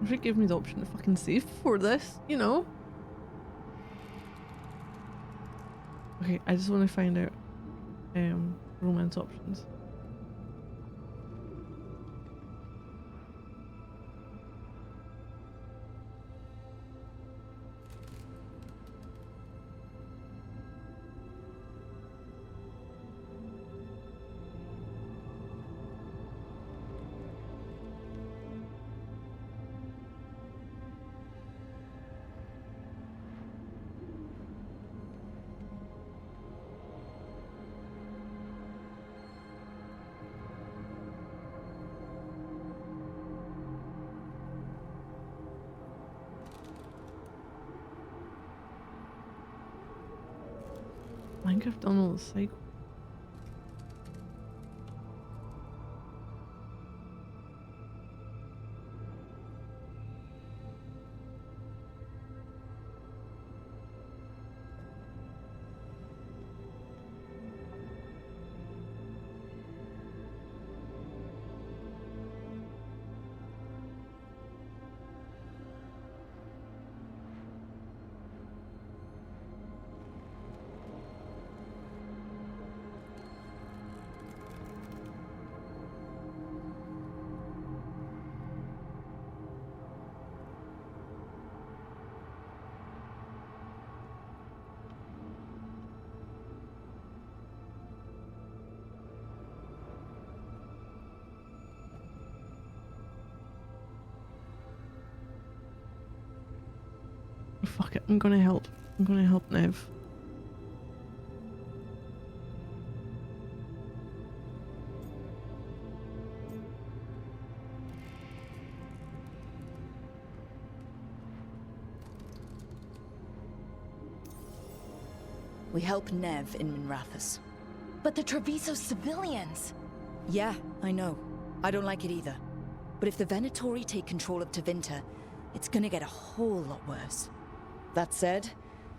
I should give me the option to fucking save before this, you know? Okay, I just want to find out romance options. Minecraft done all the cycle. Fuck it, I'm gonna help. I'm gonna help Nev. We help Nev in Minrathous. But the Treviso civilians! Yeah, I know. I don't like it either. But if the Venatori take control of Tevinter, it's gonna get a whole lot worse. That said,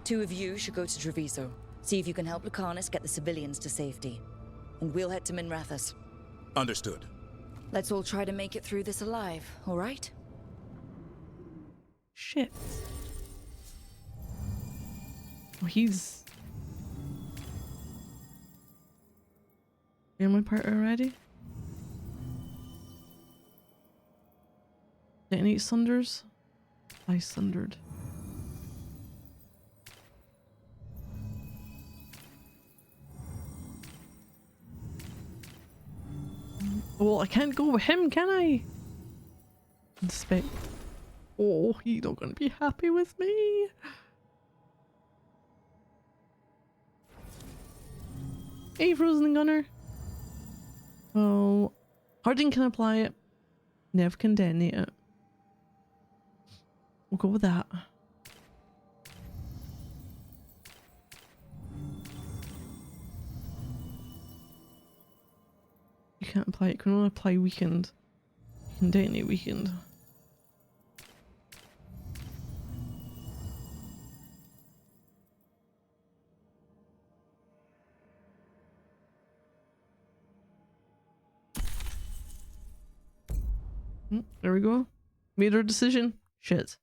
2 of you should go to Treviso. See if you can help Lucanus get the civilians to safety. And we'll head to Minrathous. Understood. Let's all try to make it through this alive, alright? Shit. Oh, he's... in my part already? Detonate sunders? I sundered. Well, I can't go with him, can I? Inspect. Oh, he's not gonna be happy with me. Hey, Frozen Gunner. Well, Harding can apply it. Nev can detonate it. We'll go with that. You can't apply it. You can only apply weakened. You can detonate weakened. There we go. Made our decision. Shit.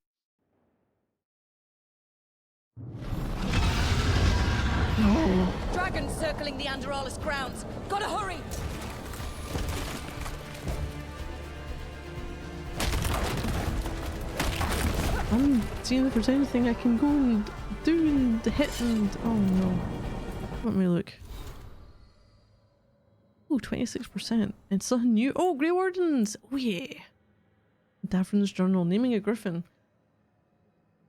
No. Dragons circling the Anderalis grounds. Gotta hurry! I'm seeing if there's anything I can go and do and hit and... oh no. Let me look. Oh, 26%. And something new. Oh, Grey Wardens! Oh yeah. Davrin's Journal. Naming a griffin.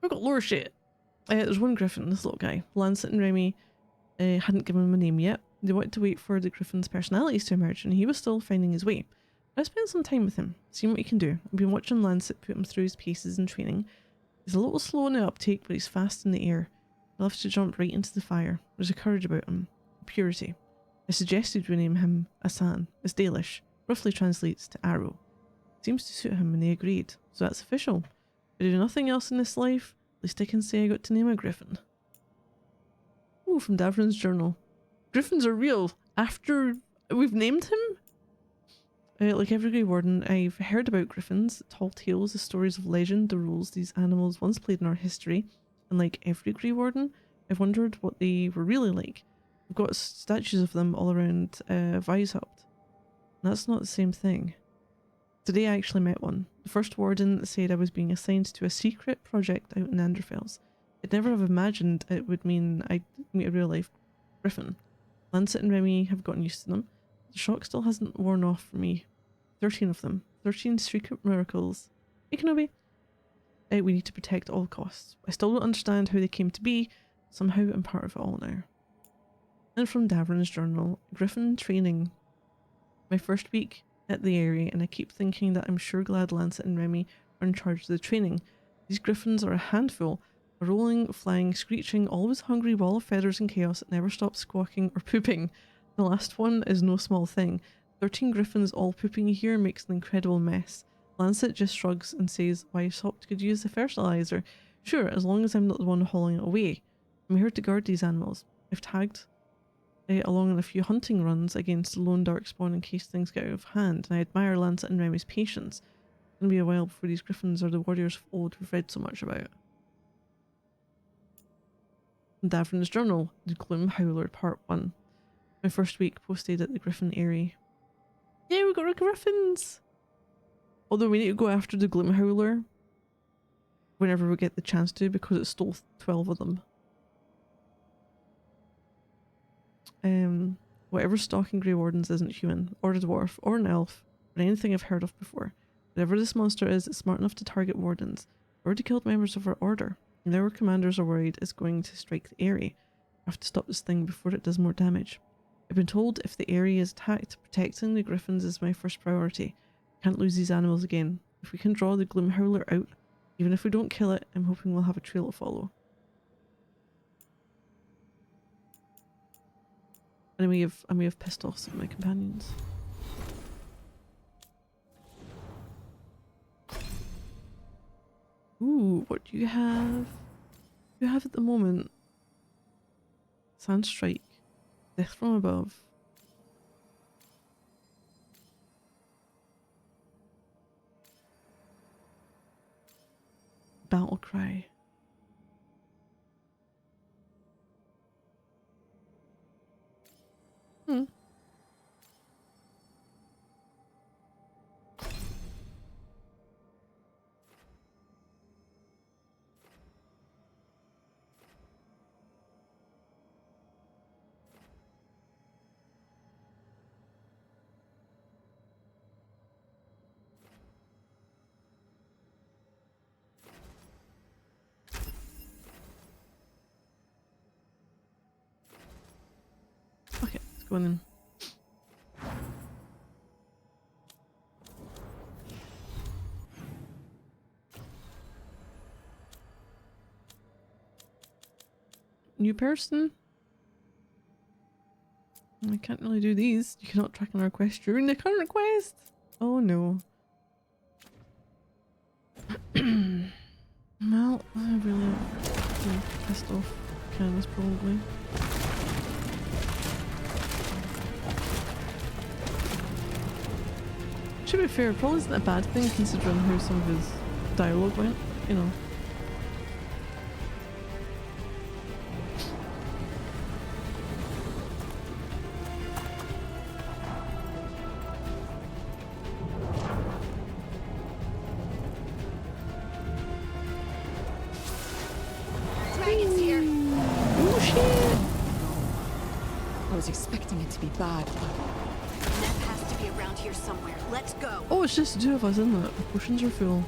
I've got lore shit. There's one griffin, this little guy. Lancet and Remy hadn't given him a name yet. They wanted to wait for the griffin's personalities to emerge, and he was still finding his way. I spent some time with him, seeing what he can do. I've been watching Lancet put him through his paces and training. He's a little slow in the uptake, but he's fast in the air. He loves to jump right into the fire. There's a courage about him. A purity. I suggested we name him Asan. It's Dalish. Roughly translates to arrow. Seems to suit him and they agreed. So that's official. If I do nothing else in this life, at least I can say I got to name a griffin. Oh, from Davrin's Journal. Griffins are real. After we've named him? Like every Grey Warden, I've heard about griffins, the tall tales, the stories of legend, the roles these animals once played in our history. And like every Grey Warden, I've wondered what they were really like. We've got statues of them all around Veilguard. That's not the same thing. Today I actually met one. The first warden said I was being assigned to a secret project out in Anderfels. I'd never have imagined it would mean I'd meet a real life griffin. Lancet and Remy have gotten used to them. The shock still hasn't worn off for me. 13 of them. 13 secret miracles. Hey Kenobi. We need to protect at all costs. I still don't understand how they came to be. Somehow I'm part of it all now. And from Davern's journal, Griffin training. My first week at the area, and I keep thinking that I'm sure glad Lancet and Remy are in charge of the training. These griffins are a handful. A rolling, flying, screeching, always hungry wall of feathers and chaos that never stops squawking or pooping. The last one is no small thing. 13 griffins all pooping here makes an incredible mess. Lancet just shrugs and says, why Sopt could use the fertilizer. Sure, as long as I'm not the one hauling it away. I'm here to guard these animals. I've tagged along on a few hunting runs against the lone darkspawn in case things get out of hand, and I admire Lancet and Remy's patience. It's going to be a while before these griffins are the warriors of old we've read so much about. Davern's journal, The Gloom Howler, Part 1. My first week posted at the Griffin Eyrie. Yeah, we got our griffins! Although we need to go after the Gloom Howler whenever we get the chance to, because it stole 12 of them. Whatever's stalking Grey Wardens isn't human, or a dwarf, or an elf, or anything I've heard of before. Whatever this monster is, it's smart enough to target wardens. We've already killed members of our order, and now our commanders are worried it's going to strike the area. I have to stop this thing before it does more damage. I've been told if the area is attacked, protecting the griffins is my first priority. Can't lose these animals again. If we can draw the Gloom Howler out, even if we don't kill it, I'm hoping we'll have a trail to follow. And we have pissed off some of my companions. Ooh, what do you have? You have at the moment Sandstrike, Death from Above. Battle Cry. Okay, let's go in then. New person? I can't really do these. You cannot track an request during the current quest. Oh no. Well, I really pissed off Candace probably. To be fair, it probably isn't a bad thing considering how some of his dialogue went, you know. Dragon's here. Oh shit! I was expecting it to be bad, but Nev has to be around here somewhere. Let's go. Oh, it's just the two of us, isn't it? The potions are full.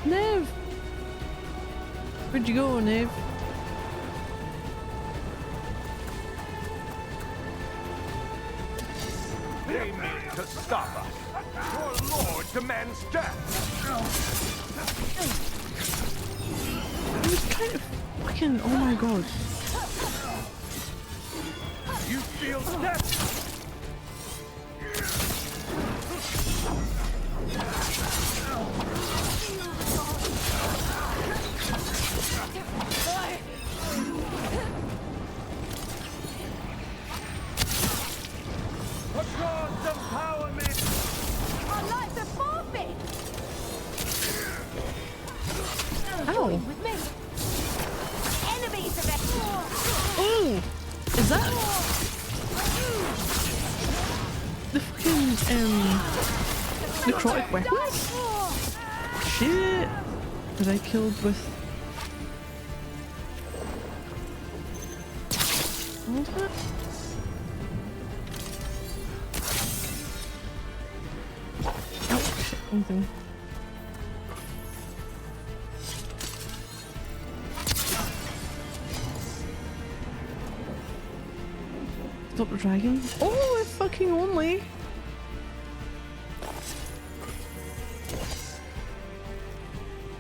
Nev! Where'd you go, Nev? They mean to stop us. Your lord demands death. It was kind of fucking. Oh my god. You feel death? swords empower me! Our lives are forfeit! Ow! With me. Enemies of it. Oh! Is that the fucking necrotic weapons? Shit! Was I killed with? Hold on. Oh shit! Wrong thing. Stop the dragon. Oh, if fucking only.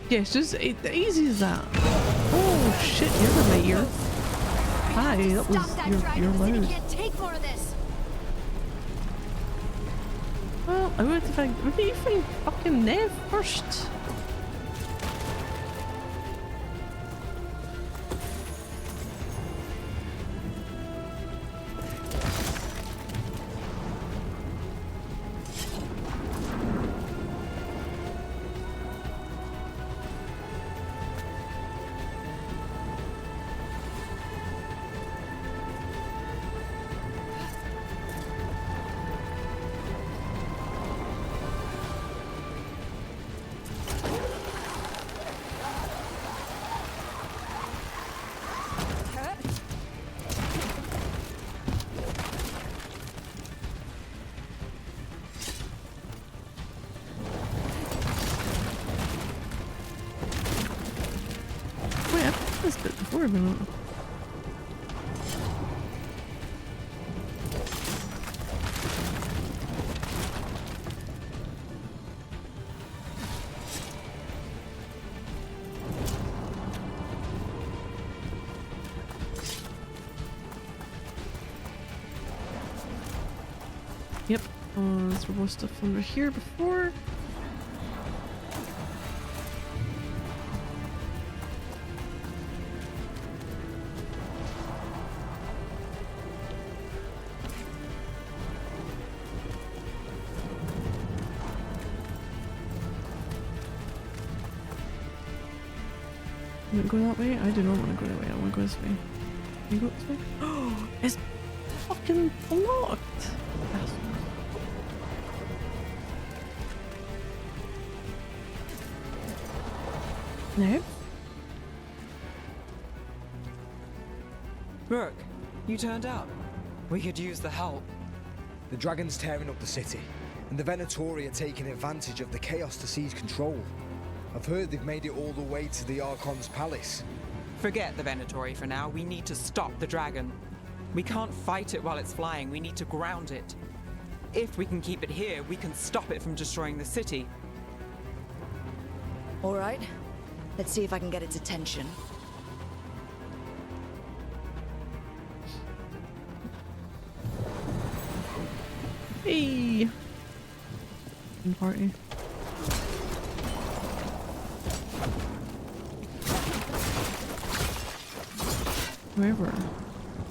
Yeah, it's just easy as that. Oh shit, you're a mayor. Hi, that was you're loud. Can't take more of this. Well, I would find maybe find fucking Nev first. This bit before, but not. Yep, there was stuff under here before. You want to go that way? I do not want to go that way. I want to go this way. Can you go this way? Oh, it's fucking blocked. No? Rook, you turned up. We could use the help. The dragon's tearing up the city, and the Venatori are taking advantage of the chaos to seize control. I've heard they've made it all the way to the Archon's palace. Forget the Venatori for now. We need to stop the dragon. We can't fight it while it's flying. We need to ground it. If we can keep it here, we can stop it from destroying the city. All right. Let's see if I can get its attention. Hey! Party. Wherever.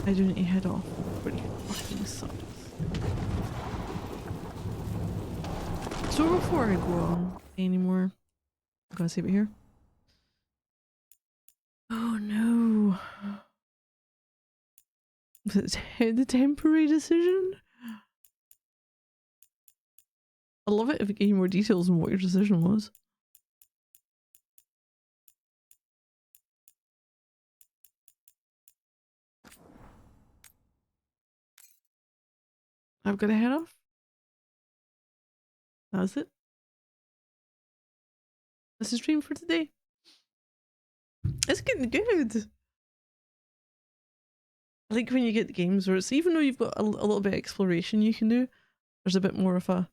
I do need to head off, which fucking sucks. So before I go on anymore, I'm gonna save it here. Oh no. The temporary decision? I love it if it gave you more details on what your decision was. I've got to head off. That's it. That's the stream for today. It's getting good. I like when you get the games where it's, even though you've got a little bit of exploration you can do, there's a bit more of a,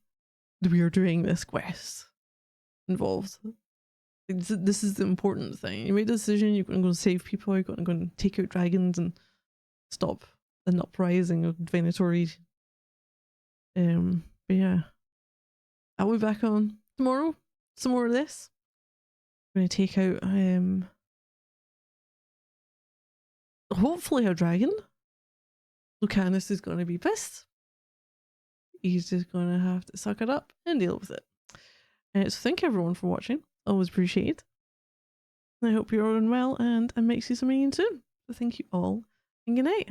we are doing this quest involved. This is the important thing. You made a decision, you're going to go and save people, you're going to go and take out dragons and stop an uprising of Venatori. But yeah, I'll be back on tomorrow. Some more of this. I'm going to take out hopefully a dragon. Lucanus is going to be pissed. he's just going to have to suck it up and deal with it. So thank you everyone for watching. Always appreciate. I hope you're all doing well, and I might see something again soon. So thank you all, and good night.